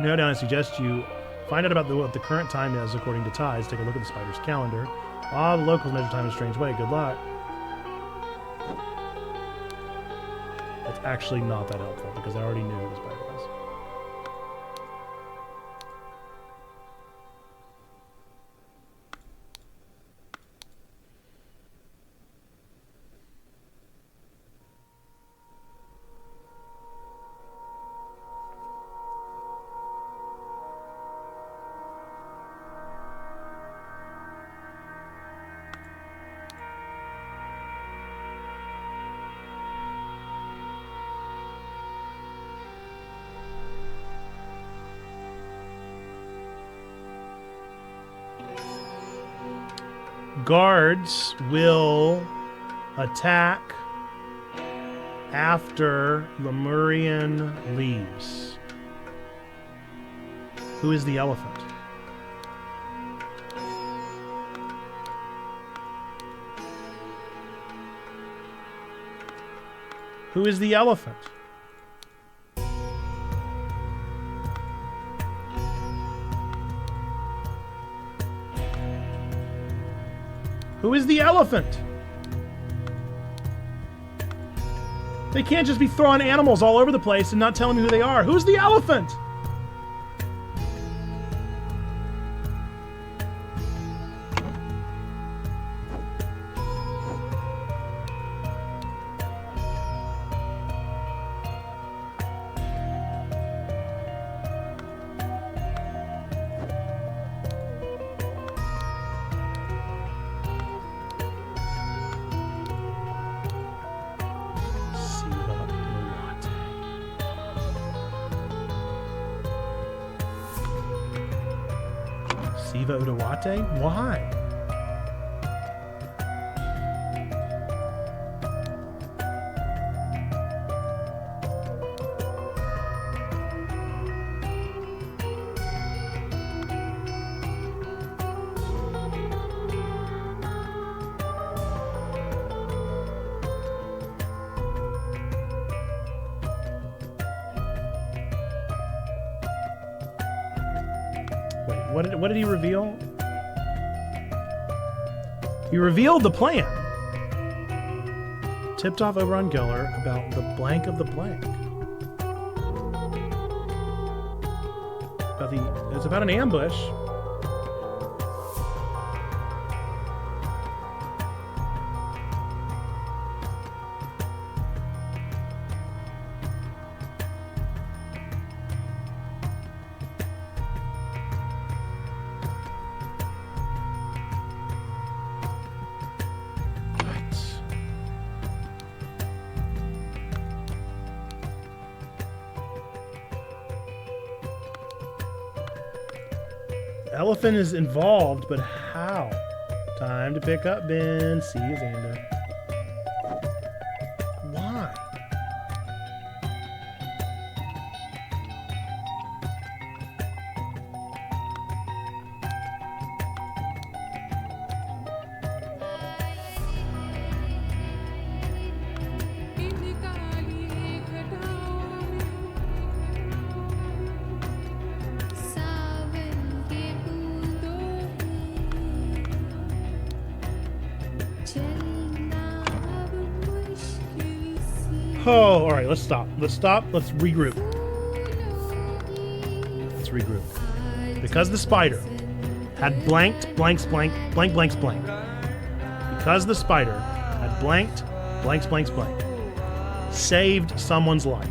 S1: No doubt I suggest you find out about what the current time is according to TWIG. Take a look at the spider's calendar. Ah, the locals measure time in a strange way. Good luck. It's actually not that helpful because I already knew who the spider was. Guards will attack after Lemurian leaves. Who is the elephant? Who is the elephant? Who is the elephant? They can't just be throwing animals all over the place and not telling me who they are. Who's the elephant? Siva Udawate? Why? What did he reveal? He revealed the plan. Tipped off over on Geller about the blank of the blank. It's about an ambush. Elephant is involved, but how? Time to pick up Ben. See you, Xander. Why? Oh, all right, let's stop. Let's stop. Let's regroup. Let's regroup. Because the spider had blanked, blanks, blank, blank, blanks, blank. Because the spider had blanked, blanks, blanks, blank. Saved someone's life.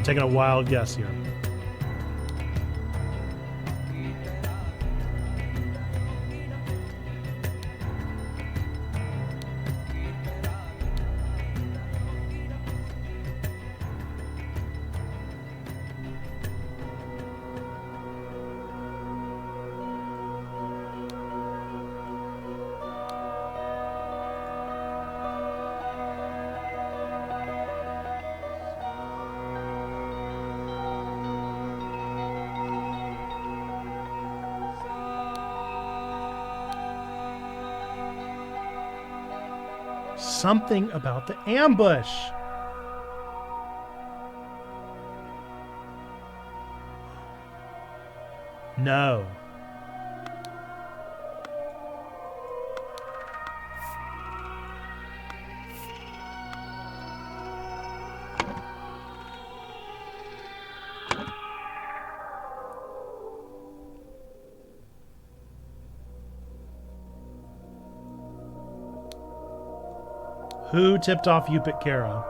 S1: Taking a wild guess here. Something about the ambush. No. Who tipped off Yupik Kara?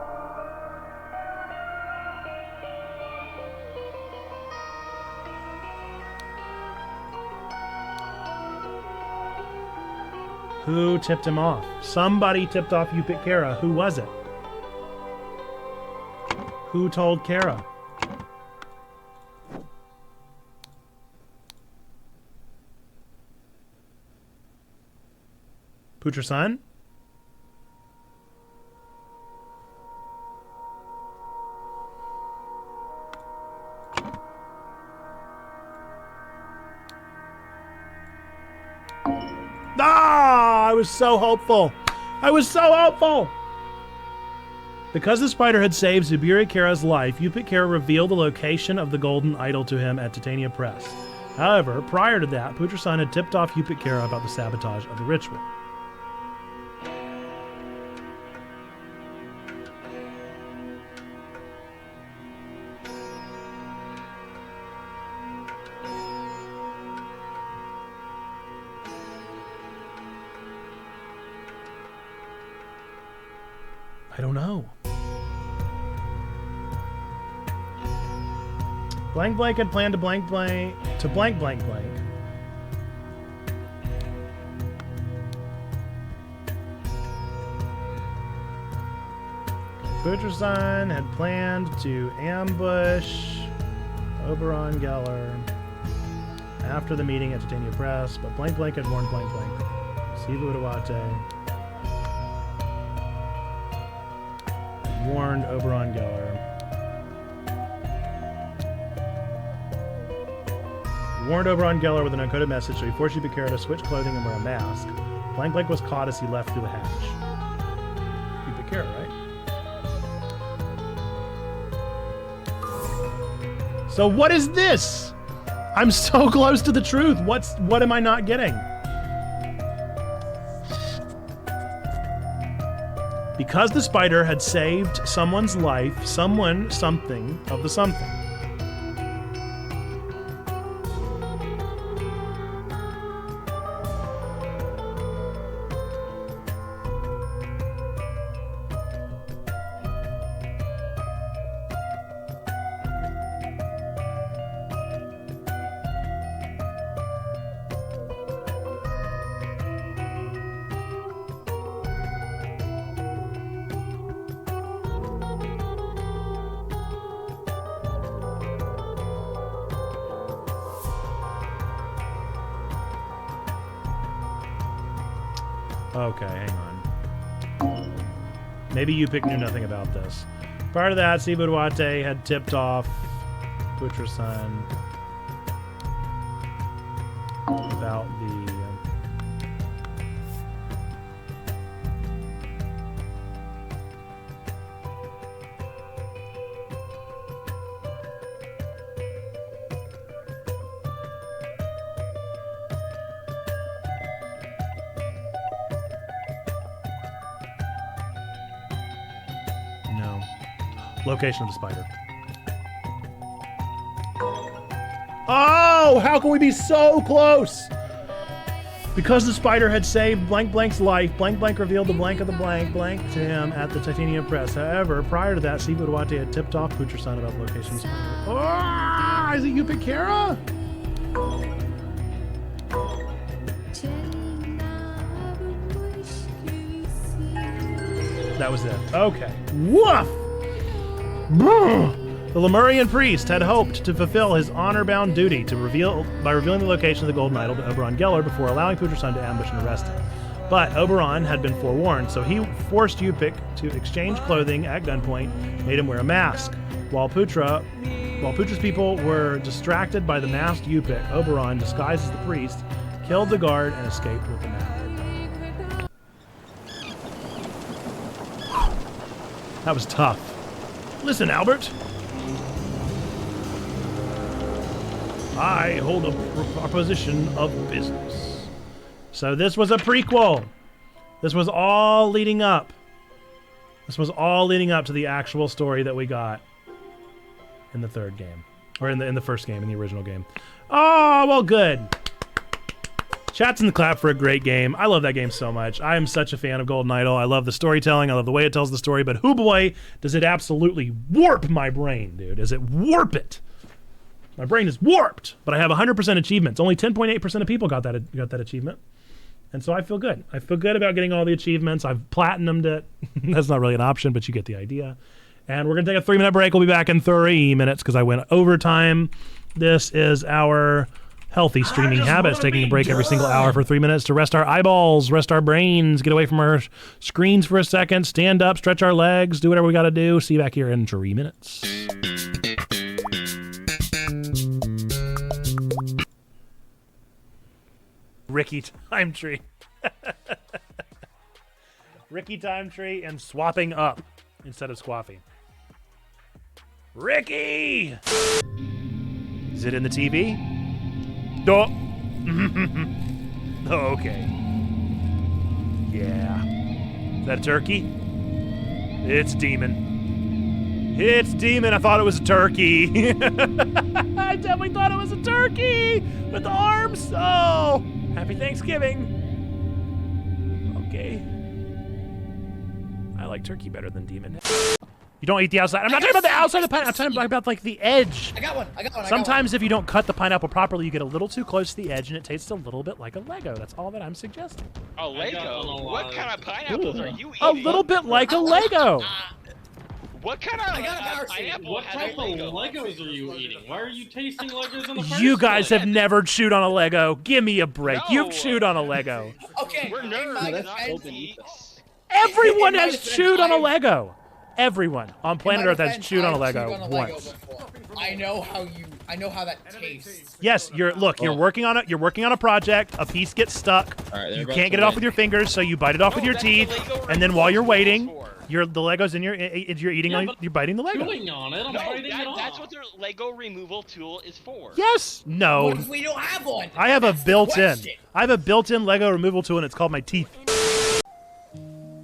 S1: Who tipped him off? Somebody tipped off Yupik Kara. Who was it? Who told Kara? Putra-san? Ah! I was so hopeful. I was so hopeful! Because the spider had saved Zubiri Kara's life, Yupik Kara revealed the location of the golden idol to him at Titania Press. However, prior to that, Putra-san had tipped off Yupik Kara about the sabotage of the ritual. I don't know. Blank Blank had planned to blank blank. Putra-san had planned to ambush Oberon Geller after the meeting at Titania Press, but Blank Blank had warned Blank Blank. Sivu Udawate warned Oberon Geller. Warned Oberon Geller with an encoded message, so he forced Yupik Kara to switch clothing and wear a mask. Blank Blank was caught as he left through the hatch. Yupik Kara, right? So what is this? I'm so close to the truth. What am I not getting? Because the spider had saved someone's life, someone, something of the something. Okay, hang on. Maybe Yupik knew nothing about this. Prior to that, Sibudwate had tipped off Putra-san about the... location of the spider. Oh, how can we be so close? Because the spider had saved Blank Blank's life, Blank Blank revealed the blank of the blank blank to him at the Titania Press. However, prior to that, Sibudwate had tipped off Putra-san about the location of the spider. Oh, is it Yupik Kara? That was it. Okay. Woof! The Lemurian priest had hoped to fulfill his honor-bound duty by revealing the location of the golden idol to Oberon Geller before allowing Putra-san to ambush and arrest him. But Oberon had been forewarned, so he forced Yupik to exchange clothing at gunpoint, made him wear a mask. While Putra's people were distracted by the masked Yupik, Oberon, disguised as the priest, killed the guard and escaped with the mask. That was tough. Listen, Albert. I hold a proposition of business. So this was a prequel. This was all leading up. This was all leading up to the actual story that we got in the third game. Or in the first game, in the original game. Oh, well, good. Chats in the clap for a great game. I love that game so much. I am such a fan of Golden Idol. I love the storytelling. I love the way it tells the story. But hoo boy, does it absolutely warp my brain, dude. Does it warp it? My brain is warped. But I have 100% achievements. Only 10.8% of people got that achievement. And so I feel good. I feel good about getting all the achievements. I've platinumed it. That's not really an option, but you get the idea. And we're going to take a 3-minute break. We'll be back in 3 minutes because I went overtime. This is our healthy streaming habits, taking a break every single hour for 3 minutes to rest our eyeballs, rest our brains, get away from our screens for a second, stand up, stretch our legs, do whatever we got to do. See you back here in 3 minutes. Ricky time tree. Ricky time tree and swapping up instead of squaffing. Ricky! Is it in the TV? Oh. Okay. Yeah. Is that a turkey? It's demon. It's demon. I thought it was a turkey. I definitely thought it was a turkey with the arms. Oh, happy Thanksgiving. Okay. I like turkey better than demon. You don't eat the outside. I'm not talking about the outside of the pineapple. I'm talking about like the edge.
S3: I got one.
S1: Sometimes if you don't cut the pineapple properly, you get a little too close to the edge and it tastes a little bit like a Lego. That's all that I'm suggesting.
S4: A Lego? What kind of pineapples are you eating?
S1: A little bit like a Lego.
S4: What kind of pineapple
S5: What
S4: has
S5: type
S4: a
S5: of
S4: Lego?
S5: Legos are you eating? Why are you tasting Legos in the first
S1: You guys
S5: place?
S1: have never chewed on a Lego. Give me a break.
S4: No.
S1: You've chewed on a Lego.
S3: Okay.
S4: We're nerds, not
S3: defense-
S4: geeks.
S1: Everyone
S3: In my
S1: has
S3: defense,
S1: chewed on a
S3: I've-
S1: Lego. Everyone on planet
S3: In my
S1: Earth has
S3: defense,
S1: chewed on a
S3: I've
S1: Lego
S3: chewed on a Lego
S1: once.
S3: before. I know how that tastes.
S1: Yes, you're working on it. You're working on a project. A piece gets stuck.
S5: Alright, they're
S1: You
S5: about
S1: can't
S5: to
S1: get it off
S5: win.
S1: with your fingers, so you bite it off with your
S4: No, that's the
S1: teeth.
S4: Lego
S1: And then while you're
S4: removal
S1: waiting,
S4: tool is for.
S1: the Legos in your you're eating
S5: Yeah,
S1: on,
S5: but
S1: you're biting the Lego.
S5: Chewing on it, I'm
S4: No,
S5: biting it off.
S4: that's what their Lego removal tool is for.
S1: Yes. No.
S3: What if we don't have one?
S1: I have a
S3: That's the
S1: built-in.
S3: question.
S1: I have a built-in Lego removal tool, and it's called my teeth.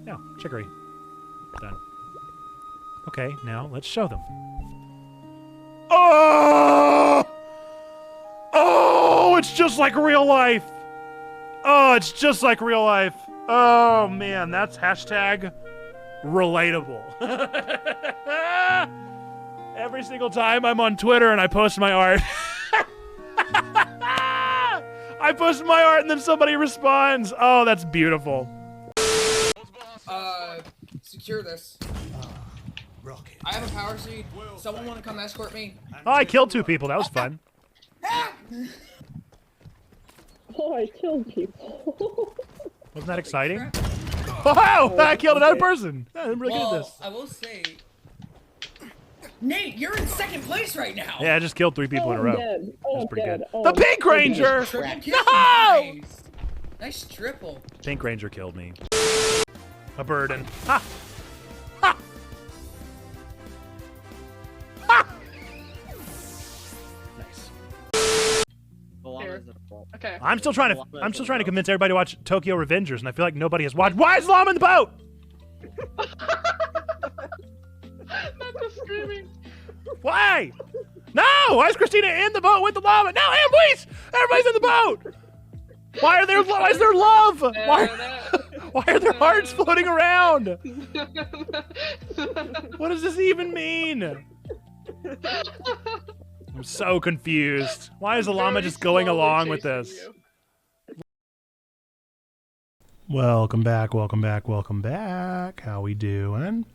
S1: No, chicory. Done. Okay, now let's show them. Oh! Oh, it's just like real life. Oh, it's just like real life. Oh man, that's hashtag relatable. Every single time I'm on Twitter and I post my art. I post my art and then somebody responds. Oh, that's beautiful.
S3: Secure this. I have a power seed. Someone want to come escort me?
S1: Oh, I killed 2 people. That was fun.
S6: Oh, I killed people.
S1: Wasn't that exciting? Oh, I killed another person. I'm really good at
S3: Well,
S1: this.
S3: I will say, Nate, you're in second place right now.
S1: Yeah, I just killed 3 people in a row.
S6: Dead.
S1: That was
S6: Oh,
S1: pretty
S6: dead.
S1: good.
S6: Oh,
S1: The Pink Ranger!
S3: Triple kill.
S1: No!
S3: Nice triple.
S1: Pink Ranger killed me. A burden. Ha! Ha! Ha! Nice.
S6: Okay.
S1: I'm still trying to convince everybody to watch Tokyo Revengers, and I feel like nobody has watched. Why is Llama in the boat?
S6: Not just screaming.
S1: Why? No! Why is Christina in the boat with the llama? No, please! Everybody's in the boat! Why is there love? Why are their hearts floating around? What does this even mean? I'm so confused. Why is the llama just going along with this? Welcome back, welcome back, welcome back. How we doing?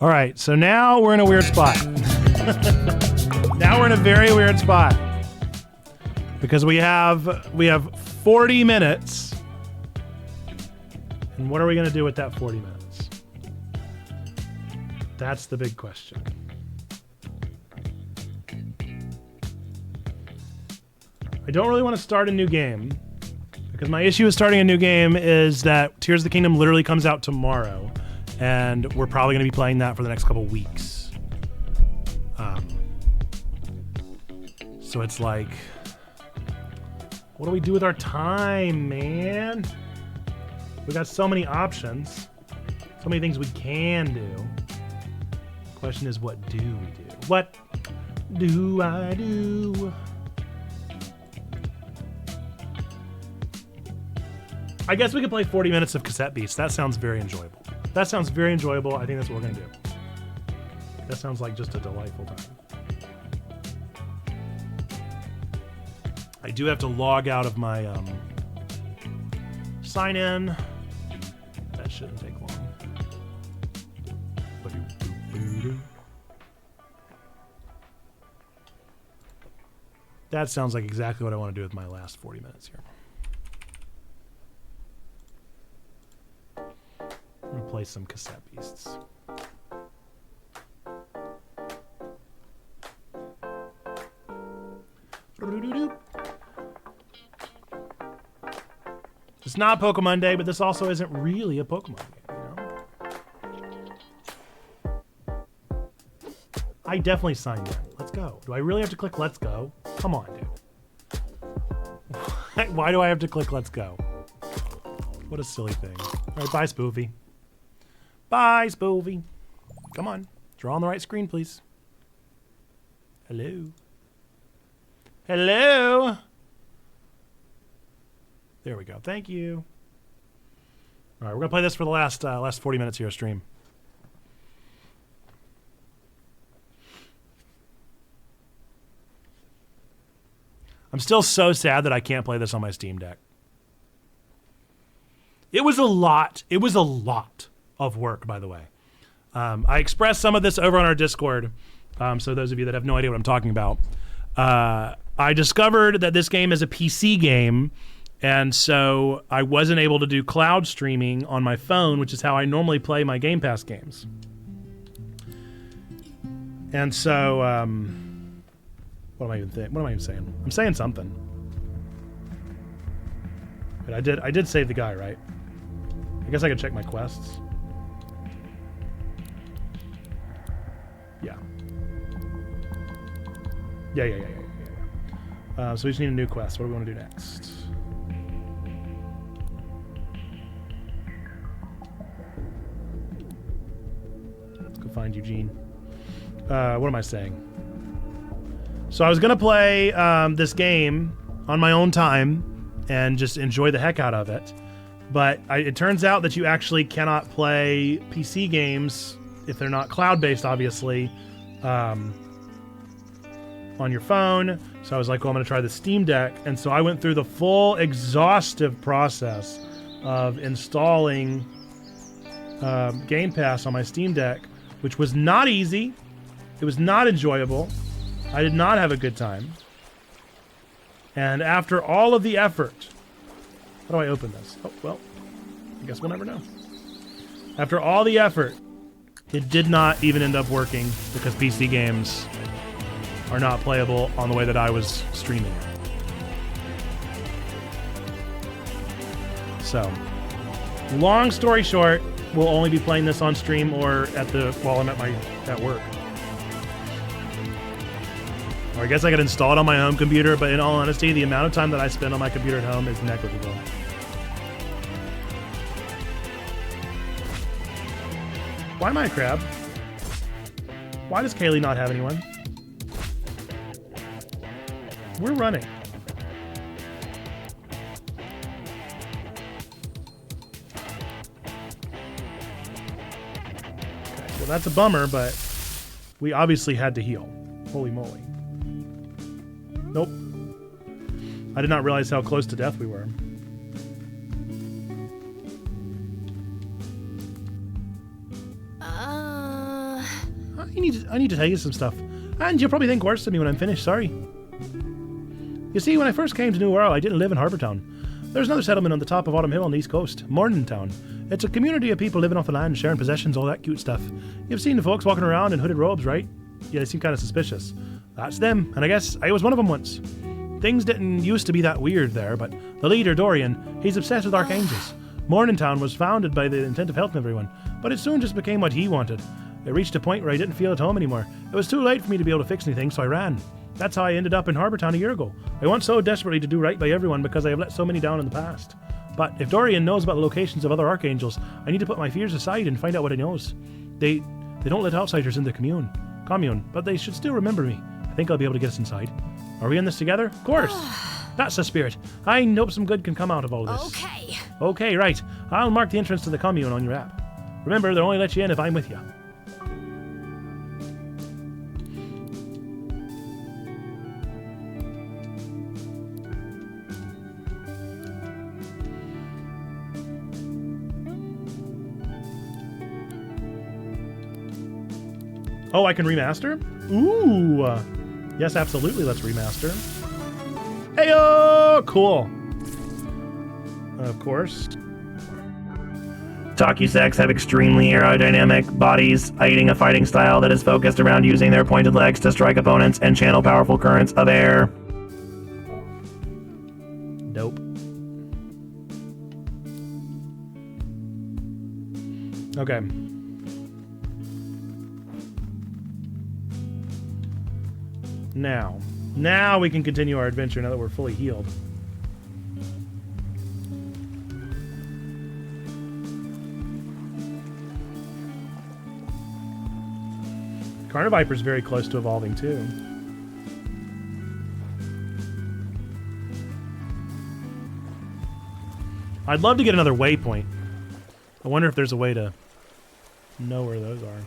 S1: All right, so now we're in a weird spot. Now we're in a very weird spot. Because we have 40 minutes. And what are we going to do with that 40 minutes? That's the big question. I don't really want to start a new game. Because my issue with starting a new game is that Tears of the Kingdom literally comes out tomorrow. And we're probably going to be playing that for the next couple weeks. So it's like, what do we do with our time, man? We got so many options. So many things we can do. The question is, what do we do? What do I do? I guess we could play 40 minutes of Cassette Beasts. That sounds very enjoyable. That sounds very enjoyable. I think that's what we're going to do. That sounds like just a delightful time. I do have to log out of my sign in. That shouldn't take long. That sounds like exactly what I want to do with my last 40 minutes here. I'm going to play some Cassette Beasts. It's not Pokemon Day, but this also isn't really a Pokemon game, you know? I definitely signed in. Let's go. Do I really have to click let's go? Come on, dude. Why do I have to click let's go? What a silly thing. All right, bye, Spoofy. Bye, Spoofy. Come on. Draw on the right screen, please. Hello. Hello. There we go. Thank you. All right, we're gonna play this for the last 40 minutes here of stream. I'm still so sad that I can't play this on my Steam Deck. It was a lot. It was a lot of work, by the way. I expressed some of this over on our Discord. So those of you that have no idea what I'm talking about, I discovered that this game is a PC game. And so I wasn't able to do cloud streaming on my phone, which is how I normally play my Game Pass games. And so, what am I even saying? I'm saying something. But I did save the guy, right? I guess I could check my quests. Yeah. Yeah. So we just need a new quest. What do we want to do next? Find Eugene. What am I saying? So I was gonna play this game on my own time and just enjoy the heck out of it, but it turns out that you actually cannot play PC games if they're not cloud-based, obviously, on your phone. So I was like, well, I'm gonna try the Steam Deck, and so I went through the full exhaustive process of installing Game Pass on my Steam Deck, which was not easy. It was not enjoyable. I did not have a good time. And after all of the effort, how do I open this? Oh, well, I guess we'll never know. After all the effort, it did not even end up working because PC games are not playable on the way that I was streaming. So, long story short, we'll only be playing this on stream or while I'm at work. Or I guess I could install it on my home computer, but in all honesty, the amount of time that I spend on my computer at home is negligible. Why am I a crab? Why does Kaylee not have anyone? We're running. Well, that's a bummer, but we obviously had to heal. Holy moly. Nope. I did not realize how close to death we were. I need to tell you some stuff. And you'll probably think worse of me when I'm finished, sorry. You see, when I first came to New World, I didn't live in Harbortown. There's another settlement on the top of Autumn Hill on the east coast, Morningtown. It's a community of people living off the land, sharing possessions, all that cute stuff. You've seen the folks walking around in hooded robes, right? Yeah, they seem kind of suspicious. That's them, and I guess I was one of them once. Things didn't used to be that weird there, but the leader, Dorian, he's obsessed with archangels. Morningtown was founded by the intent of helping everyone, but it soon just became what he wanted. It reached a point where I didn't feel at home anymore. It was too late for me to be able to fix anything, so I ran. That's how I ended up in Harbortown a year ago. I want so desperately to do right by everyone because I have let so many down in the past. But if Dorian knows about the locations of other archangels, I need to put my fears aside and find out what he knows. They don't let outsiders in the commune, but they should still remember me. I think I'll be able to get us inside. Are we in this together? Of course. That's the spirit. I hope some good can come out of all this.
S7: Okay.
S1: Okay, right. I'll mark the entrance to the commune on your app. Remember, they'll only let you in if I'm with you. Oh, I can remaster? Ooh. Yes, absolutely. Let's remaster. Heyo! Cool. Of course.
S7: Takuseks have extremely aerodynamic bodies, aiding a fighting style that is focused around using their pointed legs to strike opponents and channel powerful currents of air.
S1: Dope. Okay. Now we can continue our adventure now that we're fully healed. Carniviper's very close to evolving too. I'd love to get another waypoint. I wonder if there's a way to know where those are.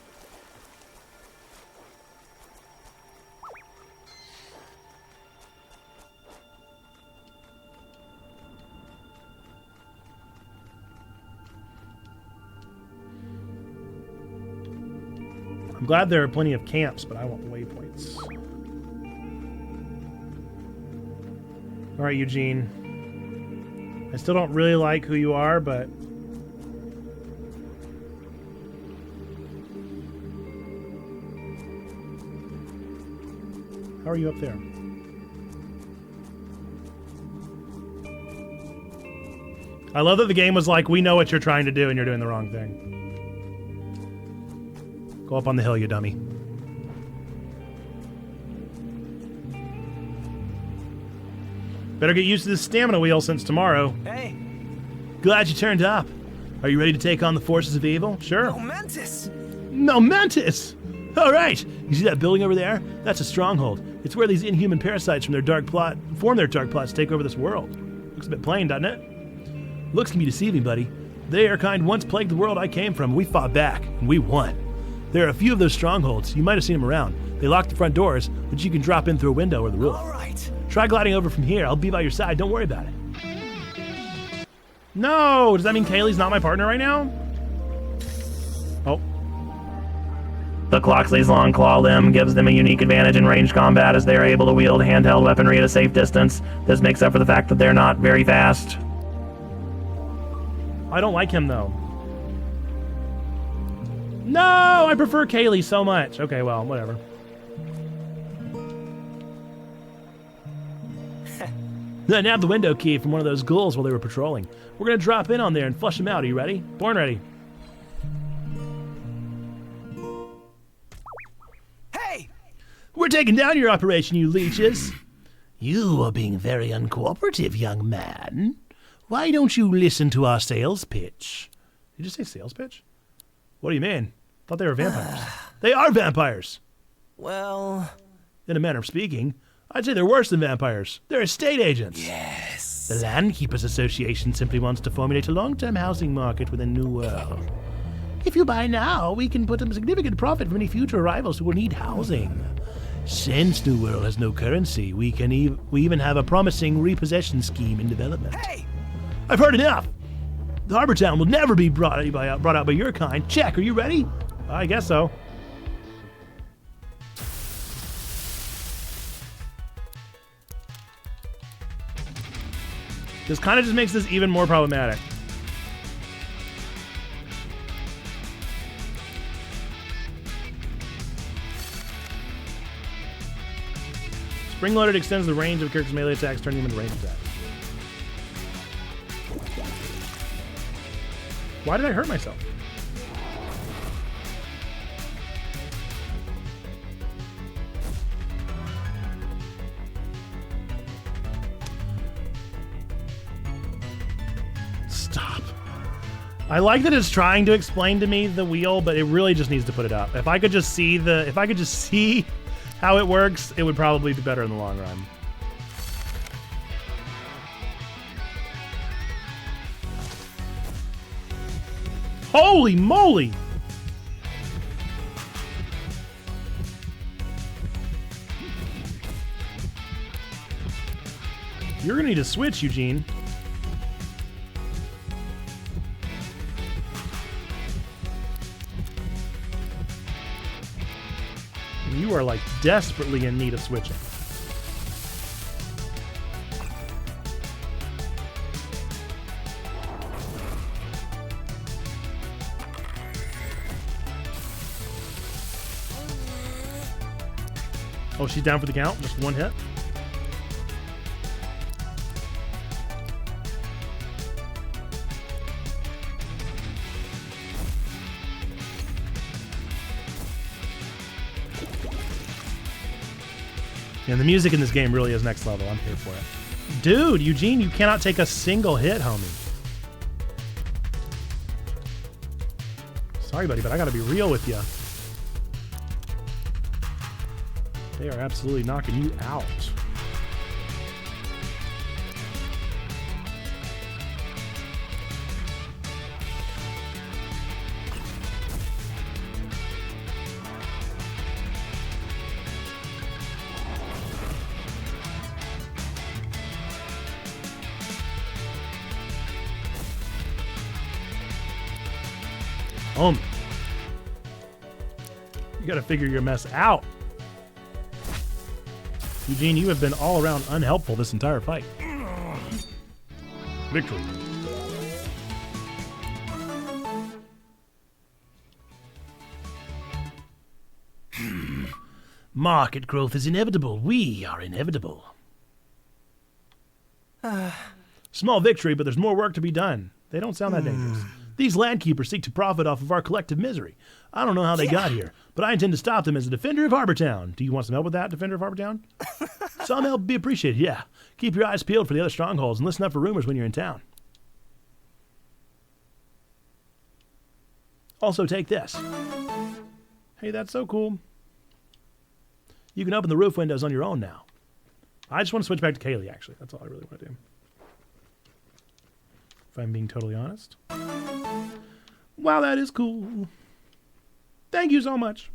S1: I'm glad there are plenty of camps, but I want waypoints. All right, Eugene. I still don't really like who you are, but how are you up there? I love that the game was like, we know what you're trying to do and you're doing the wrong thing. Go up on the hill, you dummy. Better get used to this stamina wheel since tomorrow.
S8: Hey.
S1: Glad you turned up. Are you ready to take on the forces of evil? Sure.
S8: Momentous.
S1: Momentous! All right. You see that building over there? That's a stronghold. It's where these inhuman parasites form their dark plots to take over this world. Looks a bit plain, doesn't it? Looks can be deceiving, buddy. They, our kind, once plagued the world I came from. We fought back, and we won. There are a few of those strongholds. You might have seen them around. They lock the front doors, but you can drop in through a window or the roof.
S8: All right.
S1: Try gliding over from here. I'll be by your side. Don't worry about it. No! Does that mean Kaylee's not my partner right now? Oh.
S7: The Cloxley's long claw limb gives them a unique advantage in ranged combat as they are able to wield handheld weaponry at a safe distance. This makes up for the fact that they're not very fast.
S1: I don't like him, though. No! I prefer Kaylee so much. Okay, well, whatever. I nabbed the window key from one of those ghouls while they were patrolling. We're gonna drop in on there and flush them out. Are you ready? Born ready.
S8: Hey!
S1: We're taking down your operation, you leeches. You are being very uncooperative, young man. Why don't you listen to our sales pitch? Did you say sales pitch? What do you mean? Thought they were vampires. They are vampires!
S8: Well...
S1: In a manner of speaking, I'd say they're worse than vampires. They're estate agents.
S8: Yes.
S1: The Landkeepers Association simply wants to formulate a long-term housing market within New World. If you buy now, we can put a significant profit for any future arrivals who will need housing. Since New World has no currency, we even have a promising repossession scheme in development.
S8: Hey!
S1: I've heard enough! The Harbor Town will never be brought out by your kind. Check, are you ready? I guess so. This kind of just makes this even more problematic. Spring-loaded extends the range of a character's melee attacks, turning them into ranged attacks. Why did I hurt myself? Stop. I like that it's trying to explain to me the wheel, but it really just needs to put it up. If I could just see how it works, it would probably be better in the long run. Holy moly! You're gonna need a switch, Eugene. You are like desperately in need of switching. Oh, she's down for the count. Just one hit. And the music in this game really is next level. I'm here for it. Dude, Eugene, you cannot take a single hit, homie. Sorry, buddy, but I gotta be real with you. They are absolutely knocking you out. You gotta figure your mess out. Eugene, you have been all around unhelpful this entire fight. Victory. Market growth is inevitable. We are inevitable. Small victory, but there's more work to be done. They don't sound that dangerous. These landkeepers seek to profit off of our collective misery. I don't know how they got here, but I intend to stop them as a defender of Harbortown. Do you want some help with that, defender of Harbortown? Some help would be appreciated, yeah. Keep your eyes peeled for the other strongholds and listen up for rumors when you're in town. Also, take this. Hey, that's so cool. You can open the roof windows on your own now. I just want to switch back to Kaylee, actually. That's all I really want to do. If I'm being totally honest. Wow, that is cool. Thank you so much.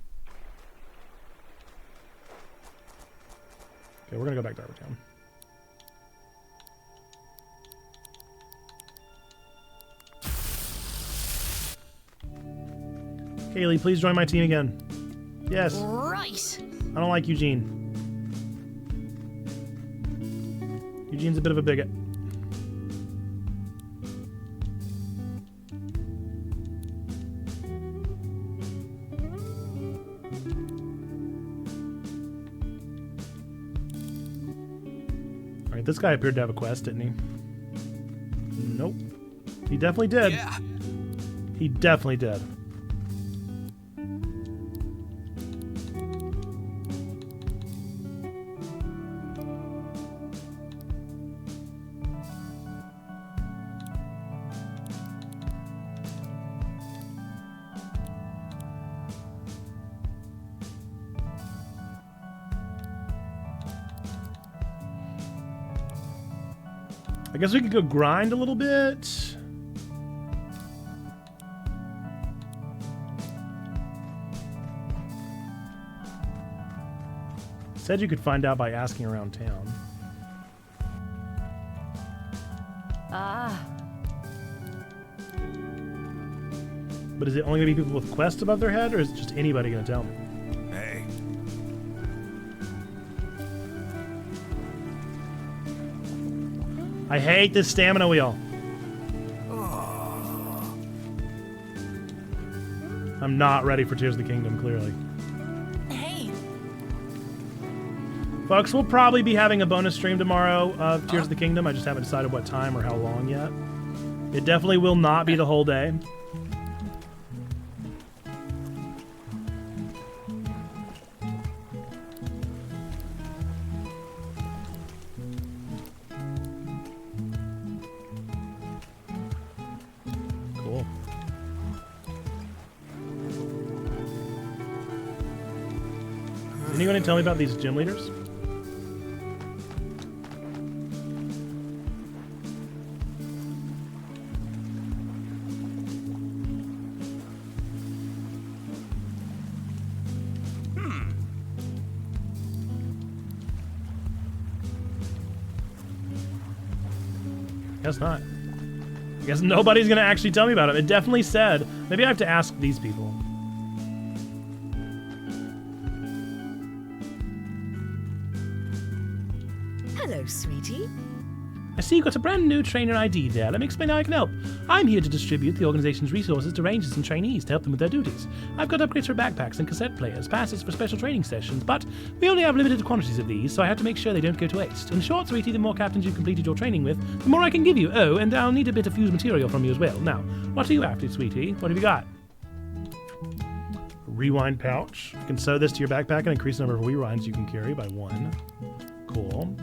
S1: Okay, we're going to go back to Harbortown. Kaylee, please join my team again. Yes.
S9: Right.
S1: I don't like Eugene. Eugene's a bit of a bigot. Alright, this guy appeared to have a quest, didn't he? Nope. He definitely did.
S8: Yeah.
S1: He definitely did. I guess we could go grind a little bit. Said you could find out by asking around town. But is it only going to be people with quests above their head, or is it just anybody going to tell me?
S8: Hey.
S1: I hate this stamina wheel. I'm not ready for Tears of the Kingdom, clearly.
S9: Hey.
S1: Folks, we'll probably be having a bonus stream tomorrow of Tears of the Kingdom. I just haven't decided what time or how long yet. It definitely will not be the whole day. Cool. Is anyone going to tell me about these gym leaders? Guess not. I guess nobody's gonna actually tell me about it. It definitely said. Maybe I have to ask these people.
S9: Hello, sweetie.
S7: I see you got a brand new trainer ID there. Let me explain how I can help. I'm here to distribute the organization's resources to rangers and trainees to help them with their duties. I've got upgrades for backpacks and cassette players, passes for special training sessions, but we only have limited quantities of these, so I have to make sure they don't go to waste. In short, sweetie, the more captains you've completed your training with, the more I can give you. Oh, and I'll need a bit of fused material from you as well. Now, what are you after, sweetie? What have you got? Rewind pouch. You can sew this to your backpack and increase the number of rewinds you can carry by 1. Cool.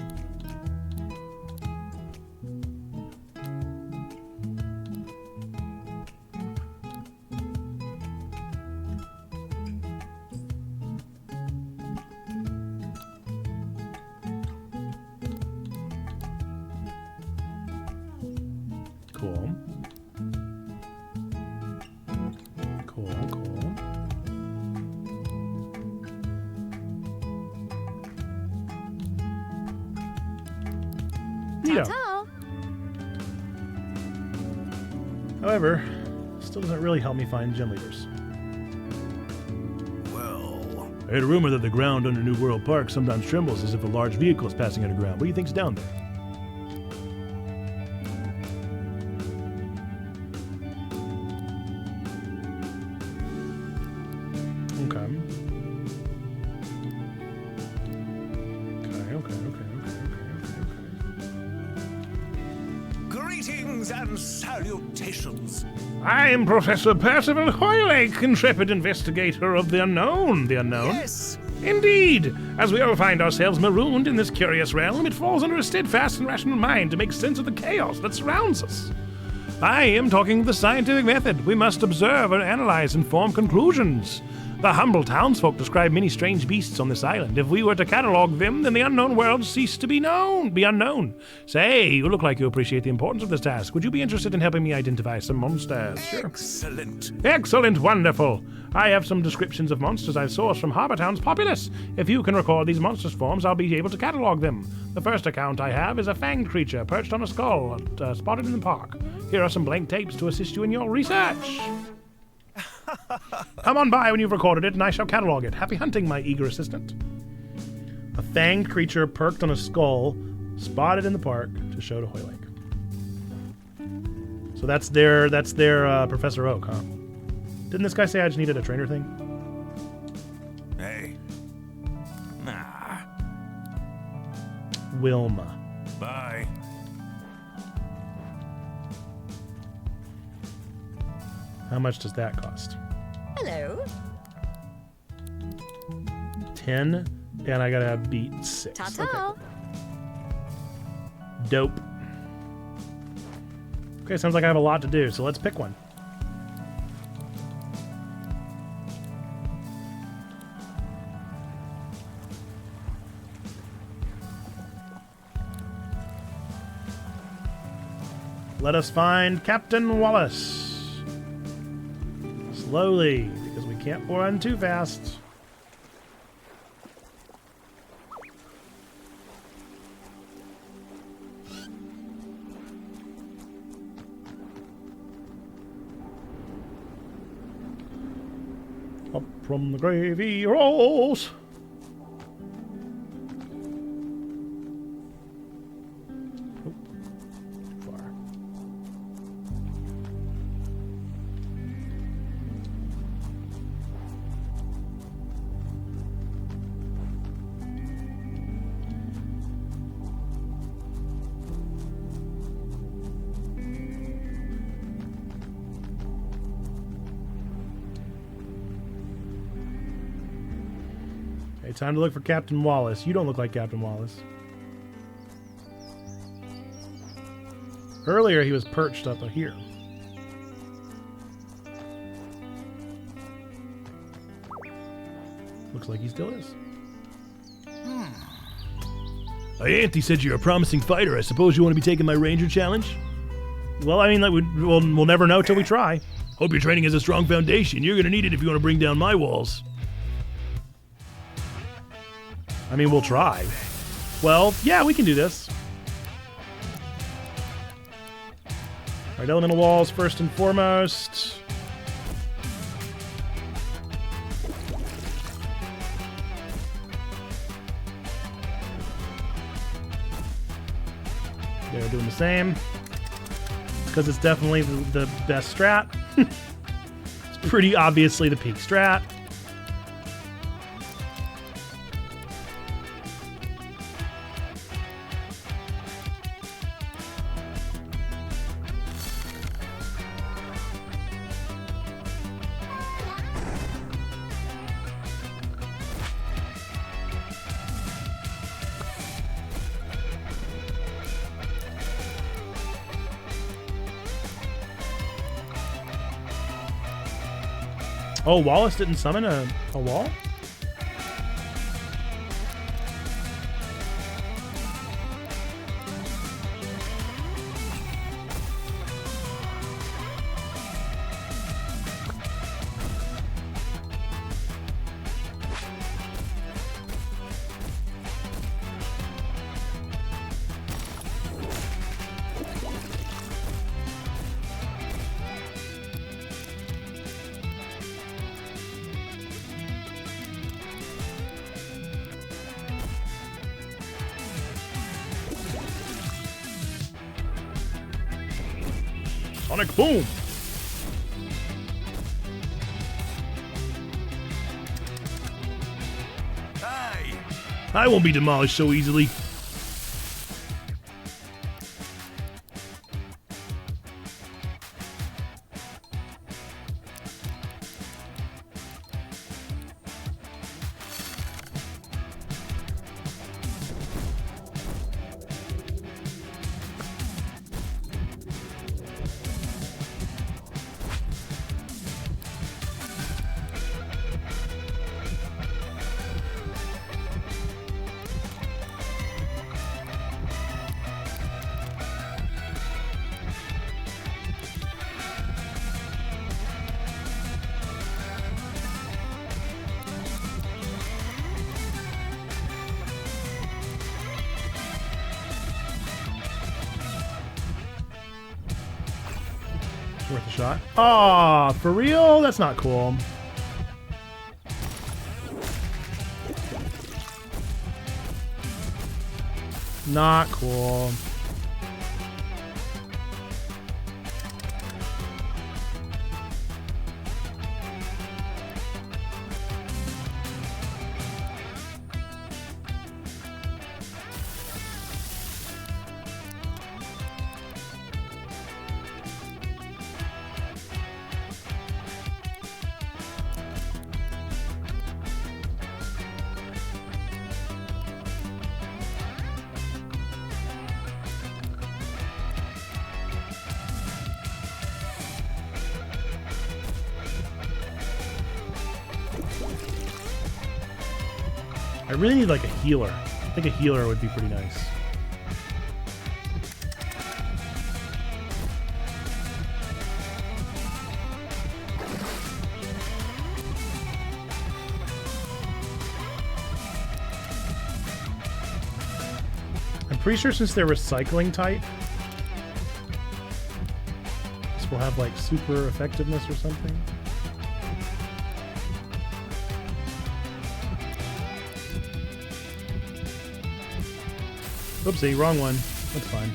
S7: Cool. Cool, cool. Neato. However, still doesn't really help me find gym leaders.
S8: Well,
S7: I heard a rumor that the ground under New World Park sometimes trembles as if a large vehicle is passing underground. What do you think's down there?
S8: greetings and salutations.
S7: I'm Professor Percival Hoylake, intrepid investigator of the unknown. The unknown?
S8: Yes.
S7: Indeed. As we all find ourselves marooned in this curious realm, it falls under a steadfast and rational mind to make sense of the chaos that surrounds us. I am talking of the scientific method. We must observe and analyze and form conclusions. The humble townsfolk describe many strange beasts on this island. If we were to catalog them, then the unknown world ceased to be unknown. Say, you look like you appreciate the importance of this task. Would you be interested in helping me identify some monsters? Sure.
S8: Excellent.
S7: Excellent, wonderful. I have some descriptions of monsters I've sourced from Harbor Town's populace. If you can record these monsters' forms, I'll be able to catalog them. The first account I have is a fanged creature perched on a skull, spotted in the park. Here are some blank tapes to assist you in your research. Come on by when you've recorded it, and I shall catalog it. Happy hunting, my eager assistant. A fanged creature perched on a skull, spotted in the park, to show to Hoylake. So that's their Professor Oak, huh? Didn't this guy say I just needed a trainer thing?
S8: Hey. Nah.
S7: Wilma.
S8: Bye.
S7: How much does that cost?
S9: Hello.
S7: 10, and I gotta beat 6.
S9: Ta-ta.
S7: Okay. Dope. Okay, sounds like I have a lot to do, so let's pick one. Let us find Captain Wallace. Slowly, because we can't run too fast. Up from the gravy rolls. Time to look for Captain Wallace. You don't look like Captain Wallace. Earlier, he was perched up here. Looks like he still is. Hey, Auntie said you're a promising fighter. I suppose you want to be taking my Ranger challenge? Well, I mean, like, we'll never know till we try. Hope your training has a strong foundation. You're going to need it if you want to bring down my walls. I mean, we'll try. Well, yeah, we can do this. All right, elemental walls first and foremost.
S1: They're doing the same. Because it's definitely the best strat. It's pretty obviously the peak strat. Oh, Wallace didn't summon a wall? Sonic boom!
S8: Aye.
S1: I won't be demolished so easily. Worth a shot. Aw, for real? That's not cool. Not cool. I really need like a healer. I think a healer would be pretty nice. I'm pretty sure since they're recycling type, this will have like super effectiveness or something. Oopsie, wrong one. That's fine.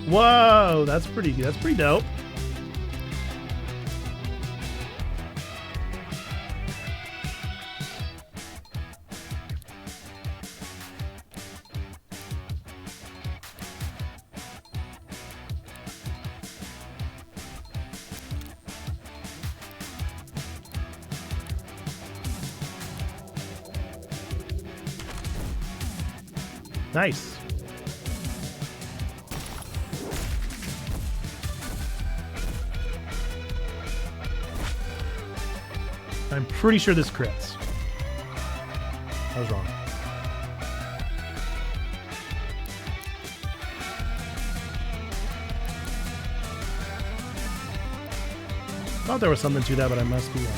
S1: Whoa, that's pretty dope. Nice. I'm pretty sure this crits. I was wrong. Thought there was something to that, but I must be wrong.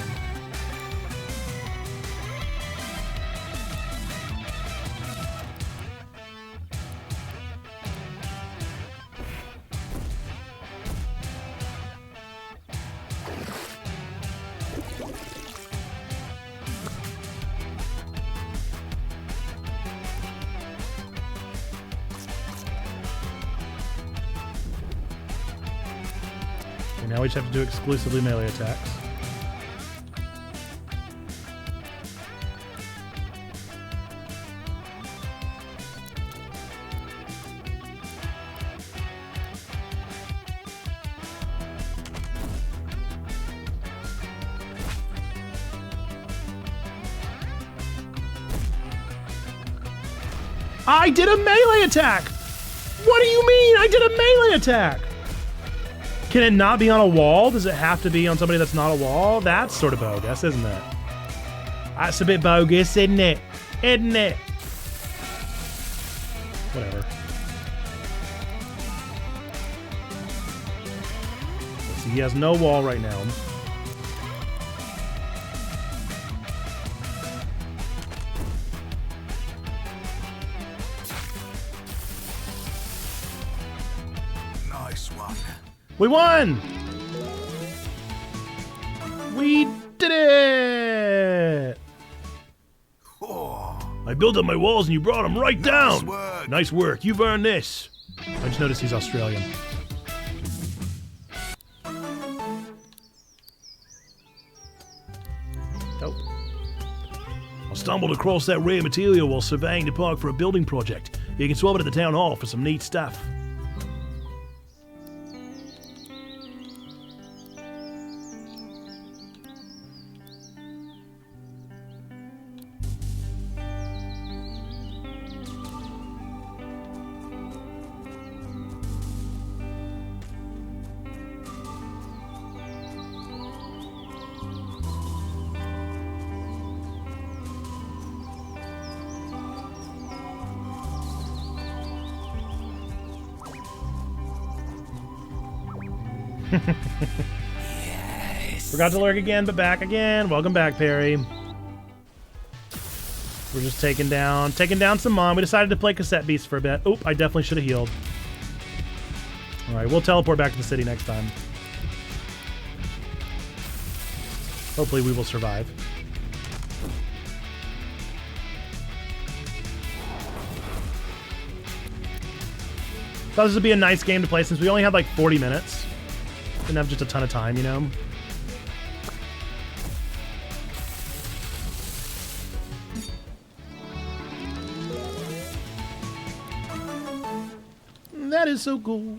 S1: Now we just have to do exclusively melee attacks. I did a melee attack! What do you mean? I did a melee attack! Can it not be on a wall? Does it have to be on somebody that's not a wall? That's sort of bogus, isn't it? That's a bit bogus, isn't it? Isn't it? Whatever. Let's see, he has no wall right now. We won! We did it!
S8: Oh,
S7: I built up my walls and you brought them right down.
S8: work.
S7: Nice work. You've earned this.
S1: I just noticed he's Australian.
S7: Nope. I stumbled across that rare material while surveying the park for a building project. You can swap it at the town hall for some neat stuff.
S8: Yes.
S1: Forgot to lurk again, but back again. Welcome back, Perry. We're just taking down some mom. We decided to play Cassette Beasts for a bit. Oop, I definitely should have healed. All right, we'll teleport back to the city next time. Hopefully we will survive. Thought this would be a nice game to play since we only had like 40 minutes. Didn't have just a ton of time, you know? That is so cool.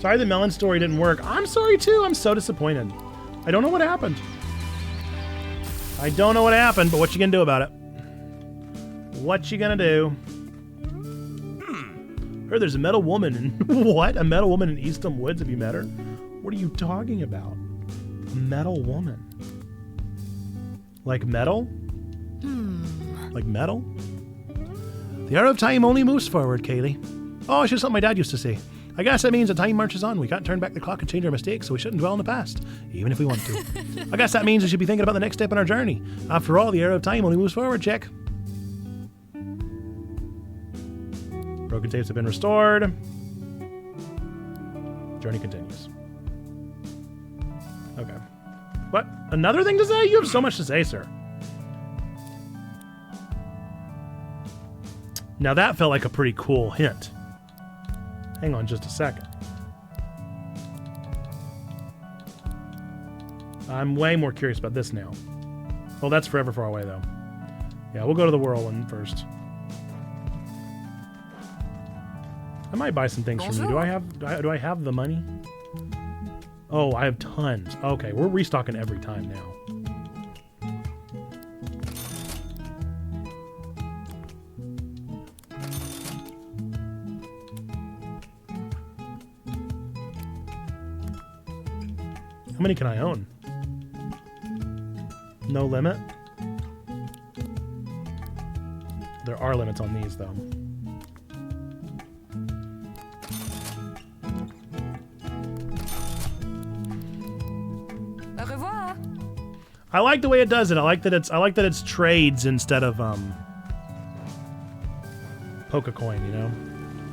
S1: Sorry the melon story didn't work. I'm sorry too. I'm so disappointed. I don't know what happened. I don't know what happened, but what you gonna do about it? What you gonna do? Heard there's a metal woman in... What? A metal woman in Eastham Woods? Have you met her? What are you talking about? A metal woman? Like metal? Like metal? The arrow of time only moves forward, Kaylee. Oh, it's just something my dad used to say. I guess that means that time marches on. We can't turn back the clock and change our mistakes, so we shouldn't dwell in the past, even if we want to. I guess that means we should be thinking about the next step in our journey. After all, the arrow of time only moves forward, check. Broken tapes have been restored. Journey continues. Okay. What? Another thing to say? You have so much to say, sir. Now that felt like a pretty cool hint. Hang on just a second. I'm way more curious about this now. Well, that's forever far away, though. Yeah, we'll go to the whirlwind first. I might buy some things from you. Do I have the money? Oh, I have tons. Okay, we're restocking every time now. How many can I own? No limit? There are limits on these, though.
S9: Au revoir.
S1: I like the way it does it. I like that it's trades instead of poke coin, you know?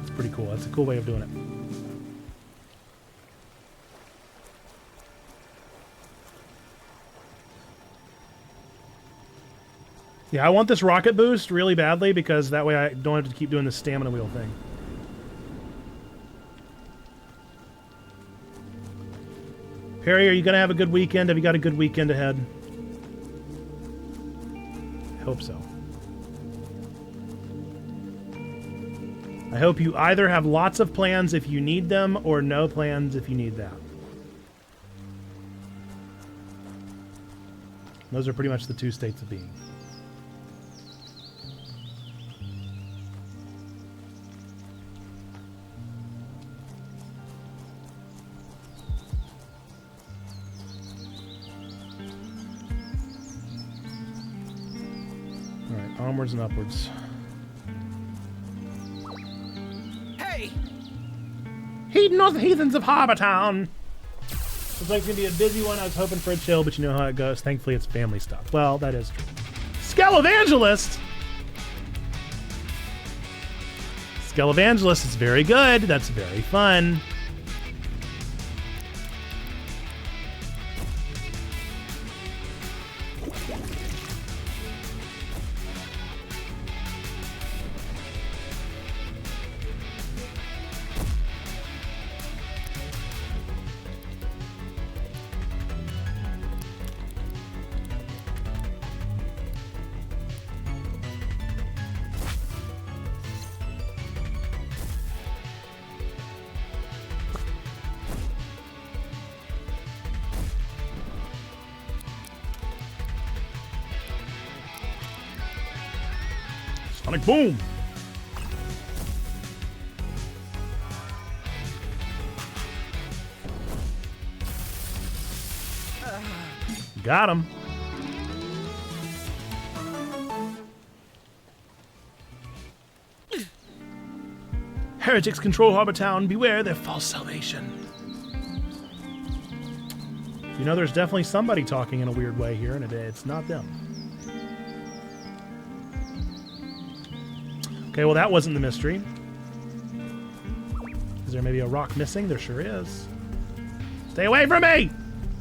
S1: It's pretty cool. That's a cool way of doing it. Yeah, I want this rocket boost really badly because that way I don't have to keep doing the stamina wheel thing. Perry, are you going to have a good weekend? Have you got a good weekend ahead? I hope so. I hope you either have lots of plans if you need them or no plans if you need that. Those are pretty much the two states of being. All right, onwards and upwards.
S8: Hey!
S1: Heeding of the heathens of Harbour Town. Looks like it's gonna be a busy one. I was hoping for a chill, but you know how it goes. Thankfully, it's family stuff. Well, that is true. Skelevangelist! Skelevangelist is very good. That's very fun. Sonic boom! Got him. Heretics control Harbor Town. Beware their false salvation. You know, there's definitely somebody talking in a weird way here, and it's not them. Okay, well, that wasn't the mystery. Is there maybe a rock missing? There sure is. Stay away from me!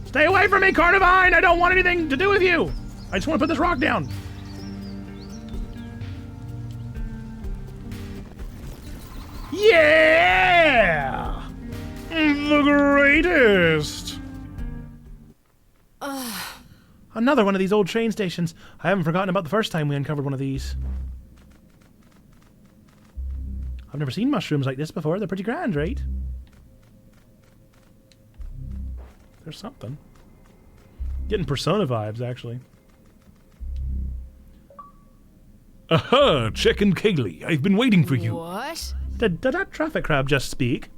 S1: Stay away from me, Carnivine! I don't want anything to do with you! I just want to put this rock down. Yeah! The greatest! Another one of these old train stations. I haven't forgotten about the first time we uncovered one of these. I've never seen mushrooms like this before. They're pretty grand, right? There's something. Getting Persona vibes, actually.
S7: Aha! Chicken Kaylee, I've been waiting for you.
S9: What?
S1: Did that traffic crab just speak?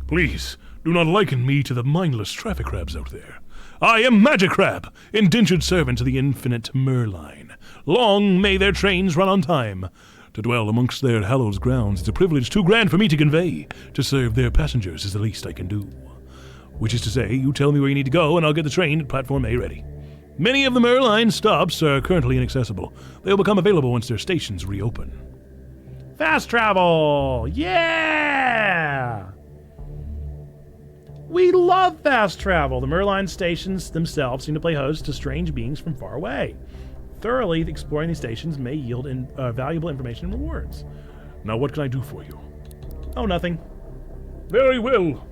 S7: Please, do not liken me to the mindless traffic crabs out there. I am Magic Crab, indentured servant to the infinite Merline. Long may their trains run on time. To dwell amongst their hallowed grounds is a privilege too grand for me to convey. To serve their passengers is the least I can do. Which is to say, you tell me where you need to go, and I'll get the train at platform A ready. Many of the Merline stops are currently inaccessible. They'll become available once their stations reopen.
S1: Fast travel! Yeah! We love fast travel. The Merline stations themselves seem to play host to strange beings from far away. Thoroughly exploring these stations may yield valuable information and rewards.
S7: Now what can I do for you?
S1: Oh, nothing.
S7: Very well.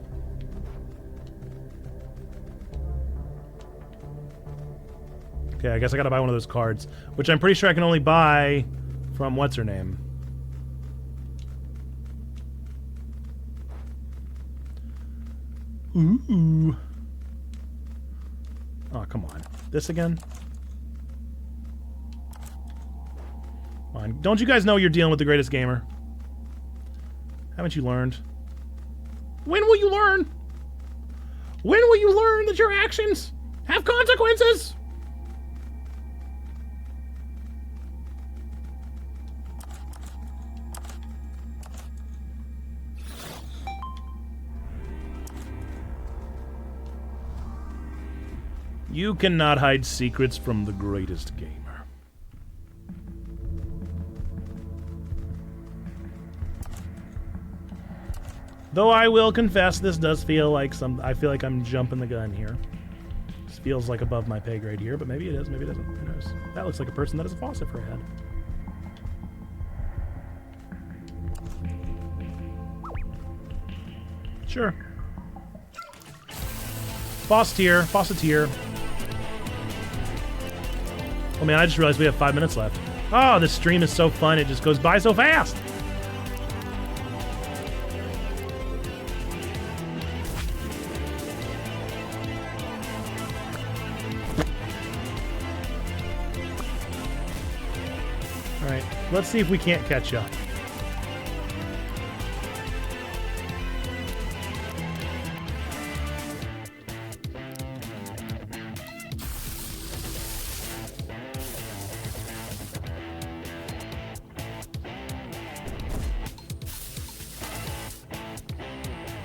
S1: Okay, I guess I gotta buy one of those cards, which I'm pretty sure I can only buy from what's-her-name. Ooh. Oh, come on. This again? Come on. Don't you guys know you're dealing with the greatest gamer? Haven't you learned? When will you learn? When will you learn that your actions have consequences? You cannot hide secrets from the greatest gamer. Though I will confess, this does feel like I feel like I'm jumping the gun here. This feels like above my pay grade here, but maybe it is, maybe it isn't. Who knows? That looks like a person that has a faucet for a head. Sure. Faucetier. Oh man, I just realized we have 5 minutes left. Oh, this stream is so fun. It just goes by so fast. All right, let's see if we can't catch up.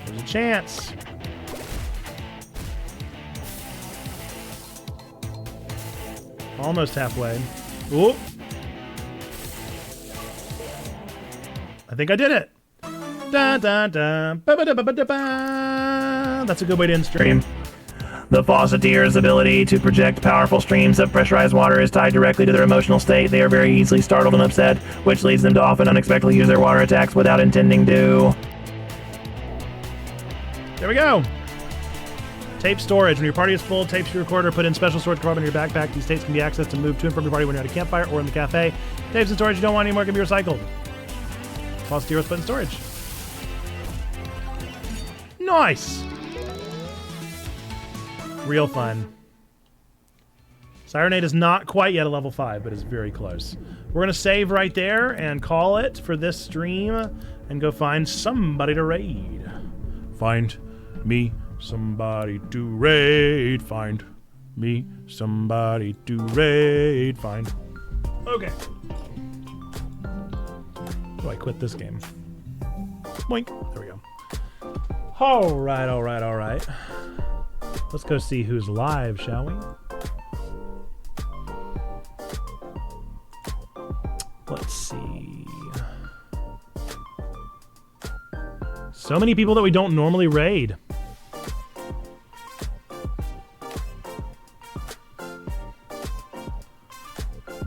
S1: There's a chance. Almost halfway. Ooh. I think I did it. Dun, dun, dun. Ba, ba, da, ba, ba, da, ba. That's a good way to end stream. The Faucetier's ability to project powerful streams of pressurized water is tied directly to their emotional state. They are very easily startled and upset, which leads them to often unexpectedly use their water attacks without intending to. There we go. Tape storage. When your party is full, tapes your recorder put in special storage compartment in your backpack. These tapes can be accessed to move to and from your party when you're at a campfire or in the cafe. Tapes in storage you don't want anymore can be recycled. Faucetier was put in storage. Nice! Real fun. Sirenade is not quite yet a level 5, but is very close. We're going to save right there and call it for this stream and go find somebody to raid. Find me somebody to raid. Find me somebody to raid. Find. Okay. Oh, I quit this game. Boink. There we go. All right. Let's go see who's live, shall we? Let's see. So many people that we don't normally raid.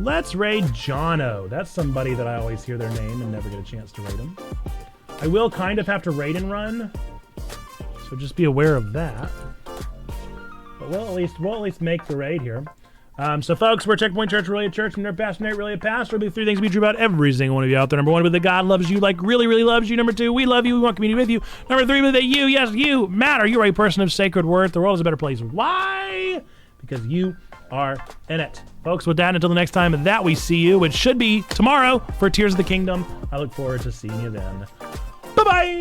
S1: Let's raid Jono. That's somebody that I always hear their name and never get a chance to raid him. I will kind of have to raid and run, so just be aware of that. But we'll at least make the raid here. So folks, we're Checkpoint Church, really a church, from nerd pastor, really a pastor. It'll be 3 things to be true about every single one of you out there. Number 1, that God loves you, like really, really loves you. Number 2, we love you, we want community with you. Number 3, that you, yes, you matter. You're a person of sacred worth. The world is a better place. Why? Because you are in it. Folks, with that, until the next time that we see you, which should be tomorrow for Tears of the Kingdom, I look forward to seeing you then. Bye-bye!